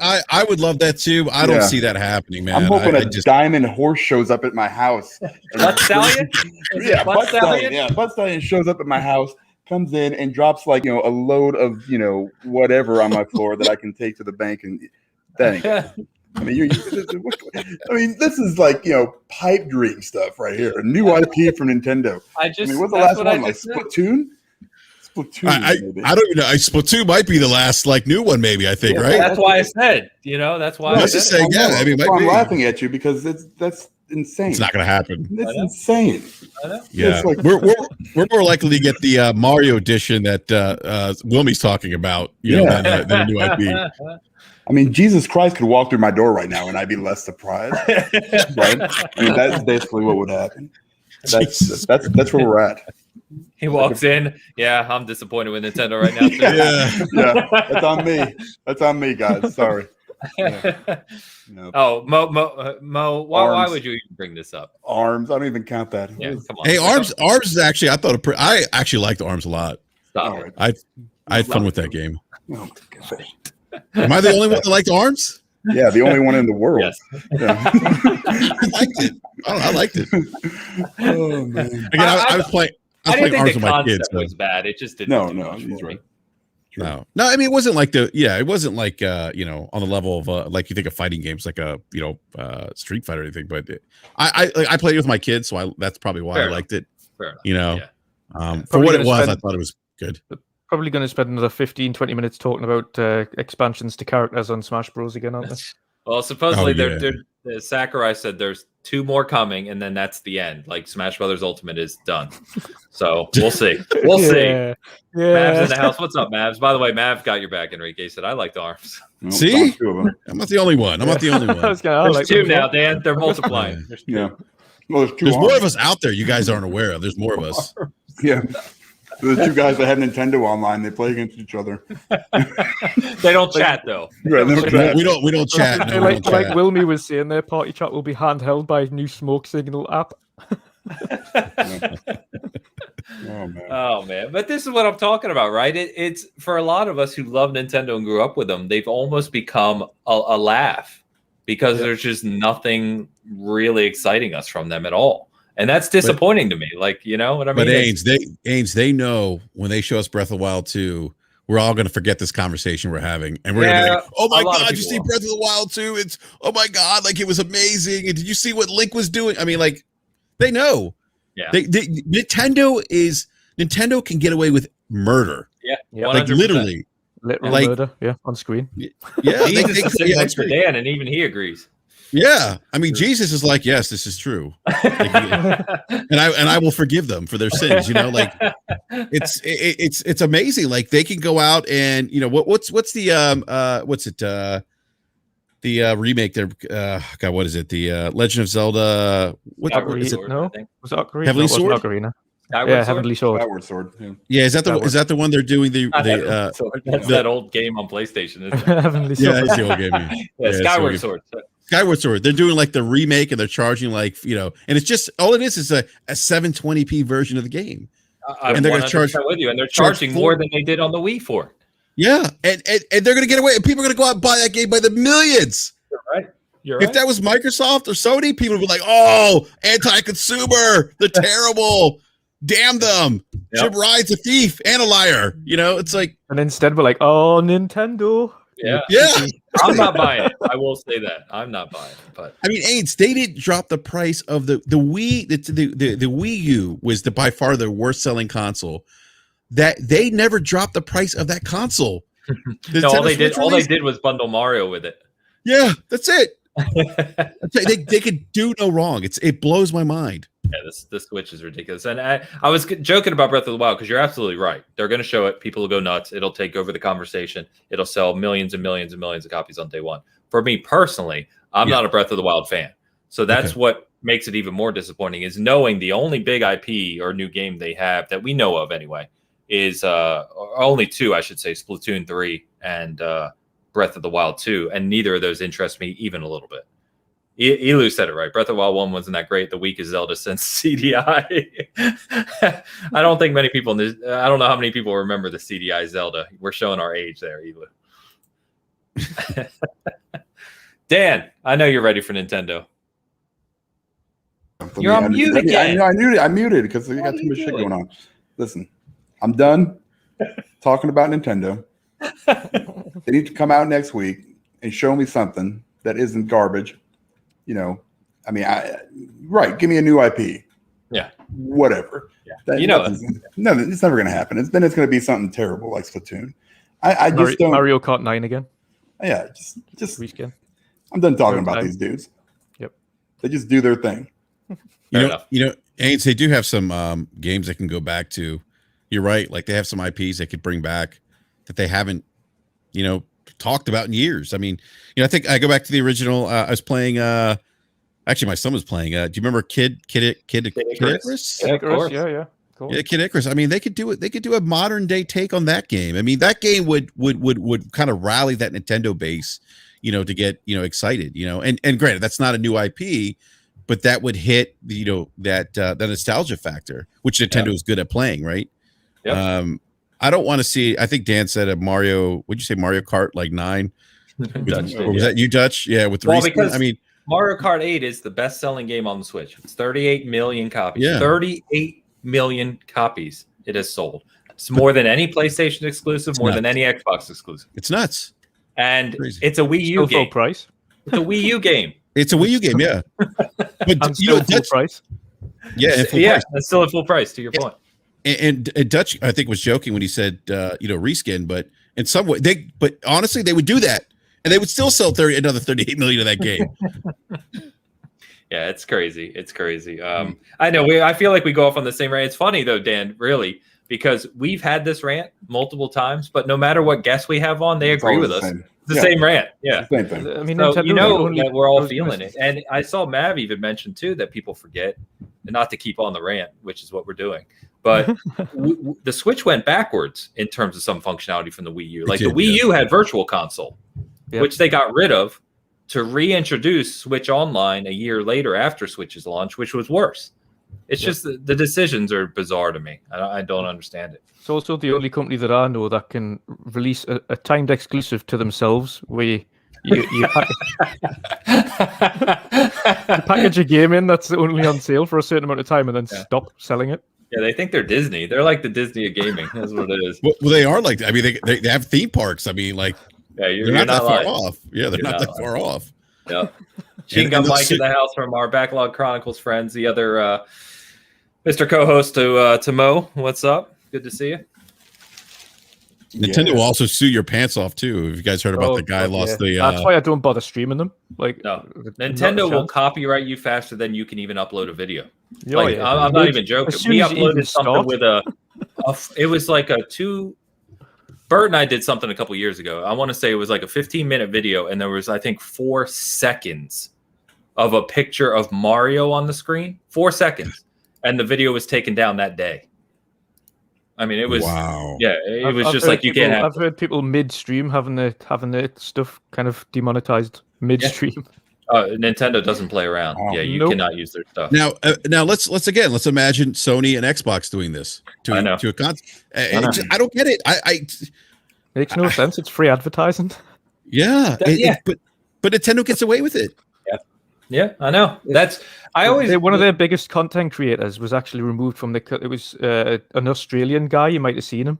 I would love that too. I don't see that happening, man. I'm hoping a diamond horse shows up at my house. Butt Stallion? Butt Stallion. Yeah, Butt Stallion shows up at my house, comes in and drops like a load of whatever on my floor that I can take to the bank, and that ain't. I mean, this is like pipe dream stuff right here. A new IP from Nintendo. What's the last one? Like Splatoon? I don't even know. Splatoon might be the last new one, maybe. I think, right? That's why I said. That's why. I was just saying. Yeah, I mean, I'm laughing at you because that's insane. It's not going to happen. It's insane. I know. Yeah, we're more likely to get the Mario edition that Wilmie's talking about. Than a new IP. I mean, Jesus Christ could walk through my door right now, and I'd be less surprised. Right? I mean, that's basically what would happen. That's where we're at. He walks in. Yeah, I'm disappointed with Nintendo right now. Too. Yeah, that's on me. That's on me, guys. Sorry. Yeah. Oh, Mo, why would you even bring this up? Arms. I don't even count that. Yeah, come on. Hey, Arms is actually. I actually liked Arms a lot. Stop it. I had fun with that game. Oh, God. Am I the only one that liked Arms? Yeah, the only one in the world. Yes. Yeah. I liked it. I liked it. Oh man! Again, I was playing. I didn't Arms think the with my concept kids. was bad. It just didn't. No, he's right. No. I mean, it wasn't like it wasn't like on the level of like you think of fighting games like a Street Fighter or anything. But I played it with my kids, so that's probably why I liked it. Fair enough. For what it was, I thought it was good. Probably going to spend another 15-20 minutes talking about expansions to characters on Smash Bros. Again, aren't they? Well, supposedly Sakurai said there's 2 more coming, and then that's the end. Like Smash Brothers Ultimate is done. So we'll see. We'll see. Yeah. Mav's in the house. What's up, Mavs? By the way, Mav got your back. Enrique said I like the Arms. See, I'm not the only one. There's 2 now, Dan. They're multiplying. Yeah. Well, there's more of us out there. You guys aren't aware of. There's more of us. Yeah. The two guys that have Nintendo online, they play against each other. They don't chat though. Right, they don't chat. We don't chat. No, we like don't chat. Wilmy was saying, their party chat will be handheld by a new smoke signal app. Oh man, but this is what I'm talking about, right? It's for a lot of us who love Nintendo and grew up with them, they've almost become a laugh because there's just nothing really exciting us from them at all. And that's disappointing to me. Like, you know what I mean? But Ains, they know when they show us Breath of the Wild 2, we're all going to forget this conversation we're having. And we're going to be like, oh my God, you see Breath of the Wild 2? It's, oh my God, like it was amazing. And did you see what Link was doing? I mean, like, they know. Yeah. Nintendo can get away with murder. Yeah. Like 100%. literally. Literal murder, on screen. Yeah. Thanks for Dan, and even he agrees. Yeah, I mean, Jesus is like, yes, this is true, and I will forgive them for their sins. You know, like it's amazing. Like they can go out and what's the remake there? God, what is it? The Legend of Zelda. What is it? No, was it Ocarina? Heavenly Sword? Ocarina. Heavenly Sword. Skyward Sword. Yeah, is that the one they're doing that's that old game on PlayStation, isn't it? Heavenly Sword. Yeah, that's the old game. Yeah, Skyward Sword. Skyward Sword. They're doing like the remake, and they're charging and it's just all it is a 720p version of the game. And they're going to charge with you, and they're charging more than they did on the Wii for it. Yeah, and they're going to get away, and people are going to go out and buy that game by the millions. You're right. If that was Microsoft or Sony, people would be like, "Oh, anti-consumer, they're terrible. Damn them. Jim Ryan's a thief and a liar." It's like, and instead we're like, "Oh, Nintendo." Yeah. I'm not buying it. I will say that I'm not buying it. But I mean, Ains, they didn't drop the price of the Wii. The Wii U was by far the worst selling console. That they never dropped the price of that console. No, all they did was bundle Mario with it. Yeah, that's it. they could do no wrong. It blows my mind. Yeah, this Switch is ridiculous. And I was joking about Breath of the Wild because you're absolutely right. They're going to show it. People will go nuts. It'll take over the conversation. It'll sell millions and millions and millions of copies on day one. For me personally, I'm not a Breath of the Wild fan. So that's what makes it even more disappointing is knowing the only big IP or new game they have that we know of anyway is only two, I should say, Splatoon 3 and Breath of the Wild 2. And neither of those interest me even a little bit. Elu said it right. Breath of the Wild 1 wasn't that great. The weakest Zelda since CDI. I don't think many people I don't know how many people remember the CDI Zelda. We're showing our age there, Elu. Dan, I know you're ready for Nintendo. You're on mute again. I muted because we got too much shit going on. Listen, I'm done talking about Nintendo. They need to come out next week and show me something that isn't garbage. Give me a new IP. Yeah. Whatever. Yeah. No, it's never going to happen. Then it's going to be something terrible like Splatoon. I just don't. Mario Kart 9 again. Yeah, just reskin. I'm done talking about these dudes. Yep. They just do their thing. Ains, they do have some games they can go back to. You're right. Like they have some IPs they could bring back that they haven't, talked about in years. I mean, I think I go back to the original. I was playing. Actually, my son was playing. Do you remember Kid Icarus? Yeah, of course. Yeah. Cool. Yeah, Kid Icarus. I mean, they could do it. They could do a modern day take on that game. I mean, that game would kind of rally that Nintendo base, to get excited. And granted, that's not a new IP, but that would hit that nostalgia factor, which Nintendo is good at playing, right? Yep. I don't want to see. I think Dan said a Mario. Would you say Mario Kart like 9? Was that you, Dutch? Yeah, with the because Mario Kart 8 is the best-selling game on the Switch. It's 38 million copies. Yeah. 38 million copies it has sold. It's more than any PlayStation exclusive, more than any Xbox exclusive. It's nuts. And it's a Wii U game. Full price. It's a Wii U game. It's a Wii U game, yeah. But full price. Yeah, price. That's still at full price. To your point. And Dutch, I think, was joking when he said, reskin, but in some way, but honestly, they would do that, and they would still sell another 38 million of that game. Yeah, it's crazy. It's crazy. I know. I feel like we go off on the same rant. It's funny though, Dan, really, because we've had this rant multiple times, but no matter what guest we have on, they agree with us. It's the same rant. Yeah. Same thing. I mean, so, that we're all feeling it. And I saw Mav even mention too that people forget and not to keep on the rant, which is what we're doing. But the Switch went backwards in terms of some functionality from the Wii U. Like the Wii U had Virtual Console, which they got rid of to reintroduce Switch Online a year later after Switch's launch, which was worse. It's just the decisions are bizarre to me. I don't understand it. It's also the only company that I know that can release a timed exclusive to themselves where you package a game in that's only on sale for a certain amount of time and then stop selling it. Yeah, they think they're Disney. They're like the Disney of gaming. That's what it is. Well, they are like. I mean, they have theme parks. I mean, like, you're not that lying. far off. Yeah, they're not that far off. Yeah. Machine Gun Mike in the house from our Backlog Chronicles friends. The other Mr. Co-host to Mo. What's up? Good to see you. Nintendo will also sue your pants off too. Have you guys heard about the guy lost the? That's why I don't bother streaming them. Like, no, Nintendo will copyright you faster than you can even upload a video. Oh, like, I'm not even joking. We uploaded something with it was like a Bert and I did something a couple years ago. I want to say it was like a 15-minute video, and there was, I think, 4 seconds of a picture of Mario on the screen. 4 seconds, and the video was taken down that day. I mean, it was it was just like you can't have. I've heard people midstream having their stuff kind of demonetized midstream. Nintendo doesn't play around. You cannot use their stuff. Now let's imagine Sony and Xbox doing this to a console. I don't get it. Makes no sense. It's free advertising. Yeah, but Nintendo gets away with it. Yeah, I know. One of their biggest content creators was actually removed from it was an Australian guy. You might have seen him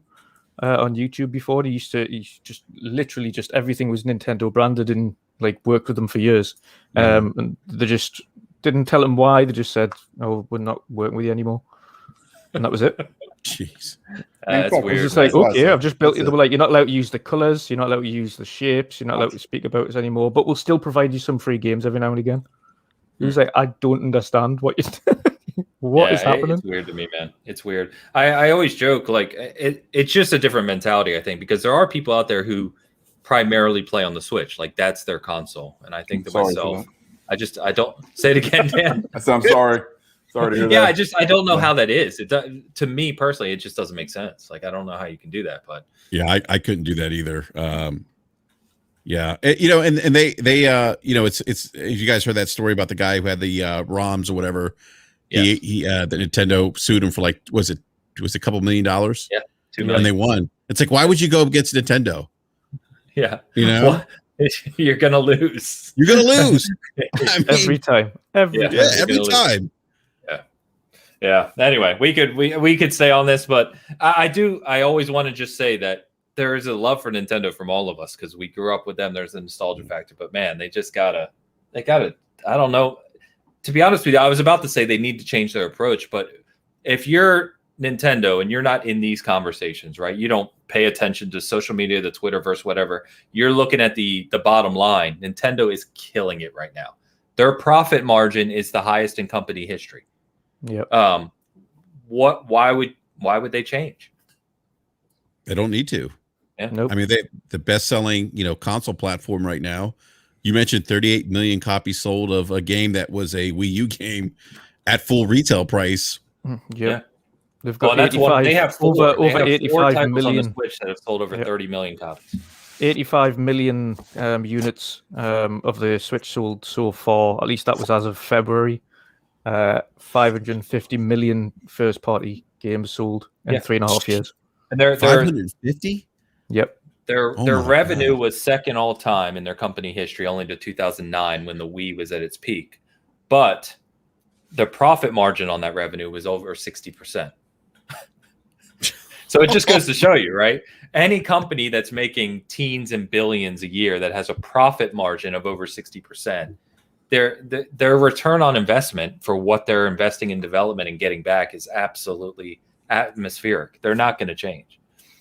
on YouTube before. He just literally everything was Nintendo branded and like worked with them for years. And they just didn't tell him why. They just said, "Oh, we're not working with you anymore," and that was it. Jeez, that's weird. It's just like, okay, I've just built it. They were like, you're not allowed to use the colors, you're not allowed to use the shapes, you're not allowed to speak about it anymore, but we'll still provide you some free games every now and again. He was like, I don't understand what is happening. It's weird to me, man. It's weird. I always joke, like, it's just a different mentality, I think, because there are people out there who primarily play on the Switch. Like, that's their console. And I think to myself, I don't say it again, Dan. I'm sorry. Sorry to hear that. I don't know how that is. To me personally, it just doesn't make sense. Like, I don't know how you can do that, but I couldn't do that either. And they it's you guys heard that story about the guy who had the ROMs or whatever. Yes. The Nintendo sued him for like was it a couple $1 million? Yeah, $2 million. And they won. It's like, why would you go against Nintendo? Yeah, well, you're gonna lose. You're gonna lose every time. Every time. Yeah. Anyway, we could stay on this, but I always want to just say that there is a love for Nintendo from all of us because we grew up with them. There's a nostalgia factor, but man, they gotta. I don't know. To be honest with you, I was about to say they need to change their approach, but if you're Nintendo and you're not in these conversations, right? You don't pay attention to social media, the Twitterverse, whatever. You're looking at the bottom line. Nintendo is killing it right now. Their profit margin is the highest in company history. Yep. Why would they change? They don't need to. Yeah. Nope. I mean, the best-selling, console platform right now. You mentioned 38 million copies sold of a game that was a Wii U game at full retail price. Yeah. They've got they have over 85 million on the Switch that have sold over 30 million copies. 85 million units of the Switch sold so far. At least that was as of February. 550 million first-party games sold in 3.5 years. And they're 550. Yep. Their revenue was second all time in their company history, only to 2009 when the Wii was at its peak. But the profit margin on that revenue was over 60%. So it just goes to show you, right? Any company that's making teens and billions a year that has a profit margin of over 60%, their return on investment for what they're investing in development and getting back is absolutely atmospheric. They're not going to change.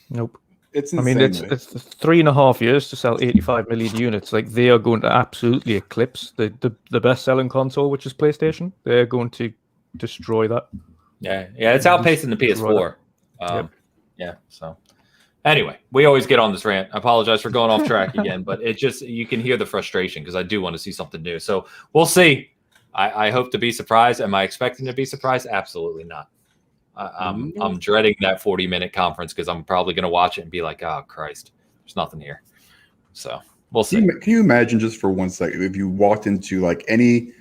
Nope. It's insane, it's 3.5 years to sell 85 million units. Like, they are going to absolutely eclipse the best-selling console, which is PlayStation. They're going to destroy that. Yeah, it's outpacing the PS4. Yeah. So anyway, we always get on this rant. I apologize for going off track again, but it just, you can hear the frustration because I do want to see something new. So we'll see. I hope to be surprised. Am I expecting to be surprised? Absolutely not. I'm dreading that 40-minute conference because I'm probably going to watch it and be like, oh, Christ, there's nothing here. So we'll see. Can you imagine just for 1 second if you walked into like any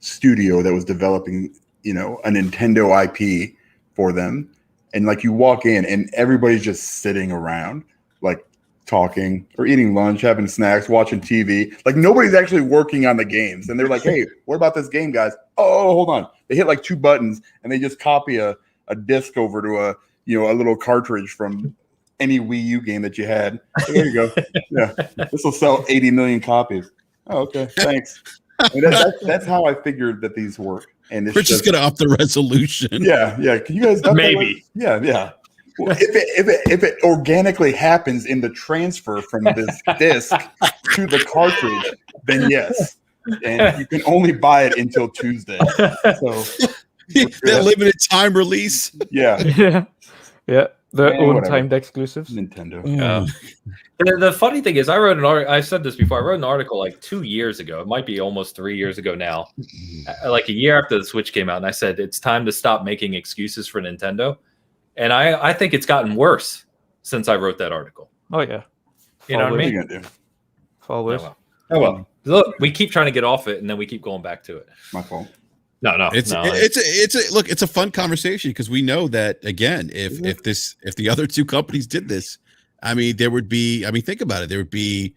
studio that was developing, a Nintendo IP for them, and like you walk in and everybody's just sitting around, like talking or eating lunch, having snacks, watching TV. Like nobody's actually working on the games. And they're like, hey, what about this game, guys? Oh, hold on. They hit like 2 buttons and they just copy a disc over to a little cartridge from any Wii U game that you had. So there you go. Yeah. This will sell 80 million copies. Oh, okay. Thanks. That's how I figured that these work. And we're just going to up the resolution. Yeah. Can you guys maybe? Yeah. Well, if it organically happens in the transfer from this disc to the cartridge, then yes. And you can only buy it until Tuesday. So that limited time release. Yeah. Their own timed exclusives. Nintendo. The funny thing is, I wrote an article. I said this before. I wrote an article like 2 years ago. It might be almost 3 years ago now. Like a year after the Switch came out, and I said it's time to stop making excuses for Nintendo. And I think it's gotten worse since I wrote that article. Oh yeah. You know what I mean? What are you gonna do? Far worse. Oh well. Look, we keep trying to get off it, and then we keep going back to it. My fault. No. It's a fun conversation because we know that again, if the other 2 companies did this, I mean, think about it. There would be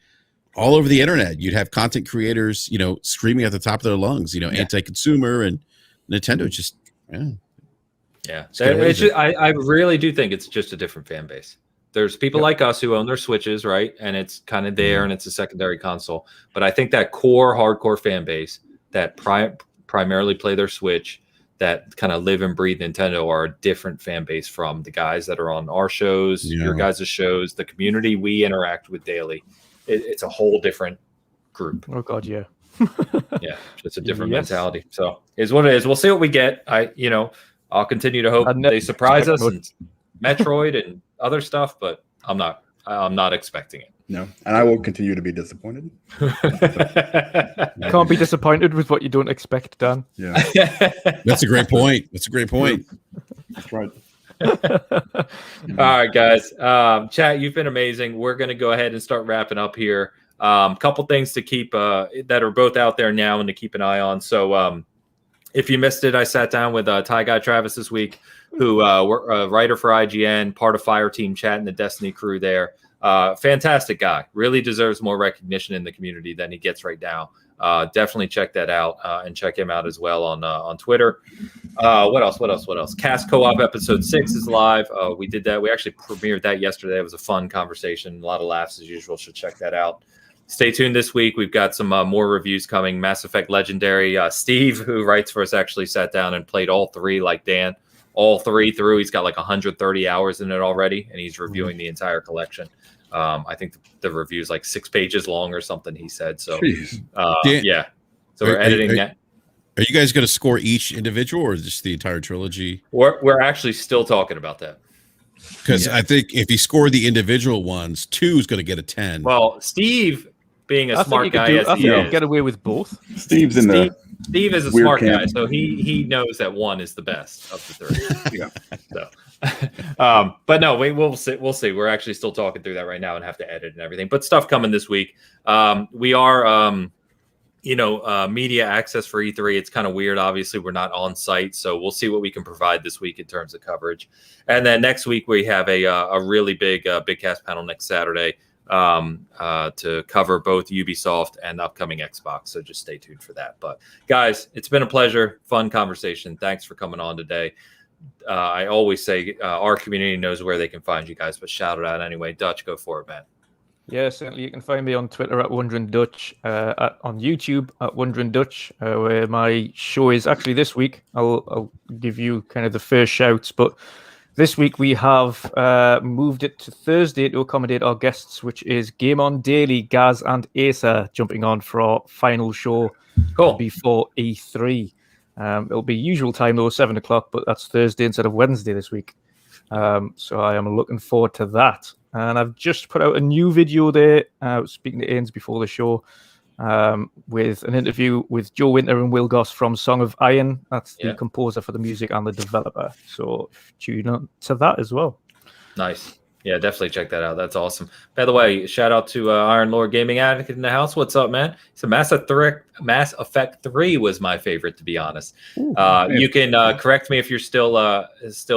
all over the internet. You'd have content creators, screaming at the top of their lungs, anti-consumer, and Nintendo just, yeah. I really do think it's just a different fan base. There's people like us who own their Switches, right? And it's kind of there, and it's a secondary console. But I think that core hardcore fan base that primarily play their Switch, that kind of live and breathe Nintendo, are a different fan base from the guys that are on our shows, your guys' shows, the community we interact with daily. It's a whole different group. Oh God, yeah. Yeah, it's a different mentality. So is what it is. We'll see what we get. I'll continue to hope they surprise us and Metroid and other stuff, but I'm not expecting it. No, and I will continue to be disappointed. You can't be disappointed with what you don't expect, Dan. Yeah, that's a great point. That's right. All right, guys. Chat, you've been amazing. We're going to go ahead and start wrapping up here. Couple things to keep that are both out there now and to keep an eye on. So if you missed it, I sat down with Ty Guy Travis this week, who we're a writer for IGN, part of Fire Team Chat and the Destiny crew there. Fantastic guy. Really deserves more recognition in the community than he gets right now. Definitely check that out and check him out as well on Twitter. What else? Cast Co-op episode 6 is live. We did that. We actually premiered that yesterday. It was a fun conversation. A lot of laughs as usual. So check that out. Stay tuned this week. We've got some more reviews coming. Mass Effect Legendary. Steve, who writes for us, actually sat down and played all 3 like Dan. All 3 through. He's got like 130 hours in it already, and he's reviewing the entire collection. I think the review is like 6 pages long or something, he said. So, yeah. So we're editing that. Are you guys going to score each individual or just the entire trilogy? We're actually still talking about that. Because I think if he scored the individual ones, 2 is going to get a 10. Well, Steve, being a smart guy, I think you can get away with both. Steve is a smart guy, so he knows that 1 is the best of the 3. Yeah. So, but no, we'll see. We'll see. We're actually still talking through that right now and have to edit and everything. But stuff coming this week. We are, media access for E3. It's kind of weird. Obviously, we're not on site, so we'll see what we can provide this week in terms of coverage. And then next week we have a really big Bitcast panel next Saturday. To cover both Ubisoft and the upcoming Xbox. So just stay tuned for that. But guys, it's been a pleasure. Fun conversation. Thanks for coming on today. I always say our community knows where they can find you guys, but shout it out anyway. Dutch, go for it, man. Yeah, certainly. You can find me on Twitter at Wondering Dutch, on YouTube at Wondering Dutch, where my show is actually this week. I'll give you kind of the first shouts, but this week we have moved it to Thursday to accommodate our guests, which is Game On Daily, Gaz and Asa jumping on for our final show before E3. It'll be usual time though, 7 o'clock, but that's Thursday instead of Wednesday this week. So I am looking forward to that. And I've just put out a new video there, speaking to Ains before the show, with an interview with Joe Winter and Will Goss from Song of Iron. That's the composer for the music and the developer. So tune in to that as well. Nice. Yeah, definitely check that out. That's awesome. By the way, shout out to Iron Lord Gaming Advocate in the house. What's up, man? So Mass Effect 3 was my favorite, to be honest. You can correct me if you're still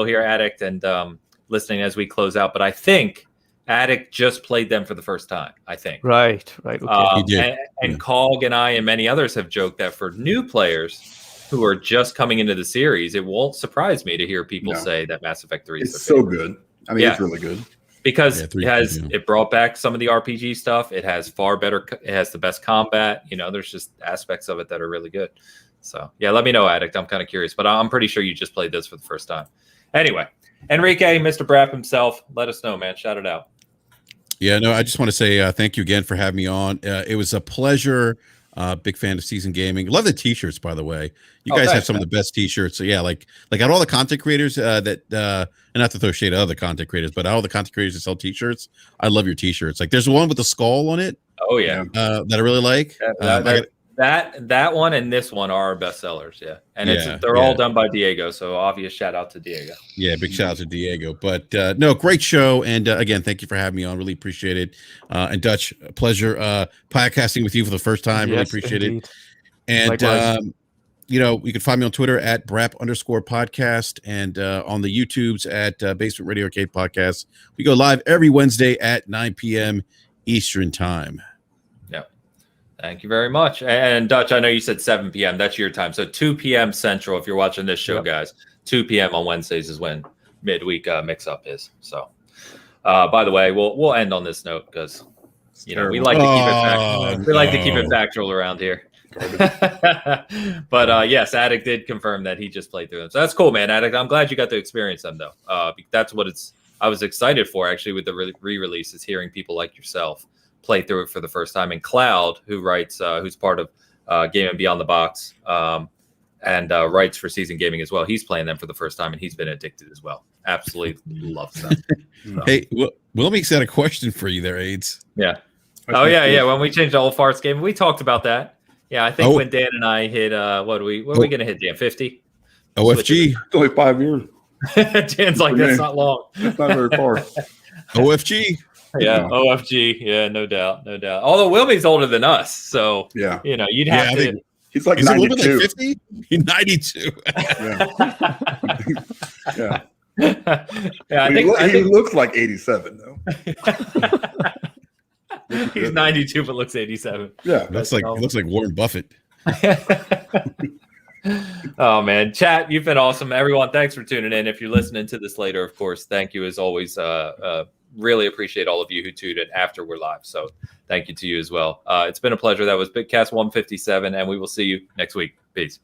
here, Addict, and listening as we close out. But I think Addict just played them for the first time, I think. Right. Okay. And Cog and I and many others have joked that for new players who are just coming into the series, it won't surprise me to hear people say that Mass Effect 3 is so good. I mean, it's really good. Because it brought back some of the RPG stuff. It has it has the best combat. You know, there's just aspects of it that are really good. So, yeah, let me know, Addict. I'm kind of curious. But I'm pretty sure you just played this for the first time. Anyway, Enrique, Mr. BRAP himself, let us know, man. Shout it out. Yeah, no, I just want to say thank you again for having me on. It was a pleasure. Big fan of Season Gaming. Love the t-shirts, by the way. You guys have some of the best t-shirts. So yeah, like out all the content creators that and not to throw shade at other content creators, but all the content creators that sell t-shirts, I love your t-shirts. Like there's one with the skull on it. Oh yeah. That I really like. That one and this one are our best sellers, and they're all done by Diego, so obvious shout out to Diego. Yeah, big shout out to Diego. But no, great show, and again, thank you for having me on. Really appreciate it. And Dutch, pleasure podcasting with you for the first time. Really appreciate it. And you know, you can find me on Twitter at @BRAP_podcast and on the YouTubes at Basement Radio Arcade Podcast. We go live every Wednesday at 9 p.m. Eastern Time. Thank you very much. And Dutch, I know you said 7 p.m. That's your time. So 2 p.m. Central, if you're watching this show, guys. 2 p.m. on Wednesdays is when Midweek Mix-Up is. So, by the way, we'll end on this note because, you know, we like to keep it factual. We like to keep it factual around here. But, yes, Addict did confirm that he just played through them. So that's cool, man. Addict, I'm glad you got to experience them, though. That's what I was excited for, actually, with the re-release is hearing people like yourself play through it for the first time. And Cloud, who writes, who's part of Game and Beyond the Box, and writes for Season Gaming as well. He's playing them for the first time, and he's been addicted as well. Absolutely loves them. So. Hey, Wilming's got a question for you there, AIDS. Yeah. Oh yeah. When we changed the old farts game, we talked about that. Yeah, I think when Dan and I hit, what are we going to hit, Dan? 50? OFG. It's only 5 years. Dan's like, that's not long. That's not very far. OFG. Yeah, OFG. Yeah, no doubt. Although Wilmy's older than us, so you know, you'd have to. He's like 92. 50? He's 92. Yeah. I think he looks like 87 though. He's 92 but looks 87. Yeah, looks like Warren Buffett. Oh man, chat, you've been awesome, everyone. Thanks for tuning in. If you're listening to this later, of course, thank you as always. Really appreciate all of you who tuned in after we're live. So thank you to you as well. It's been a pleasure. That was Bitcast 157, and we will see you next week. Peace.